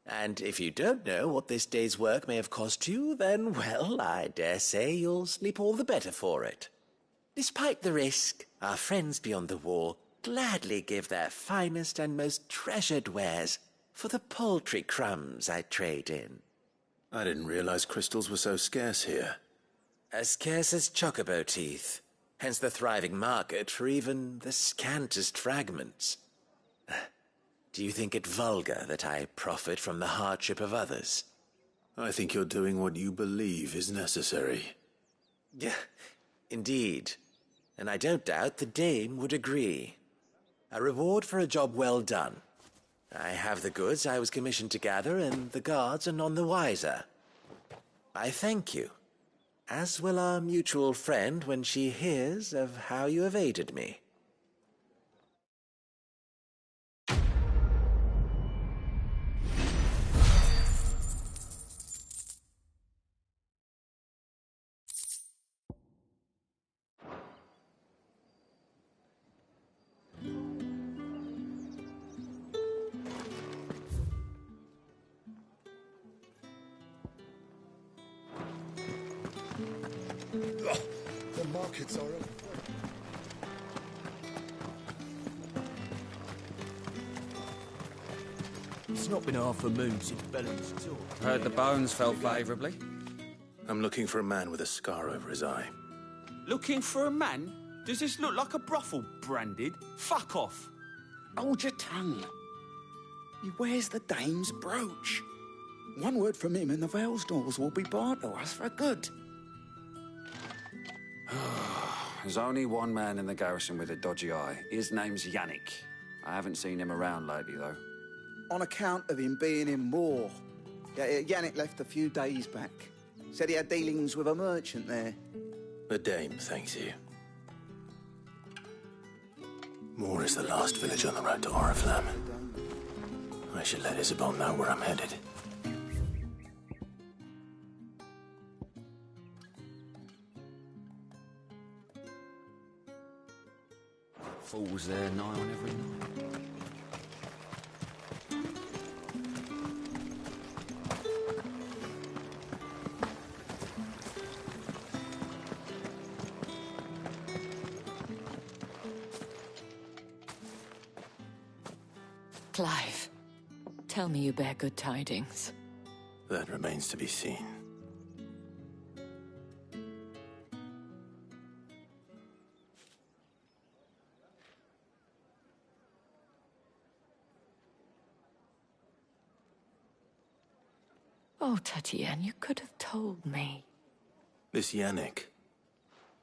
And if you don't know what this day's work may have cost you, then, well, I dare say you'll sleep all the better for it. Despite the risk, our friends beyond the wall gladly give their finest and most treasured wares for the paltry crumbs I trade in. I didn't realize crystals were so scarce here. As scarce as chocobo teeth, hence the thriving market for even the scantest fragments. Do you think it vulgar that I profit from the hardship of others? I think you're doing what you believe is necessary. Yeah, indeed. And I don't doubt the Dame would agree. A reward for a job well done. I have the goods I was commissioned to gather, and the guards are none the wiser. I thank you, as will our mutual friend when she hears of how you have aided me. The markets are open. not been half a moon since Bellamy's tour. Heard the bones fell favourably. I'm looking for a man with a scar over his eye. Looking for a man? Does this look like a brothel, Branded? Fuck off. Hold your tongue. He wears the dame's brooch. One word from him and the Vale's doors will be barred to us for good. There's only one man in the garrison with a dodgy eye. His name's Yannick. I haven't seen him around lately, though. On account of him being in Moor. Yannick left a few days back. Said he had dealings with a merchant there. The dame thanks you. Moor is the last village on the road to Oriflamme. I should let Isabel know where I'm headed. Falls there nigh on every night. Clive, tell me you bear good tidings. That remains to be seen. Oh, Tatiane, you could have told me. This Yannick.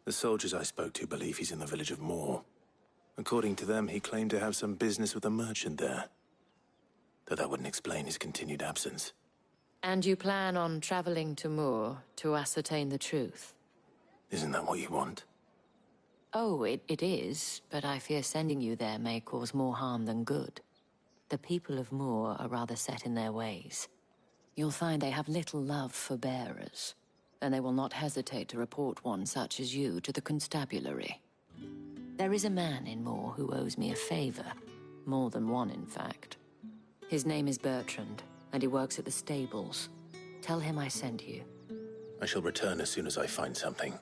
The soldiers I spoke to believe he's in the village of Moor. According to them, he claimed to have some business with a merchant there. Though that wouldn't explain his continued absence. And you plan on traveling to Moor to ascertain the truth? Isn't that what you want? Oh, it is, but I fear sending you there may cause more harm than good. The people of Moor are rather set in their ways. You'll find they have little love for bearers, and they will not hesitate to report one such as you to the constabulary. There is a man in Moor who owes me a favor. More than one, in fact. His name is Bertrand, and he works at the stables. Tell him I sent you. I shall return as soon as I find something.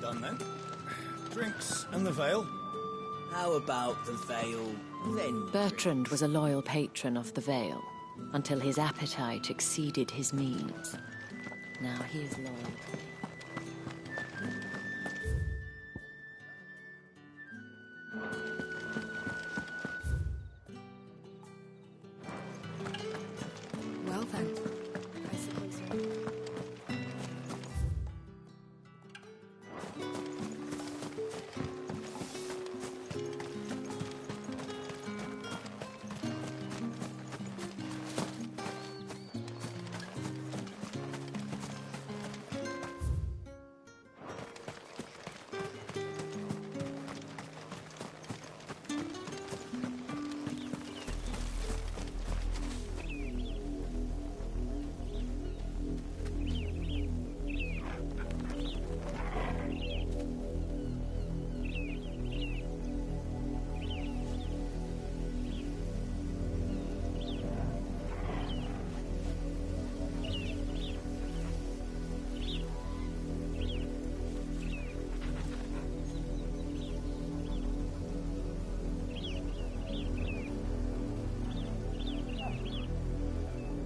Done then. Drinks and the Vale. How about the Vale then? Bertrand was a loyal patron of the Vale, until his appetite exceeded his means. Now he is loyal to me. Well then, I suppose so.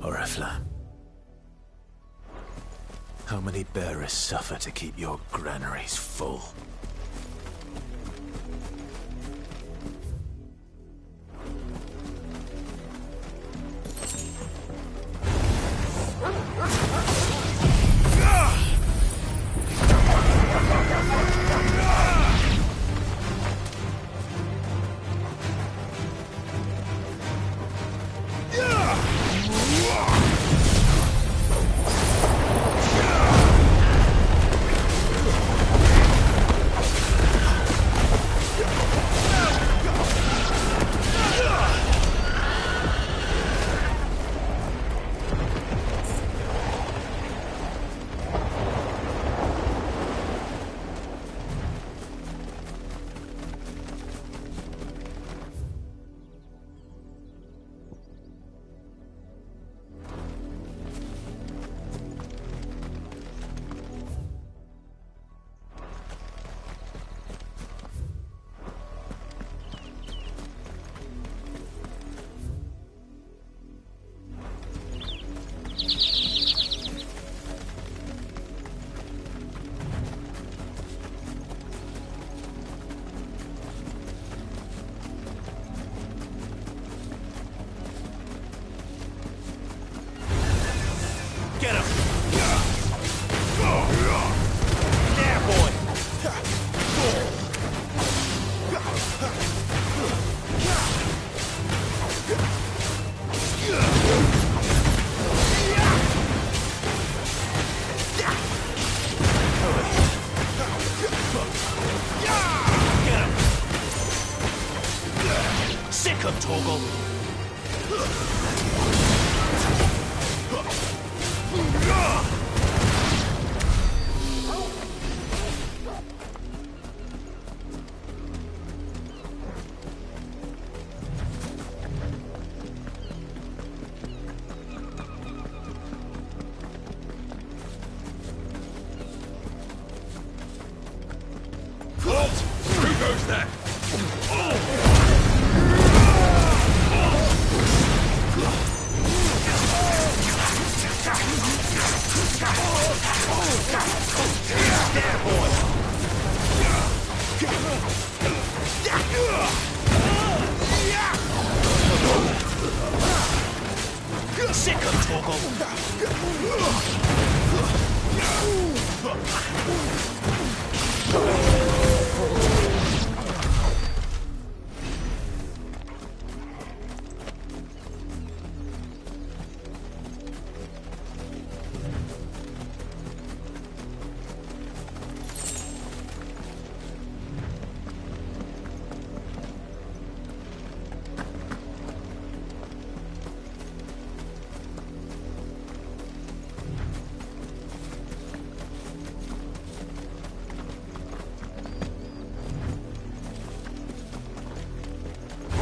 Oriflamme. How many bearers suffer to keep your granaries full? Sick of Torgal! Who goes there? Sick of Torgal!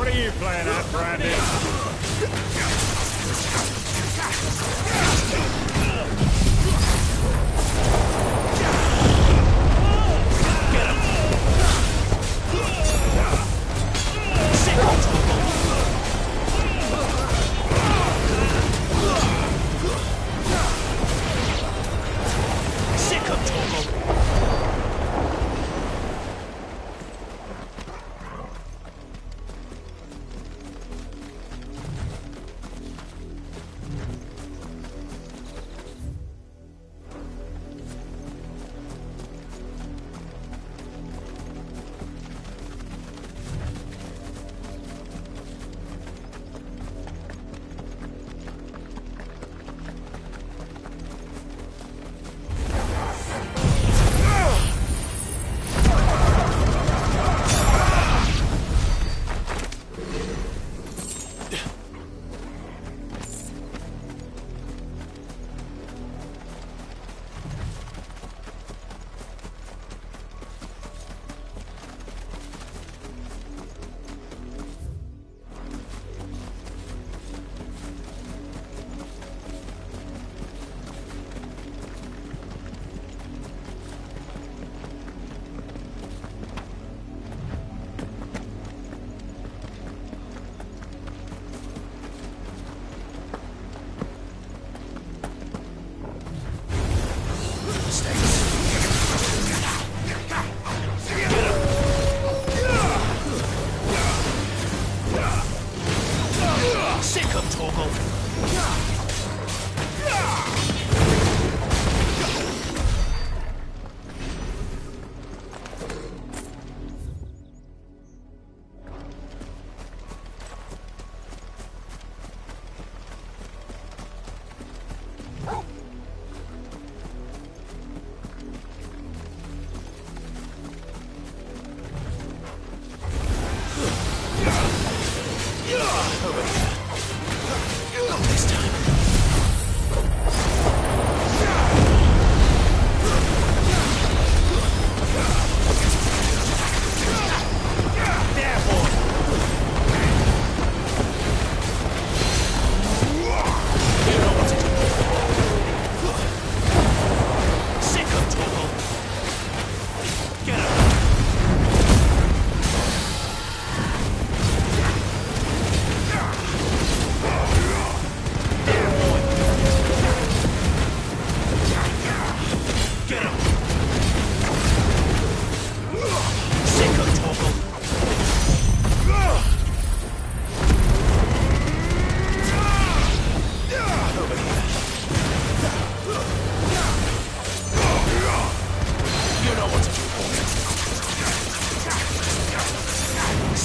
What are you playing at, Brandy? Sick of Torgal!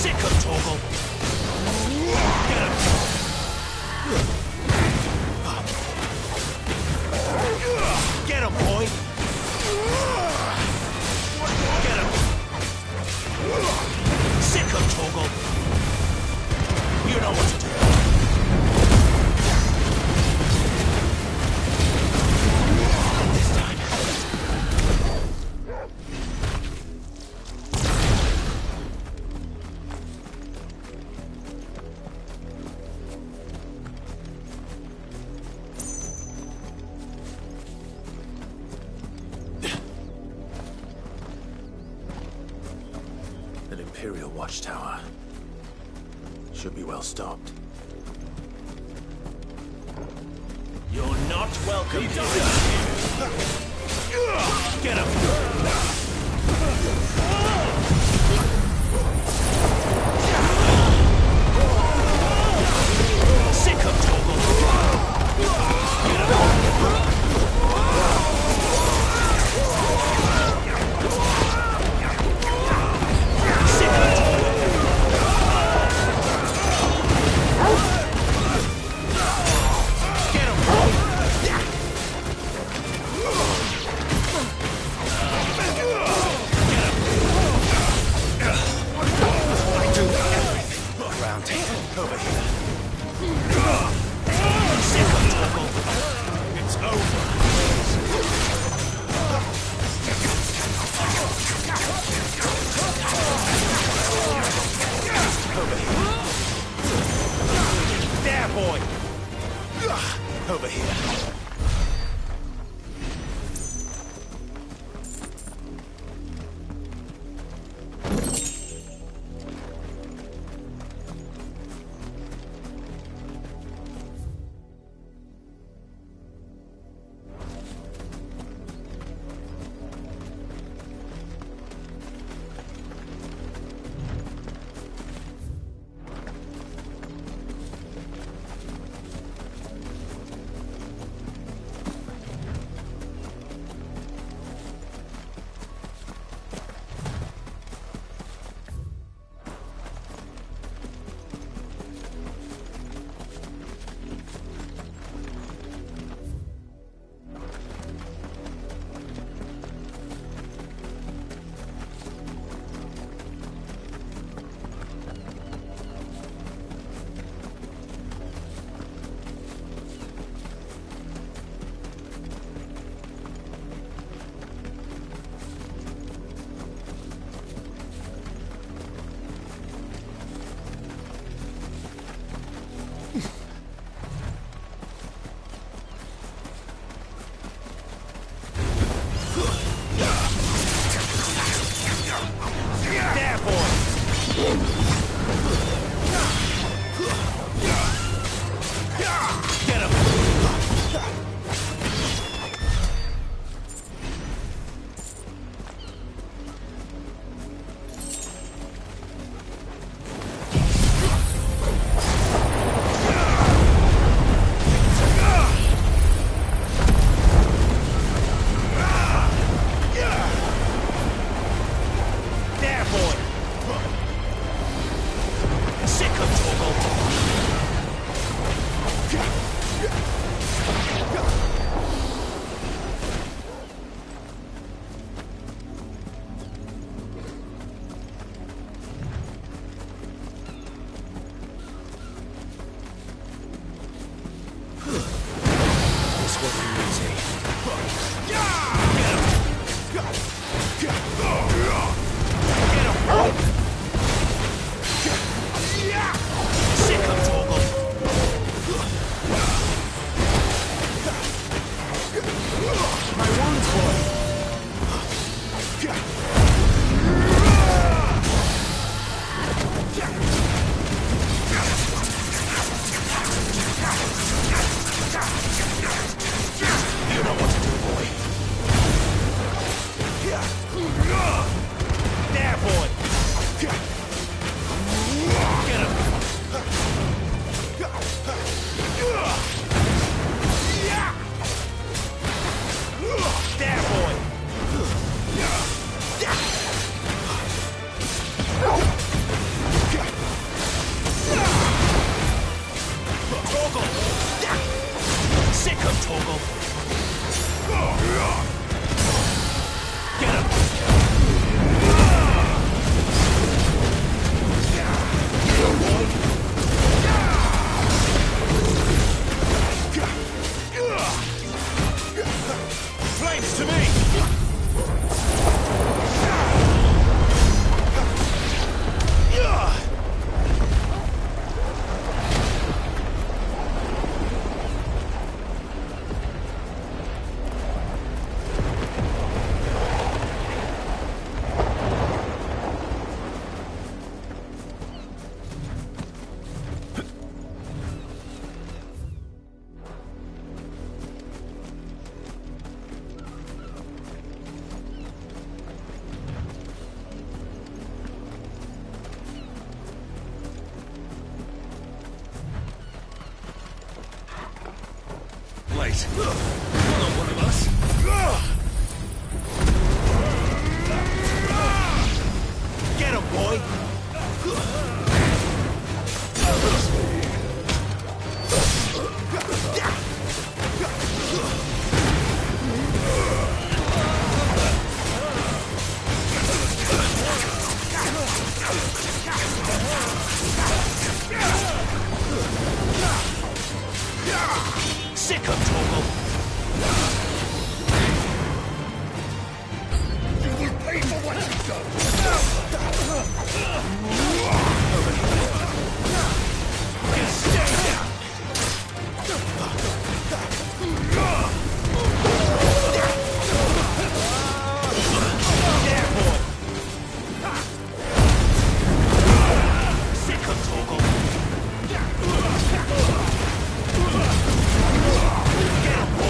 Sick of Torgal. Get him. Get him, boy. Get him. Sick of Torgal. You know what to do. This time. An Imperial watchtower. Should be well stocked. You're not welcome here. Get him. Sick of Torgal. Get him. Sick of Torgal. Get him. I do everything around here. Over here. Sick of Torgal. It's over. Over here. There, boy. Over here. There, boy. Get him. There, boy. Sick of Torgal. This won't be easy. Get him. Sick of Torgal. right. Not one of us. Get him, boy! Sick of Torgal! You will pay for what you've done! Stay down! There, boy! Sick of Torgal! Get him, boy!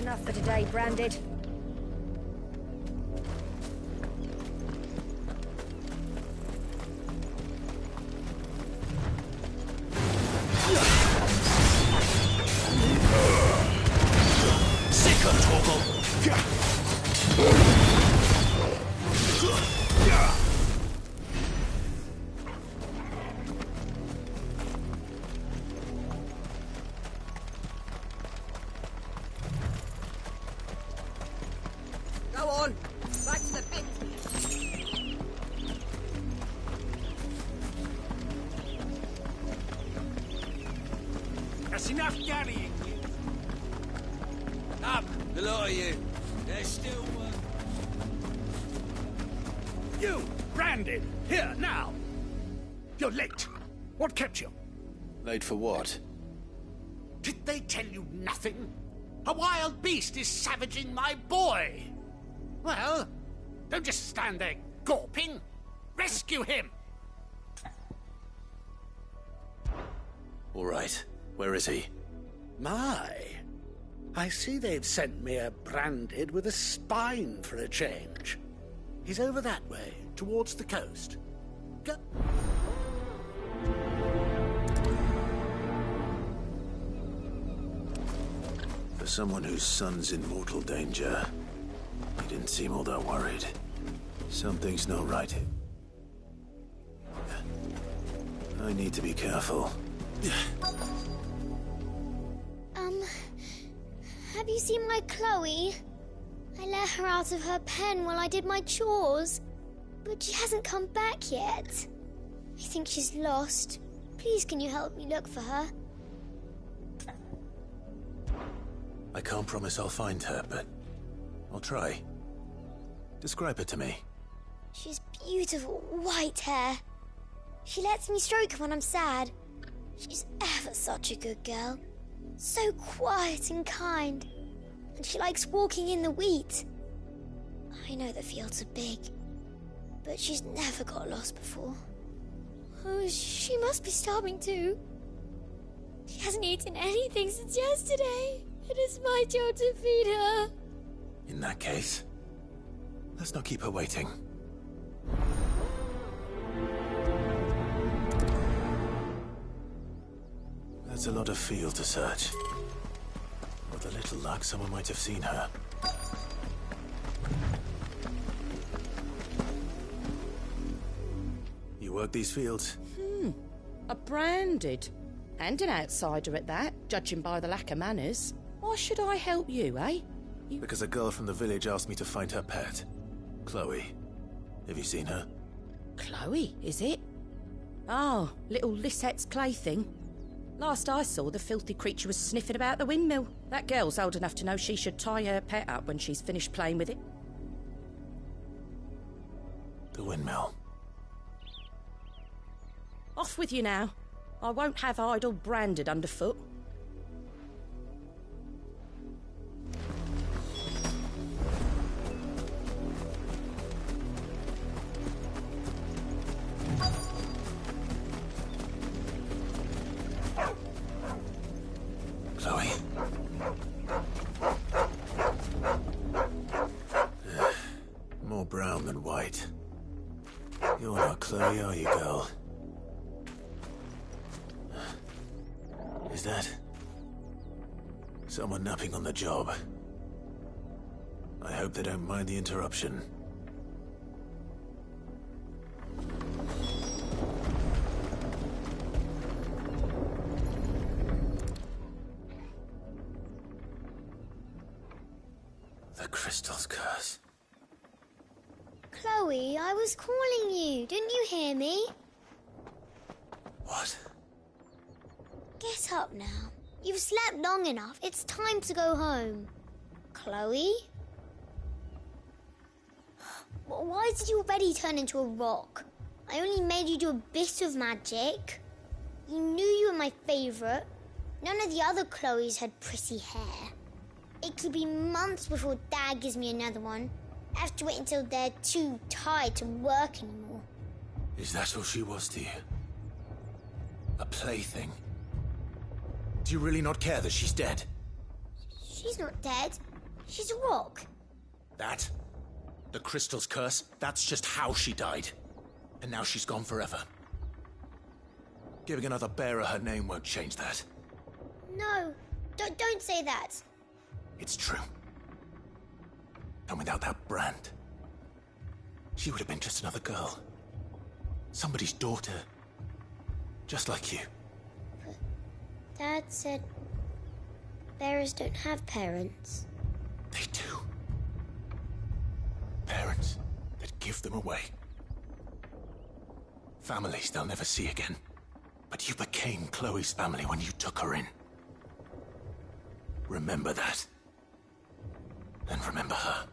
enough for today, Branded. Sick of trouble! Go on, back to the pit. That's enough carrying you. Up, the lot of you. There's still work. You, Branded, here, now. You're late. What kept you? Late for what? Did they tell you nothing? A wild beast is savaging my boy. Well, don't just stand there gawping. Rescue him. All right. Where is he? My, I see they've sent me a Branded with a spine for a change. He's over that way, towards the coast. Go. For someone whose son's in mortal danger, he didn't seem all that worried. Something's not right. I need to be careful. Have you seen my Chloe? I let her out of her pen while I did my chores, but she hasn't come back yet. I think she's lost. Please, can you help me look for her? I can't promise I'll find her, but I'll try. Describe her to me. She's beautiful white hair. She lets me stroke her when I'm sad. She's ever such a good girl. So quiet and kind. And she likes walking in the wheat. I know the fields are big, but she's never got lost before. Oh, she must be starving too. She hasn't eaten anything since yesterday. It is my job to feed her. In that case, let's not keep her waiting. That's a lot of field to search. With a little luck, someone might have seen her. You work these fields? A Branded. And an outsider at that, judging by the lack of manners. Why should I help you, eh? Because a girl from the village asked me to find her pet. Chloe. Have you seen her? Chloe, is it? Oh, little Lisette's plaything. Last I saw, the filthy creature was sniffing about the windmill. That girl's old enough to know she should tie her pet up when she's finished playing with it. The windmill. Off with you now. I won't have idle Branded underfoot. Chloe? More brown than white. You're not Chloe, are you, girl? Is that someone napping on the job? I hope they don't mind the interruption. The crystal's curse. Chloe, I was calling you. Didn't you hear me? What? Get up now. You've slept long enough. It's time to go home. Chloe? Why did you already turn into a rock? I only made you do a bit of magic. You knew you were my favourite. None of the other Chloes had pretty hair. It could be months before Dad gives me another one. I have to wait until they're too tired to work anymore. Is that all she was to you? A plaything? Do you really not care that she's dead? She's not dead. She's a rock. That? The crystal's curse? That's just how she died. And now she's gone forever. Giving another bearer her name won't change that. No, don't say that. It's true. And without that brand, she would have been just another girl. Somebody's daughter. Just like you. But Dad said bearers don't have parents. They do. Parents that give them away. Families they'll never see again. But you became Chloe's family when you took her in. Remember that. And remember her.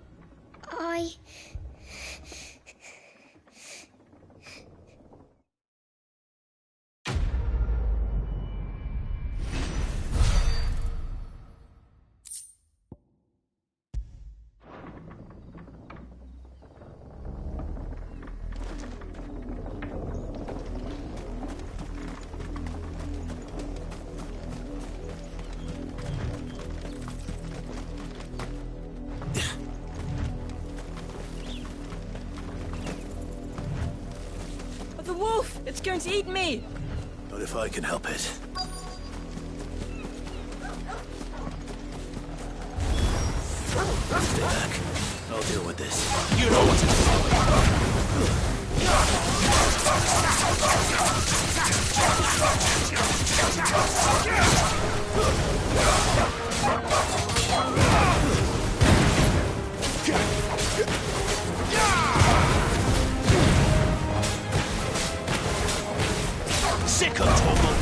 The wolf! It's going to eat me! Not if I can help it. Stay back. I'll deal with this. You know what to Sick of trouble!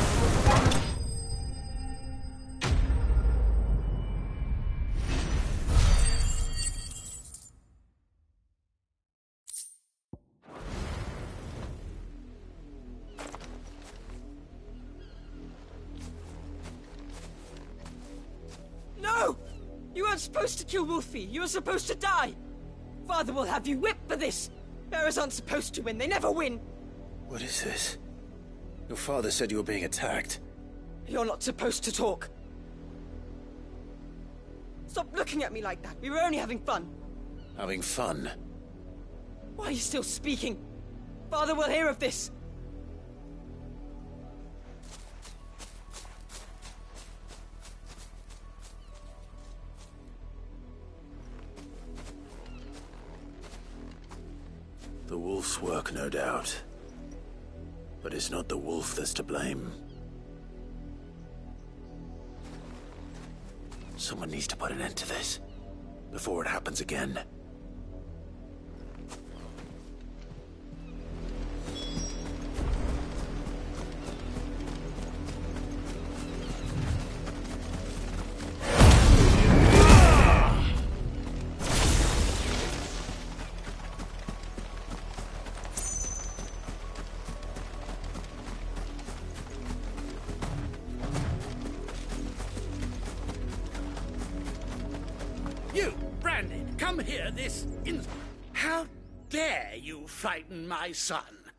No! You weren't supposed to kill Wolfie. You were supposed to die. Father will have you whipped for this. Bearers aren't supposed to win. They never win. What is this? Your father said you were being attacked. You're not supposed to talk. Stop looking at me like that. We were only having fun. Having fun? Why are you still speaking? Father will hear of this. The wolf's work, no doubt. But it's not the wolf that's to blame. Someone needs to put an end to this, before it happens again. You, Brandon, come here this instant. How dare you frighten my son?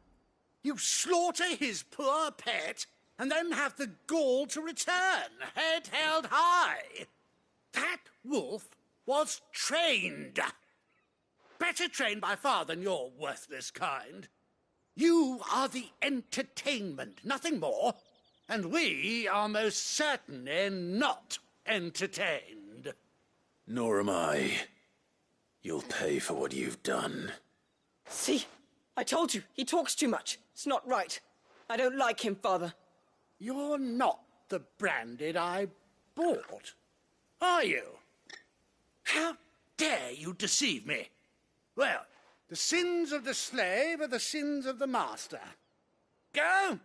You slaughter his poor pet, and then have the gall to return, head held high. That wolf was trained. Better trained by far than your worthless kind. You are the entertainment, nothing more. And we are most certainly not entertained. Nor am I. You'll pay for what you've done. See? I told you, he talks too much. It's not right. I don't like him, Father. You're not the Branded I bought, are you? How dare you deceive me? Well, the sins of the slave are the sins of the master. Go!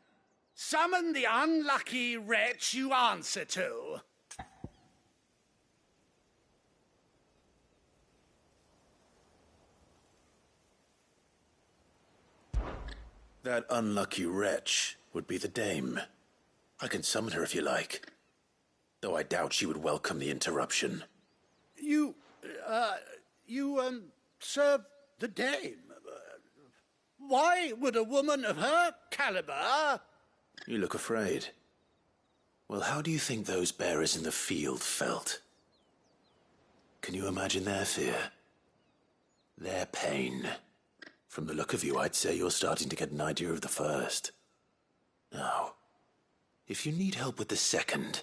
Summon the unlucky wretch you answer to. That unlucky wretch would be the dame. I can summon her if you like. Though I doubt she would welcome the interruption. You serve the dame. Why would a woman of her caliber... You look afraid. Well, how do you think those bearers in the field felt? Can you imagine their fear? Their pain? From the look of you, I'd say you're starting to get an idea of the first. Now, if you need help with the second...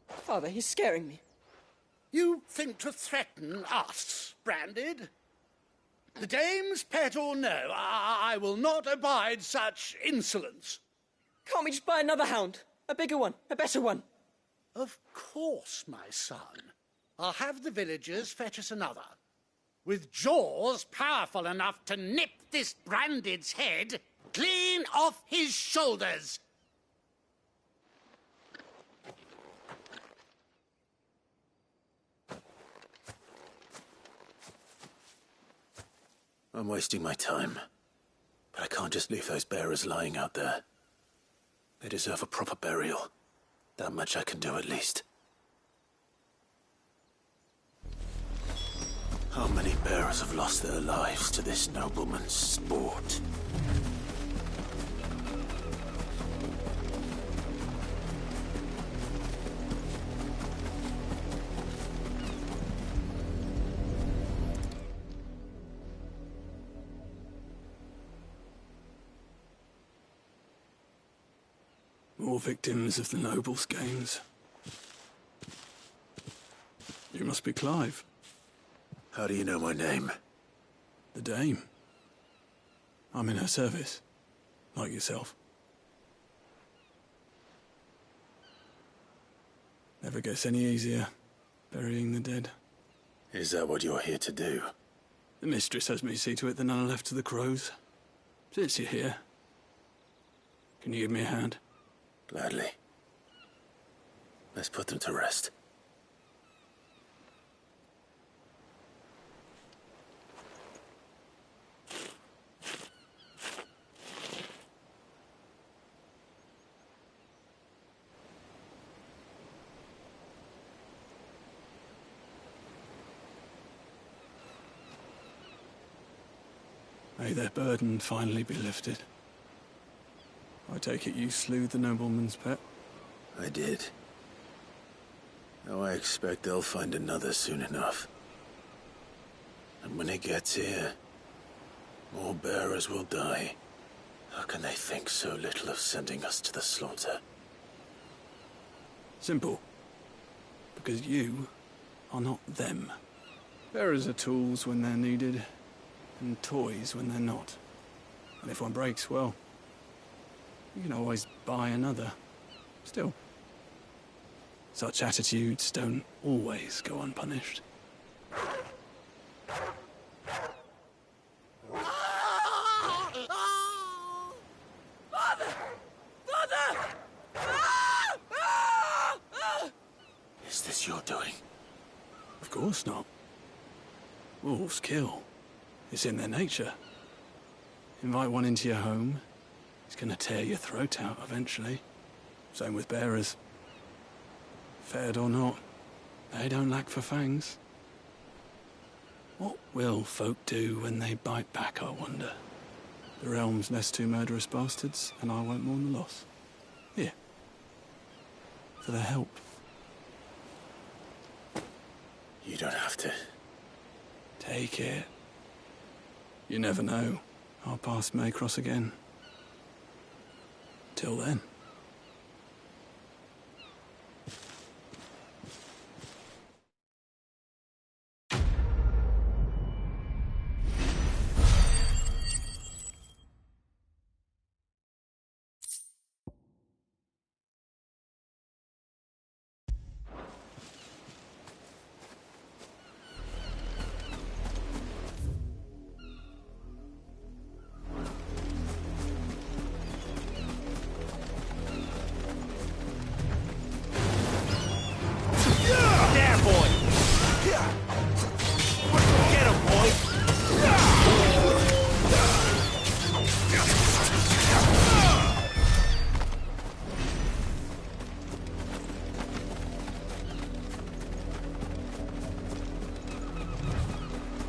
Father, he's scaring me. You think to threaten us, Branded? The dame's pet or no, I will not abide such insolence. Can't we just buy another hound? A bigger one, a better one. Of course, my son. I'll have the villagers fetch us another. With jaws powerful enough to nip this Branded's head clean off his shoulders. I'm wasting my time. But I can't just leave those bearers lying out there. They deserve a proper burial. That much I can do at least. How many bearers have lost their lives to this nobleman's sport? More victims of the nobles' games. You must be Clive. How do you know my name? The Dame. I'm in her service, like yourself. Never gets any easier, burying the dead. Is that what you're here to do? The mistress has me see to it that none are left to the crows. Since you're here, can you give me a hand? Gladly. Let's put them to rest. May their burden finally be lifted. I take it you slew the nobleman's pet? I did. Now I expect they'll find another soon enough. And when it gets here, more bearers will die. How can they think so little of sending us to the slaughter? Simple. Because you are not them. Bearers are tools when they're needed, and toys when they're not. And if one breaks, well, you can always buy another. Still, such attitudes don't always go unpunished. Father! Father! Is this your doing? Of course not. Wolves kill. It's in their nature. Invite one into your home, he's gonna tear your throat out eventually. Same with bearers. Fed or not, they don't lack for fangs. What will folk do when they bite back, I wonder? The realm's nest two murderous bastards, and I won't mourn the loss. Here. For their help. You don't have to. Take it. You never know. Our paths may cross again. Till then.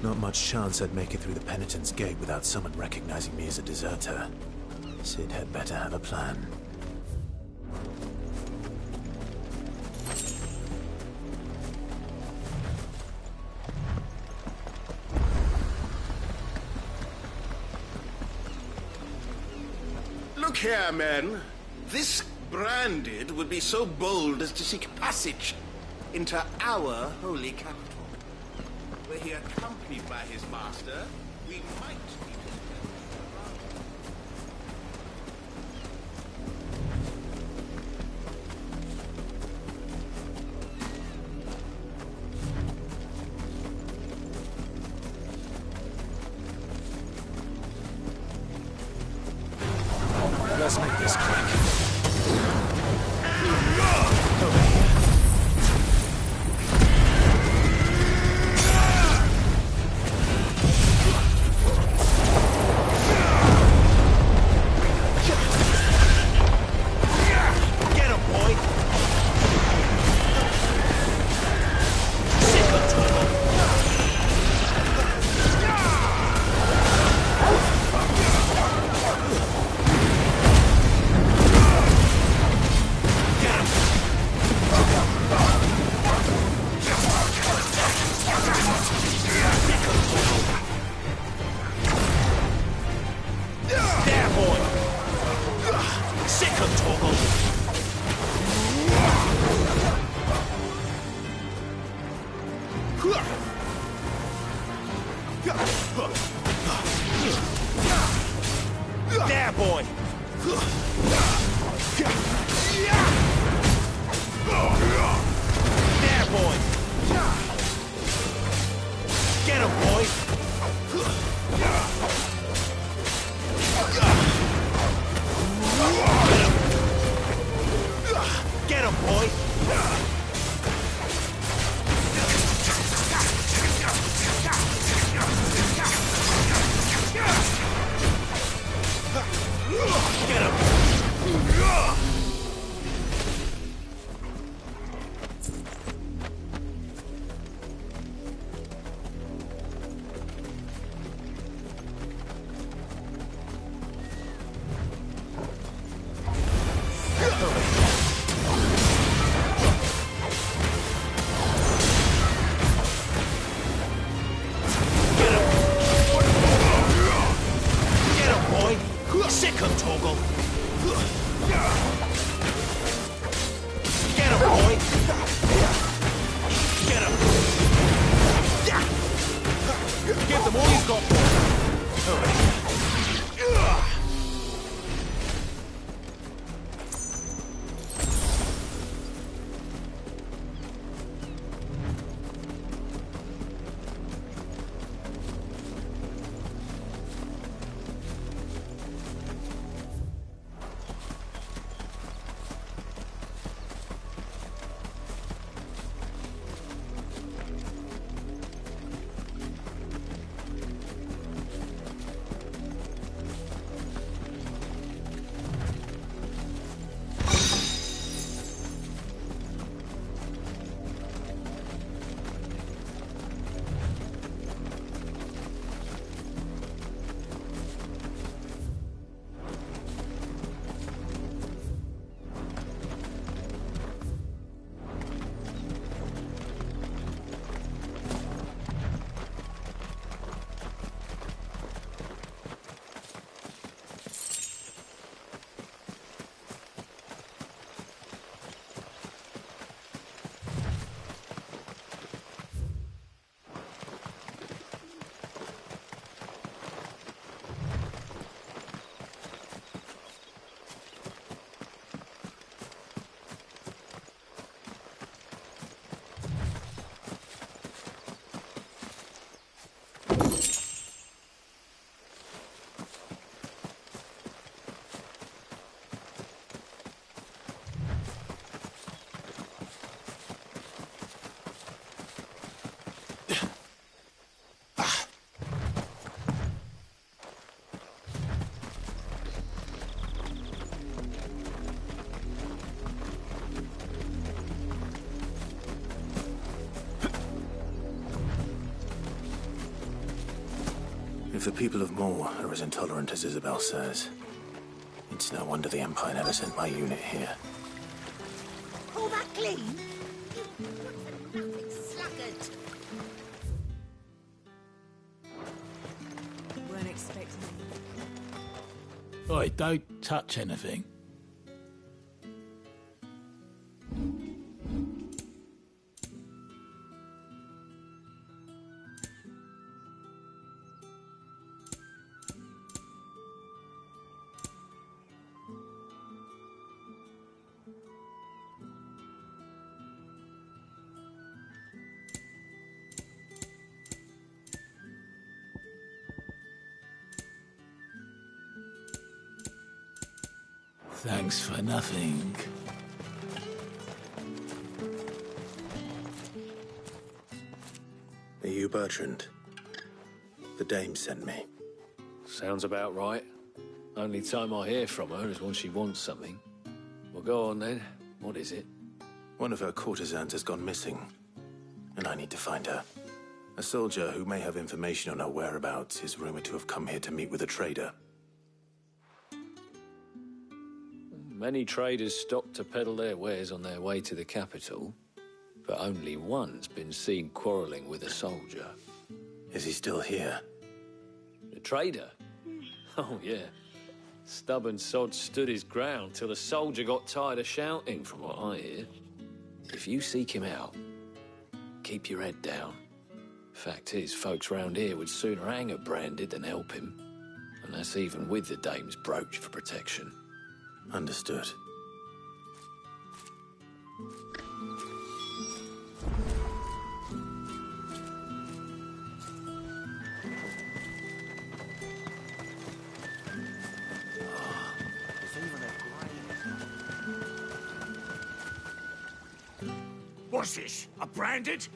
Not much chance I'd make it through the Penitent's Gate without someone recognizing me as a deserter. Sid had better have a plan. here, men. This Branded would be so bold as to seek passage into our holy capital. Were he accompanied by his master, we might be Let's make this quick. There, boy! There, boy! Get him, boy! Get him, boy! Get him! Sick him, Toggle! Get him, boy! Get him! Give them all he's got, boy! If the people of Moor are as intolerant as Isabel says, it's no wonder the Empire never sent my unit here. All that clean? You nothing sluggard. Weren't expecting Oi, don't touch anything. Thanks for nothing. Are you Bertrand? The dame sent me. Sounds about right. Only time I hear from her is when she wants something. Well, go on then. What is it? One of her courtesans has gone missing, and I need to find her. A soldier who may have information on her whereabouts is rumored to have come here to meet with a trader. Many traders stop to peddle their wares on their way to the capital, but only one's been seen quarrelling with a soldier. Is he still here? The trader? Oh, yeah. Stubborn sod stood his ground till the soldier got tired of shouting, from what I hear. If you seek him out, keep your head down. Fact is, folks round here would sooner hang a Branded than help him. And that's even with the dame's brooch for protection. Understood. What's this? A Branded?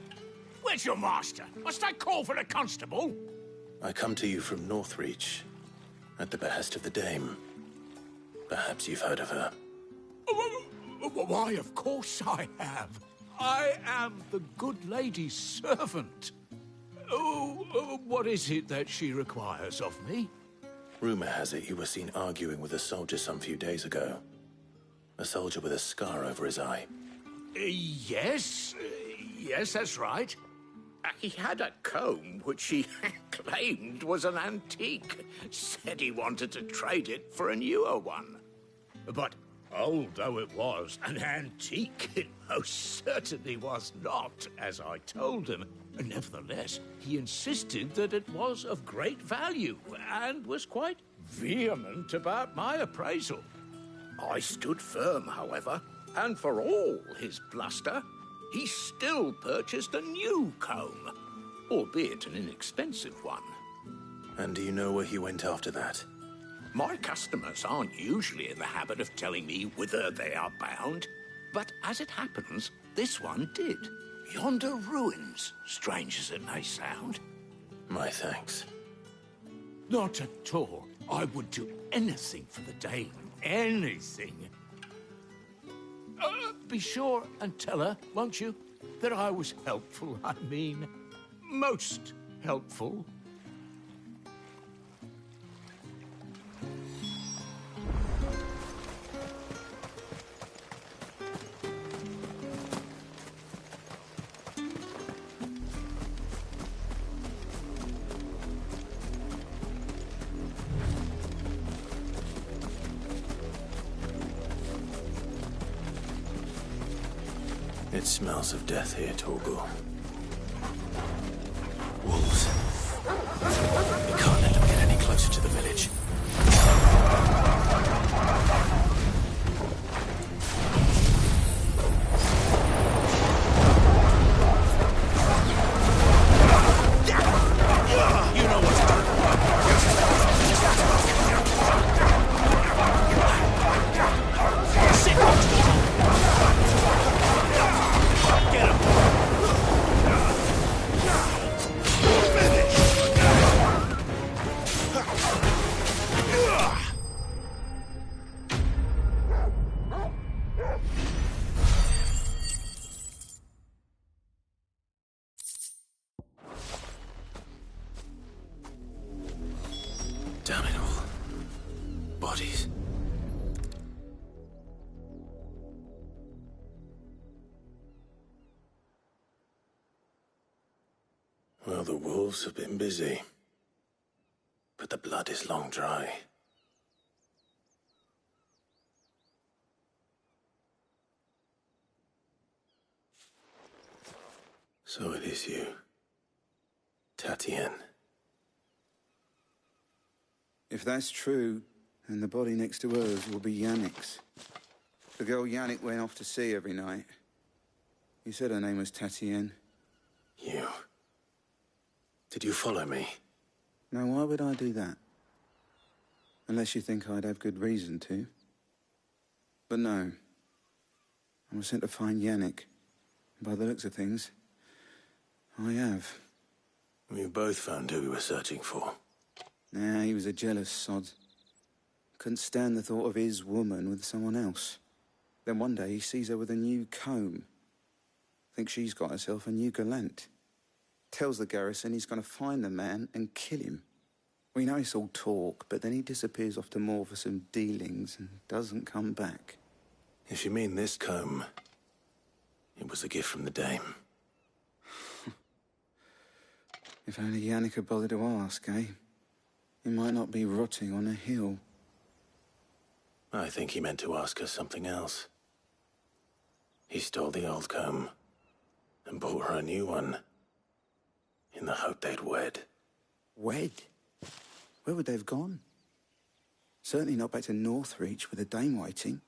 Where's your master? Must I call for a constable? I come to you from Northreach, at the behest of the dame. Perhaps you've heard of her. Why, of course I have. I am the good lady's servant. What is it that she requires of me? Rumor has it you were seen arguing with a soldier some few days ago. A soldier with a scar over his eye. Yes, that's right. He had a comb which he claimed was an antique. Said he wanted to trade it for a newer one. But old though it was, an antique it most certainly was not, as I told him. Nevertheless, he insisted that it was of great value and was quite vehement about my appraisal. I stood firm, however, and for all his bluster, he still purchased a new comb, albeit an inexpensive one. And do you know where he went after that? My customers aren't usually in the habit of telling me whither they are bound, but as it happens, this one did. Yonder ruins, strange as it may sound. My thanks. Not at all. I would do anything for the dame. Anything. Be sure and tell her, won't you, that I was helpful. I mean, most helpful. It smells of death here, Torgal. Wolves. We can't let them get any closer to the village. You know what's done. Sit next to him. Get him. Damn it all. Bodies. Well, the wolves have been busy. But the blood is long dry. So it is you, Tatienne. If that's true, then the body next to hers will be Yannick's. The girl Yannick went off to see every night. You said her name was Tatienne. You... Did you follow me? Now, why would I do that? Unless you think I'd have good reason to. But no. I was sent to find Yannick. By the looks of things, I have. We both found who we were searching for. Nah, he was a jealous sod. Couldn't stand the thought of his woman with someone else. Then one day he sees her with a new comb. Thinks she's got herself a new gallant. Tells the garrison he's going to find the man and kill him. We know it's all talk, but then he disappears off to Moor for some dealings and doesn't come back. If you mean this comb, it was a gift from the Dame. If only Yannick had bothered to ask, eh? He might not be rotting on a hill. I think he meant to ask her something else. He stole the old comb and bought her a new one in the hope they'd wed. Wed? Where would they have gone? Certainly not back to Northreach with a Dame waiting.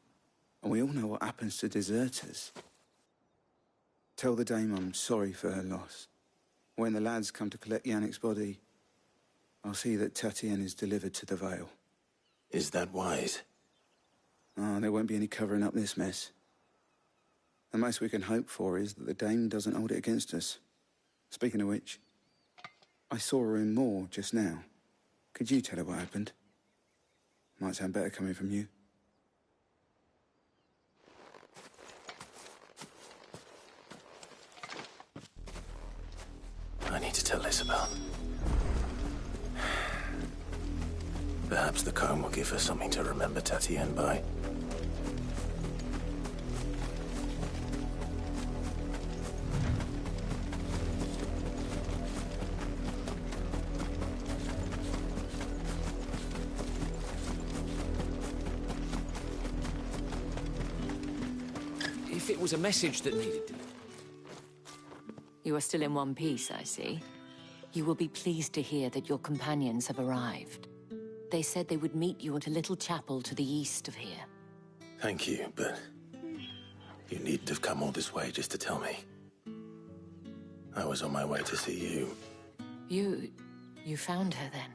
And we all know what happens to deserters. Tell the Dame I'm sorry for her loss. When the lads come to collect Yannick's body, I'll see that Tatienne is delivered to the Vale. Is that wise? Oh, there won't be any covering up this mess. The most we can hope for is that the Dame doesn't hold it against us. Speaking of which, I saw her in Moor just now. Could you tell her what happened? Might sound better coming from you. I need to tell Isabel. Perhaps the comb will give her something to remember Tatienne by. If it was a message that needed... You are still in one piece, I see. You will be pleased to hear that your companions have arrived. They said they would meet you at a little chapel to the east of here. Thank you, but you needn't have come all this way just to tell me. I was on my way to see you. You found her then?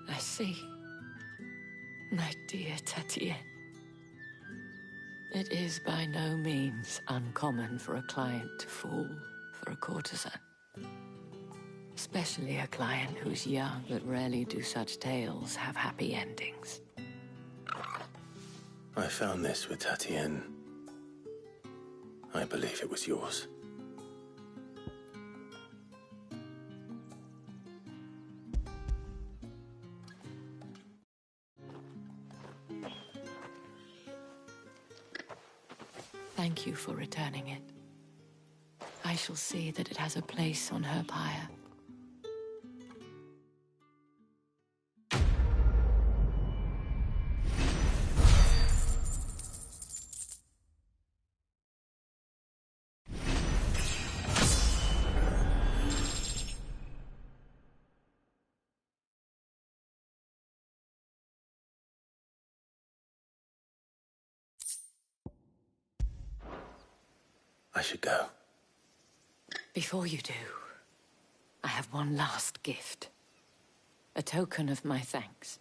I see. My dear Tatienne. It is by no means uncommon for a client to fall for a courtesan. Especially a client who's young, but rarely do such tales have happy endings. I found this with Tatienne. I believe it was yours. Thank you for returning it. I shall see that it has a place on her pyre. I should go. Before you do, I have one last gift. A token of my thanks.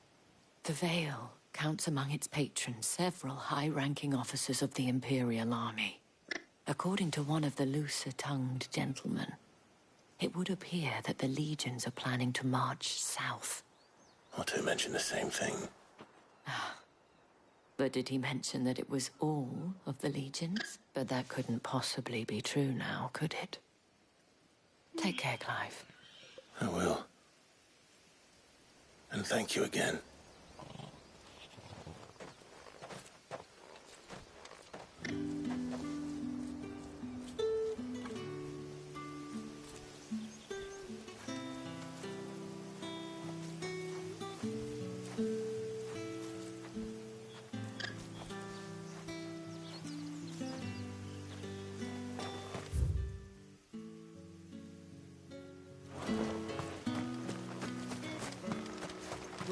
The Vale counts among its patrons several high-ranking officers of the Imperial Army. According to one of the looser-tongued gentlemen, it would appear that the legions are planning to march south. Or to mention the same thing. But did he mention that it was all of the legions? But that couldn't possibly be true now, could it? Take care, Clive. I will. And thank you again.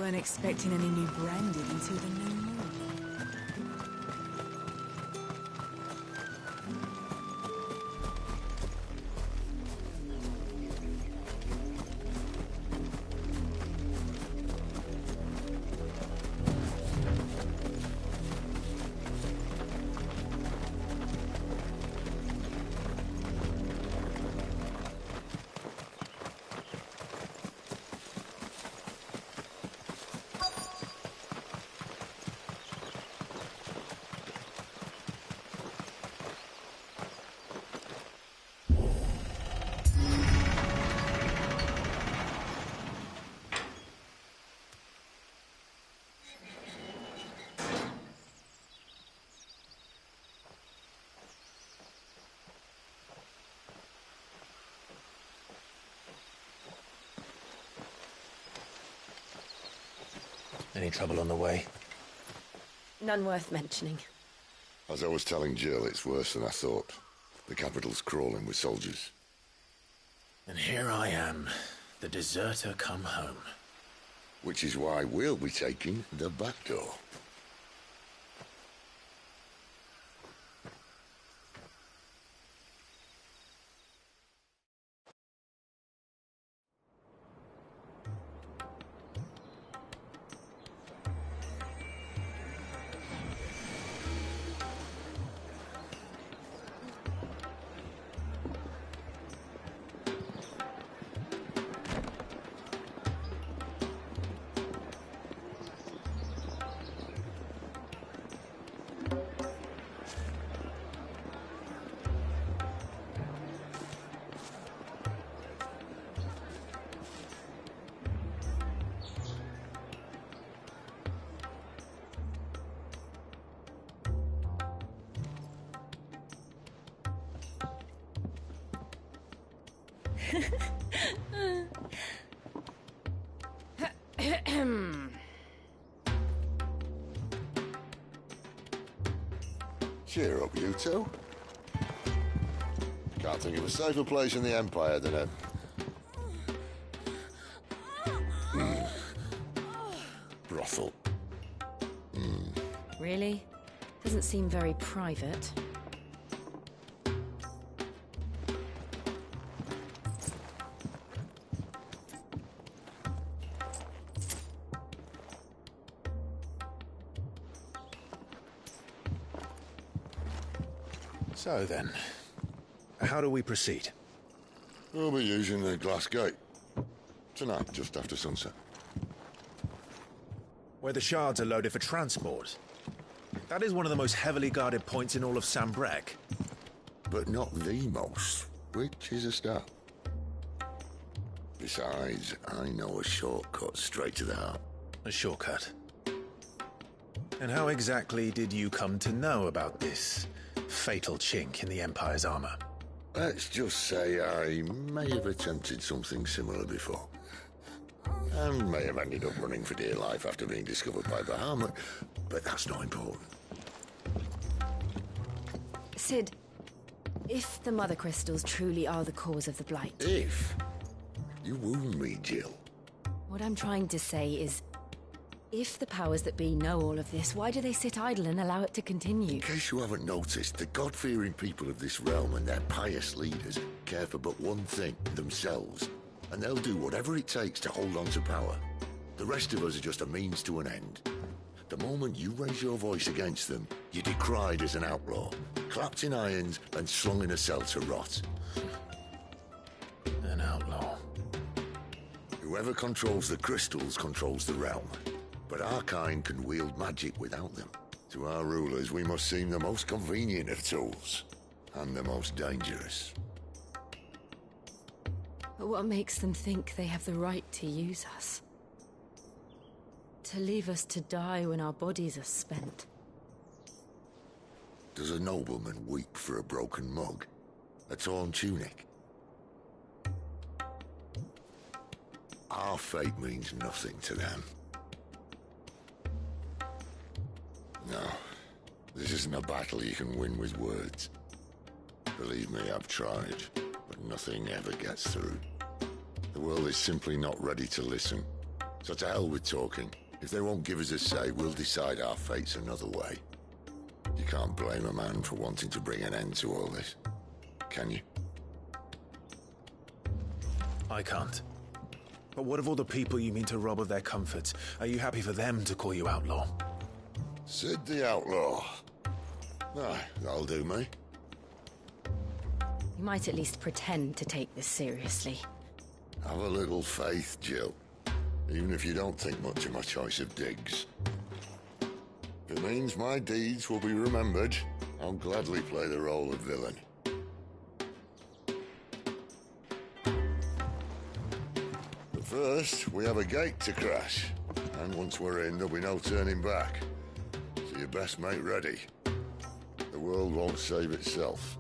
Weren't expecting any new branding until the new moon. Any trouble on the way? None worth mentioning. As I was telling Jill, it's worse than I thought. The capital's crawling with soldiers. And here I am, the deserter come home. Which is why we'll be taking the back door. Cheer up, you two. Can't think of a safer place in the Empire than a... brothel. Really? Doesn't seem very private. So then, how do we proceed? We'll be using the glass gate. Tonight, just after sunset. Where the shards are loaded for transport. That is one of the most heavily guarded points in all of Sambrec. But not the most, which is a start. Besides, I know a shortcut straight to the heart. A shortcut? And how exactly did you come to know about this fatal chink in the Empire's armor? Let's just say I may have attempted something similar before. And may have ended up running for dear life after being discovered by Bahamut, but that's not important. Sid, if the Mother Crystals truly are the cause of the Blight... If? You wound me, Jill. What I'm trying to say is, if the powers that be know all of this, why do they sit idle and allow it to continue? In case you haven't noticed, the God-fearing people of this realm and their pious leaders care for but one thing, themselves. And they'll do whatever it takes to hold on to power. The rest of us are just a means to an end. The moment you raise your voice against them, you're decried as an outlaw, clapped in irons and slung in a cell to rot. An outlaw. Whoever controls the crystals controls the realm. But our kind can wield magic without them. To our rulers, we must seem the most convenient of tools. And the most dangerous. But what makes them think they have the right to use us? To leave us to die when our bodies are spent? Does a nobleman weep for a broken mug? A torn tunic? Our fate means nothing to them. No, this isn't a battle you can win with words. Believe me, I've tried, but nothing ever gets through. The world is simply not ready to listen. So to hell with talking. If they won't give us a say, we'll decide our fates another way. You can't blame a man for wanting to bring an end to all this, can you? I can't. But what of all the people you mean to rob of their comforts? Are you happy for them to call you outlaw? Sid the Outlaw. Aye, that'll do me. You might at least pretend to take this seriously. Have a little faith, Jill. Even if you don't think much of my choice of digs. If it means my deeds will be remembered, I'll gladly play the role of villain. But first, we have a gate to crash. And once we're in, there'll be no turning back. So you best make ready. The world won't save itself.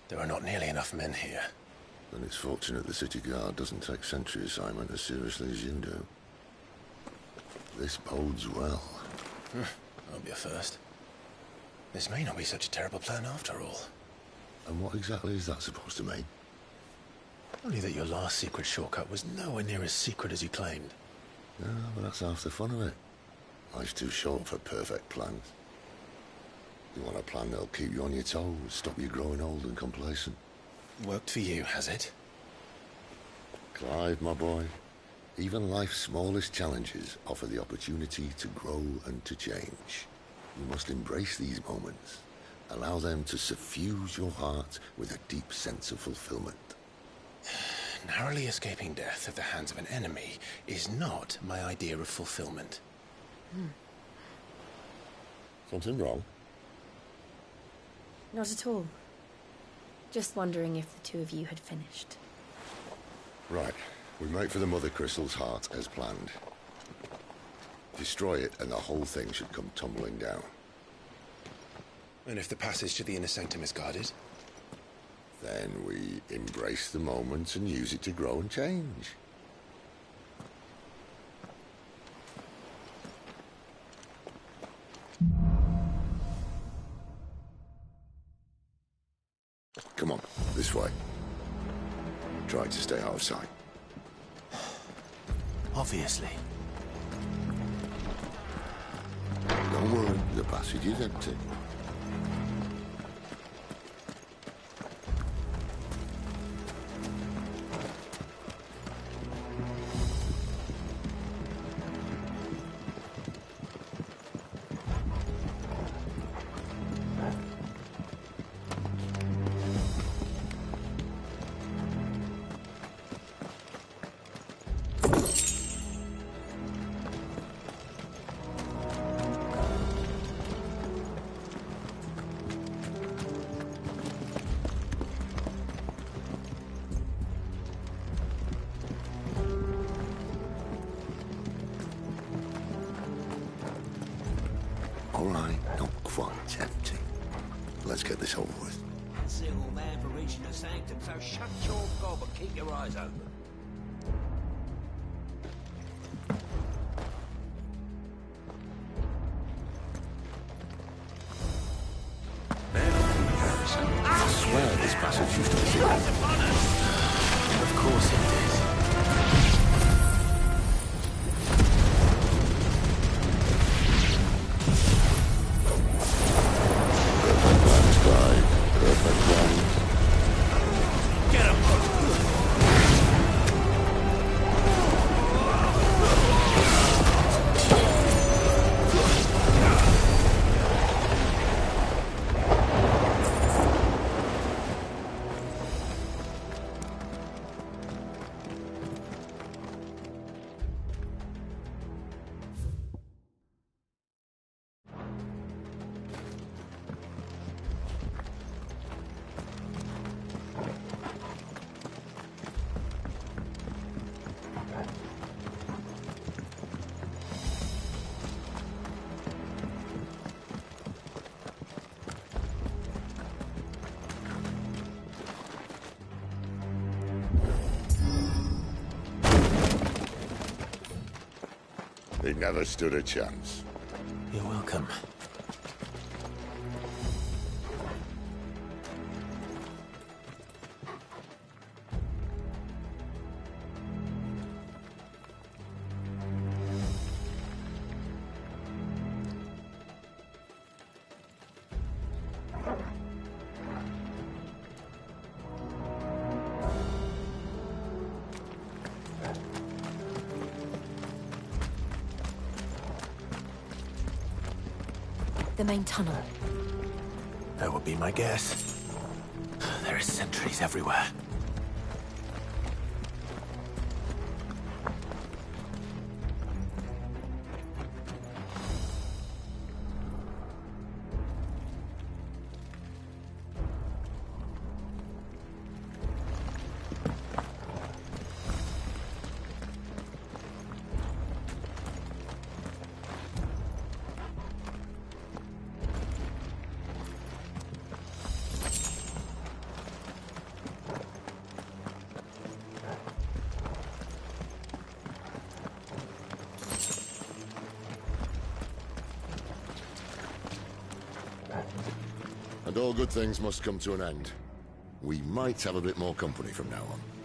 There are not nearly enough men here. Then it's fortunate the city guard doesn't take sentry assignment as seriously as you do. This bodes well. I'll be a first. This may not be such a terrible plan after all. And what exactly is that supposed to mean? Only that your last secret shortcut was nowhere near as secret as you claimed. Yeah, but that's half the fun of it. Life's too short for perfect plans. You want a plan that'll keep you on your toes, stop you growing old and complacent. Worked for you, has it? Clive, my boy, even life's smallest challenges offer the opportunity to grow and to change. You must embrace these moments. Allow them to suffuse your heart with a deep sense of fulfillment. Narrowly escaping death at the hands of an enemy is not my idea of fulfillment. Something wrong? Not at all. Just wondering if the two of you had finished. Right. We make for the Mother Crystal's heart as planned. Destroy it and the whole thing should come tumbling down. And if the passage to the inner sanctum is guarded? Then we embrace the moment and use it to grow and change. Come on, this way. Try to stay out of sight. Obviously. Don't worry, the passage is empty. All right, not quite empty. Let's get this over with. Single man for reaching the sanctum, so shut your gob and keep your eyes open. I swear this passage used to be secret. Of course it did. Perfect plans, Clive. Perfect plans. Get him! He never stood a chance. You're welcome. The main tunnel. That would be my guess. There are sentries everywhere. And all good things must come to an end. We might have a bit more company from now on.